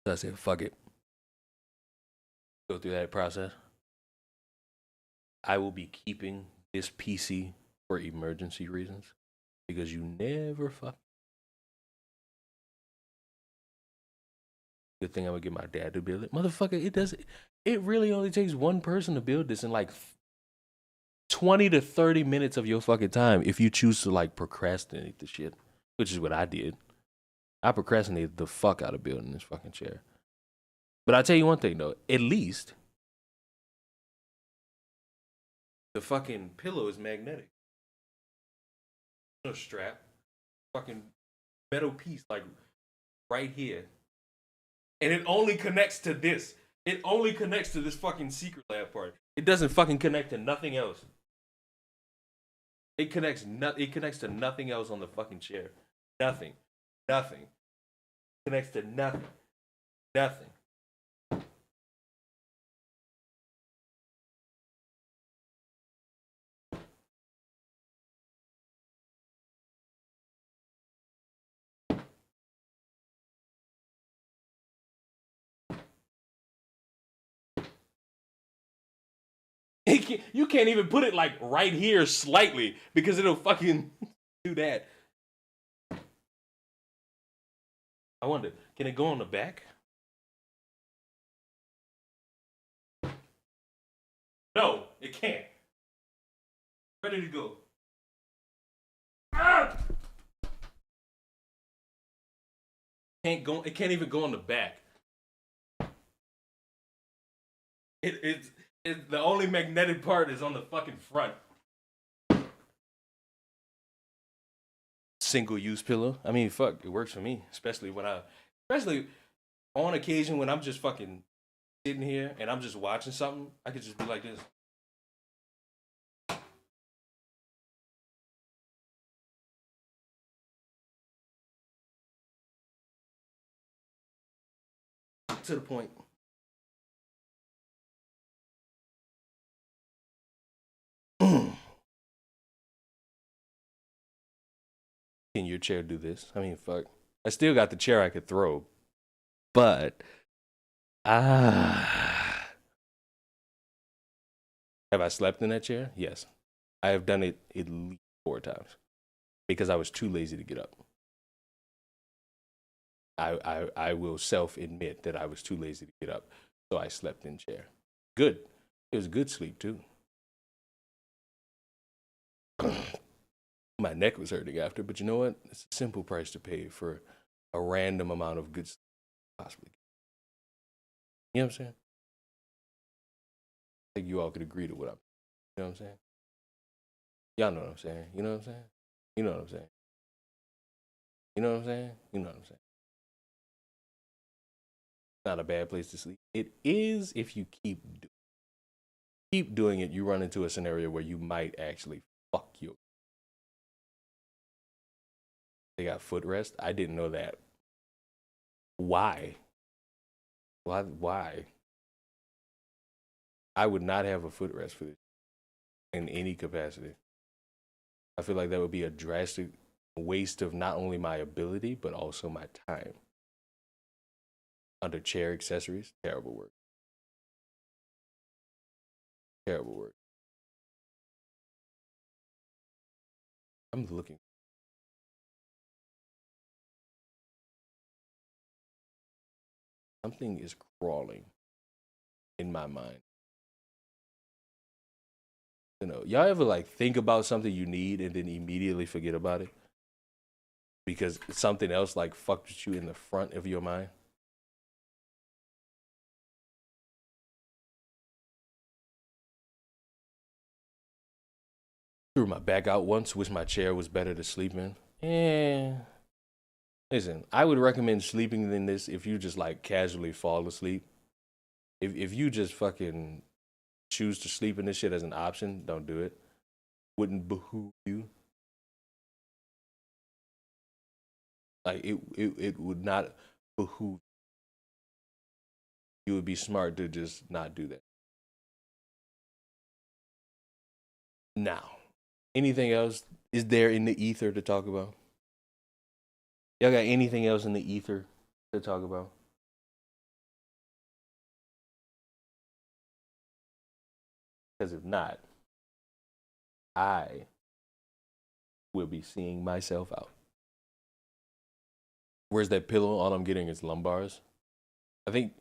S1: So I said, fuck it. Go through that process. I will be keeping this PC for emergency reasons because you never fuck. Good thing I'm gonna get my dad to build it. Motherfucker, it really only takes one person to build this in like 20 to 30 minutes of your fucking time if you choose to like procrastinate the shit, which is what I did. I procrastinated the fuck out of building this fucking chair. But I'll tell you one thing though, at least the fucking pillow is magnetic. No strap. Fucking metal piece like right here. And it only connects to this. It only connects to this fucking secret lab part. It doesn't fucking connect to nothing else. It connects to nothing else on the fucking chair. Nothing. Nothing. Connects to nothing. Nothing. You can't even put it like right here slightly because it'll fucking do that. I wonder, can it go on the back? No, it can't. Where did it go? Ah! It can't even go on the back. It's the only magnetic part is on the fucking front. Single use pillow. I mean, fuck, it works for me, especially on occasion when I'm just fucking sitting here and I'm just watching something. I could just be like this. To the point. Can your chair do this? I mean, fuck. I still got the chair I could throw, but have I slept in that chair? Yes. I have done it at least 4 times because I was too lazy to get up. I will self-admit that I was too lazy to get up, so I slept in chair. Good. It was good sleep, too. My neck was hurting after, but you know what? It's a simple price to pay for a random amount of good sleep, possibly. You know what I'm saying? I think you all could agree to what I'm saying. You know what I'm saying? Y'all know what I'm saying. You know what I'm saying? You know what I'm saying? You know what I'm saying? You know what I'm saying? Not a bad place to sleep. It is if you keep doing it, you run into a scenario where you might actually fuck you. They got footrest. I didn't know that. Why? Why? I would not have a footrest for this in any capacity. I feel like that would be a drastic waste of not only my ability, but also my time. Under chair accessories, terrible work. Terrible work. I'm looking. Something is crawling in my mind. You know, y'all ever like think about something you need and then immediately forget about it? Because something else like fucked with you in the front of your mind? Threw my back out once, wish my chair was better to sleep in. Listen, I would recommend sleeping in this if you just like casually fall asleep. If you just fucking choose to sleep in this shit as an option, don't do it. Wouldn't behoove you. Like it would not behoove. You would be smart to just not do that. Now, anything else is there in the ether to talk about? Y'all got anything else in the ether to talk about? Because if not, I will be seeing myself out. Where's that pillow? All I'm getting is lumbars. I think,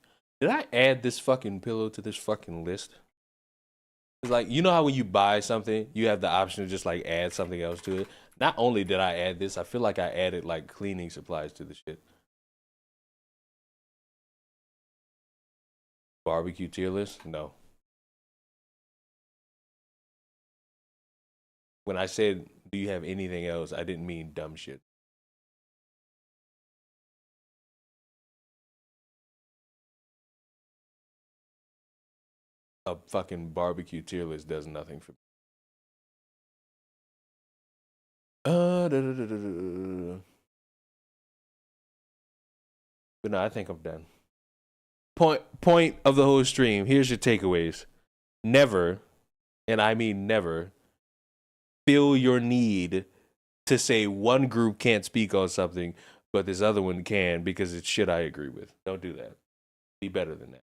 S1: did I add this fucking pillow to this fucking list? It's like, you know how when you buy something, you have the option to just like add something else to it? Not only did I add this, I feel like I added like cleaning supplies to the shit. Barbecue tier list? No. When I said, do you have anything else, I didn't mean dumb shit. A fucking barbecue tier list does nothing for me. But no, I think I'm done. Point of the whole stream. Here's your takeaways. Never, and I mean never, feel your need to say one group can't speak on something, but this other one can because it's shit I agree with. Don't do that. Be better than that.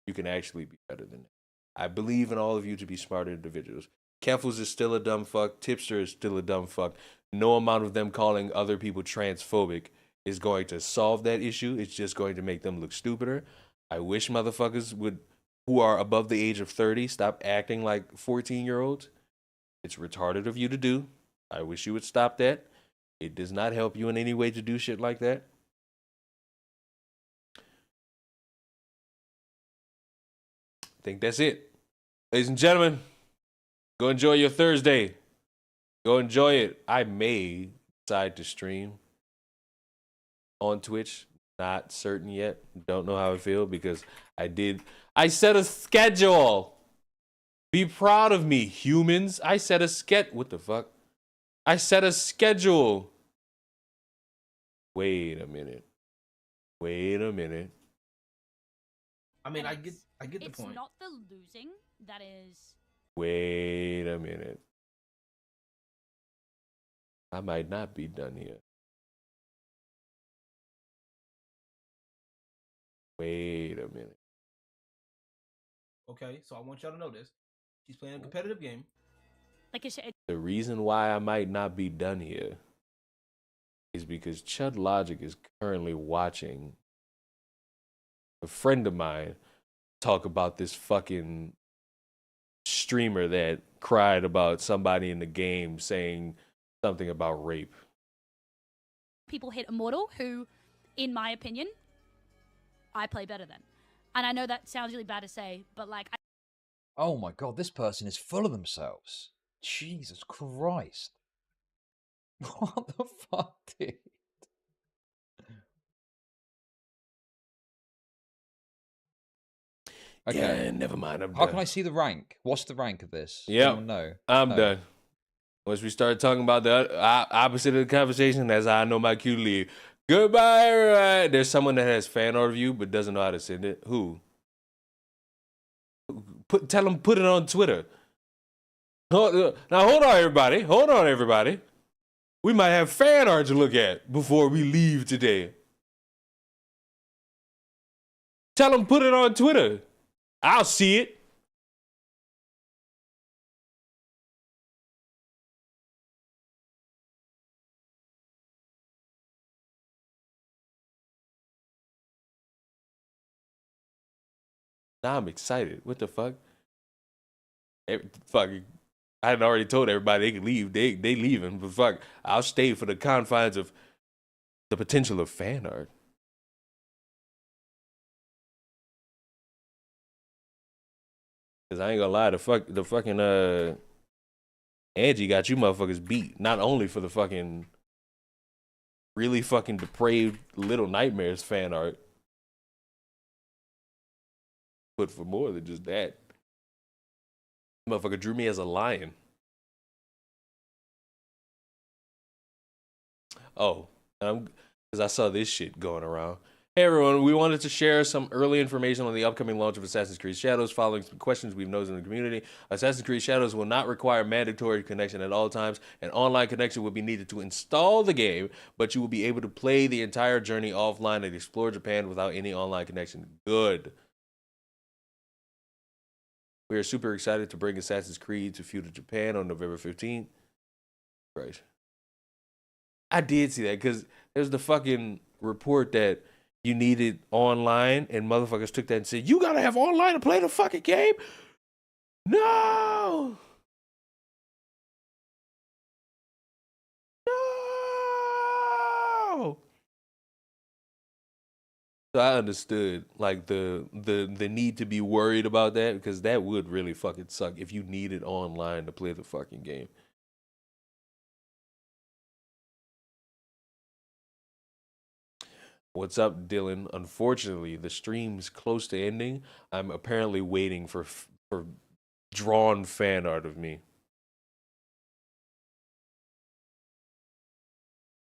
S1: You can actually be better than that. I believe in all of you to be smarter individuals. Keffals is still a dumb fuck. Tipster is still a dumb fuck. No amount of them calling other people transphobic is going to solve that issue. It's just going to make them look stupider. I wish motherfuckers who are above the age of 30 stop acting like 14-year-olds. It's retarded of you to do. I wish you would stop that. It does not help you in any way to do shit like that. I think that's it. Ladies and gentlemen, go enjoy your Thursday. Go enjoy it. I may decide to stream on Twitch. Not certain yet. Don't know how I feel because I set a schedule. Be proud of me, humans. I set a what the fuck? I set a schedule. Wait a minute.
S13: I mean, I get the point.
S2: It's not the losing that is.
S1: Wait a minute. I might not be done here. Wait a minute.
S13: Okay, so I want y'all to know this. She's playing a competitive game.
S2: Like I said,
S1: The reason why I might not be done here is because Chud Logic is currently watching a friend of mine talk about this fucking streamer that cried about somebody in the game saying something about rape.
S2: people hit Immortal, who, in my opinion, I play better than. And I know that sounds really bad to say, but like...
S3: Oh my god, this person is full of themselves. Jesus Christ. What the fuck, dude? Okay.
S1: Yeah, never mind. I'm
S3: How
S1: done.
S3: can I see the rank? What's the rank of this?
S1: Yeah,
S3: No.
S1: I'm done. Once we start talking about the opposite of the conversation, that's how I know my cue to leave. Goodbye, everybody. There's someone that has fan art of you but doesn't know how to send it. Who? Tell them put it on Twitter. Now hold on, everybody. Hold on, everybody. We might have fan art to look at before we leave today. Tell them put it on Twitter. I'll see it. Now I'm excited. What the fuck? I had already told everybody they could leave. They leaving, but fuck, I'll stay for the confines of the potential of fan art. Cause I ain't gonna lie, the fucking Angie got you motherfuckers beat. Not only for the fucking really fucking depraved Little Nightmares fan art, but for more than just that. Motherfucker drew me as a lion. Oh, because I saw this shit going around. Hey everyone, we wanted to share some early information on the upcoming launch of Assassin's Creed Shadows following some questions we've noticed in the community. Assassin's Creed Shadows will not require mandatory connection at all times. An online connection will be needed to install the game, but you will be able to play the entire journey offline and explore Japan without any online connection. Good. We are super excited to bring Assassin's Creed to feudal Japan on November 15th. Right. I did see that because there's the fucking report that you needed online, and motherfuckers took that and said, you gotta have online to play the fucking game? No! No! So I understood like the need to be worried about that, because that would really fucking suck if you needed online to play the fucking game. What's up, Dylan? Unfortunately, the stream's close to ending. I'm apparently waiting for drawn fan art of me.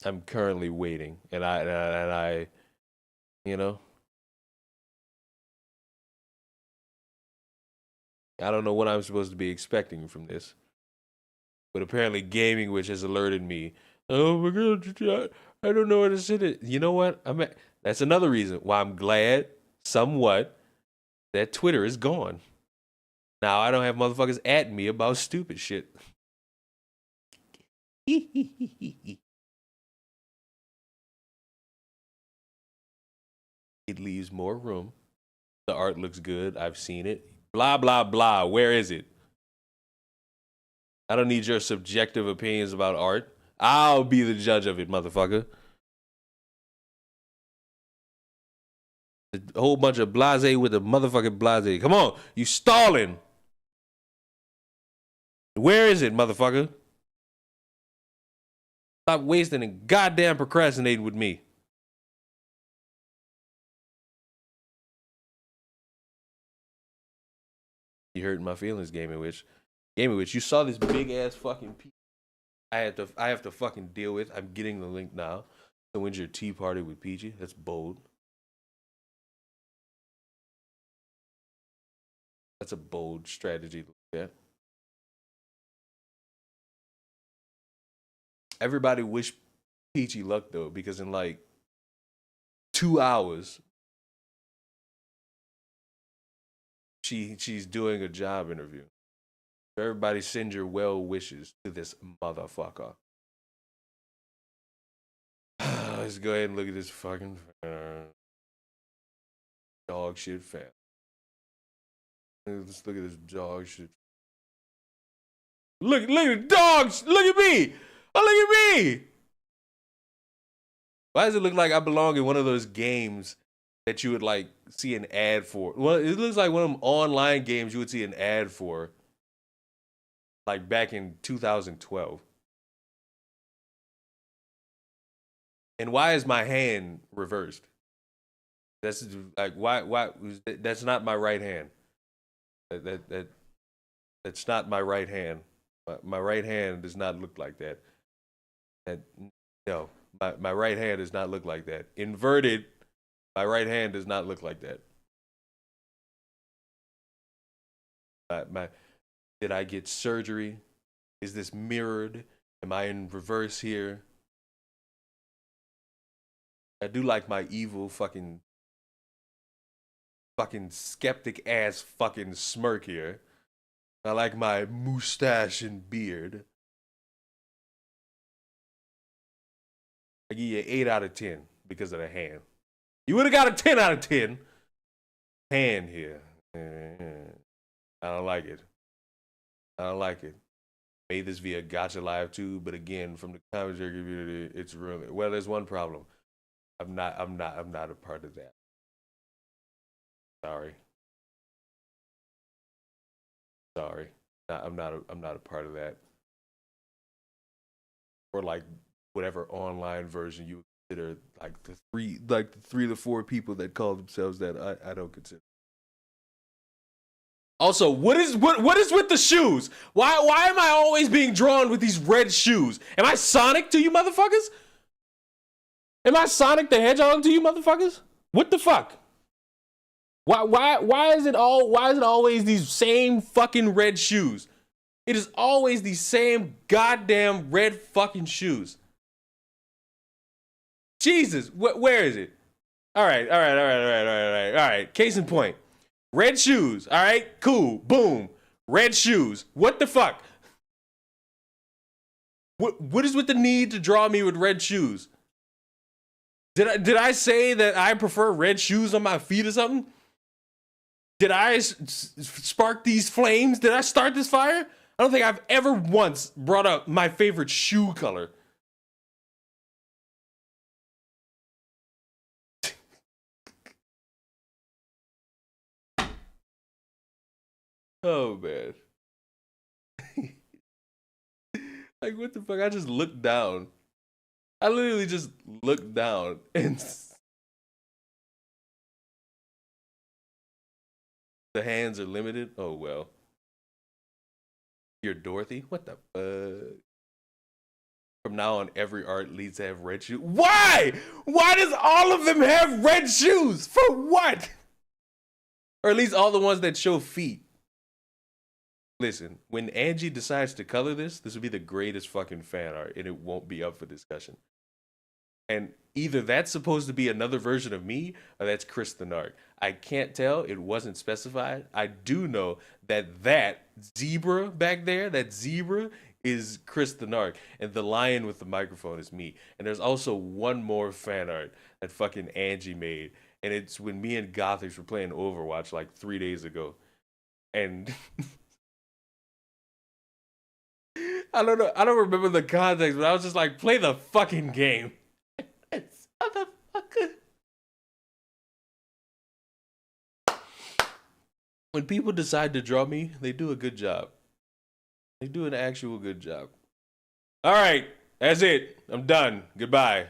S1: I'm currently waiting, and I, you know, I don't know what I'm supposed to be expecting from this, but apparently Gaming Witch has alerted me. Oh my god, I don't know where to sit it. You know what? That's another reason why I'm glad, somewhat, that Twitter is gone. Now I don't have motherfuckers at me about stupid shit. It leaves more room. The art looks good. I've seen it. Blah, blah, blah. Where is it? I don't need your subjective opinions about art. I'll be the judge of it, motherfucker. A whole bunch of blase with a motherfucking blase. Come on, you stalling. Where is it, motherfucker? Stop wasting and goddamn procrastinating with me. You hurt my feelings, Gaming Witch. Gaming Witch, you saw this big ass fucking piece I have to fucking deal with. I'm getting the link now. So when's your tea party with Peachy? That's bold. That's a bold strategy to look at. Everybody wish Peachy luck though, because in like 2 hours, she's doing a job interview. Everybody send your well wishes to this motherfucker. Let's go ahead and look at this fucking dog shit fan. Let's look at this dog shit. Look at the dogs! Look at me! Oh, look at me! Why does it look like I belong in one of those games that you would like see an ad for? Well, it looks like one of them online games you would see an ad for, like back in 2012. And why is my hand reversed? That's like why that's not my right hand. That's not my right hand. My right hand does not look like that. No, my right hand does not look like that. Inverted, my right hand does not look like that. Did I get surgery? Is this mirrored? Am I in reverse here? I do like my evil fucking skeptic ass fucking smirk here. I like my mustache and beard. I give you an 8 out of 10 because of the hand. You would have got a 10 out of 10. Hand here. I don't like it. I don't like it. Made this via Gotcha Live too, but again, from the commentary community, it's really well. There's one problem. I'm not a part of that. Sorry. I'm not a part of that. Or like whatever online version you consider, like the three to four people that call themselves that, I don't consider. Also, what is with the shoes? Why am I always being drawn with these red shoes? Am I Sonic to you motherfuckers? Am I Sonic the Hedgehog to you motherfuckers? What the fuck? Why is it always these same fucking red shoes? It is always these same goddamn red fucking shoes. Jesus, where is it? All right. Case in point. Red shoes. All right, cool. Boom. Red shoes. What the fuck? What is with the need to draw me with red shoes? Did I say that I prefer red shoes on my feet or something? Did I spark these flames? Did I start this fire? I don't think I've ever once brought up my favorite shoe color. Oh, man. Like, what the fuck? I just looked down. I literally just looked down and the hands are limited. Oh, well. You're Dorothy? What the fuck? From now on, every art needs to have red shoes. Why? Why does all of them have red shoes? For what? Or at least all the ones that show feet. Listen, when Angie decides to color this will be the greatest fucking fan art, and it won't be up for discussion. And either that's supposed to be another version of me, or that's Chris the Narc. I can't tell. It wasn't specified. I do know that zebra back there, that zebra is Chris the Narc, and the lion with the microphone is me. And there's also one more fan art that fucking Angie made, and it's when me and Gothics were playing Overwatch like 3 days ago. And I don't know, I don't remember the context, but I was just like, play the fucking game. Motherfucker. When people decide to draw me, they do a good job. They do an actual good job. All right, that's it. I'm done. Goodbye.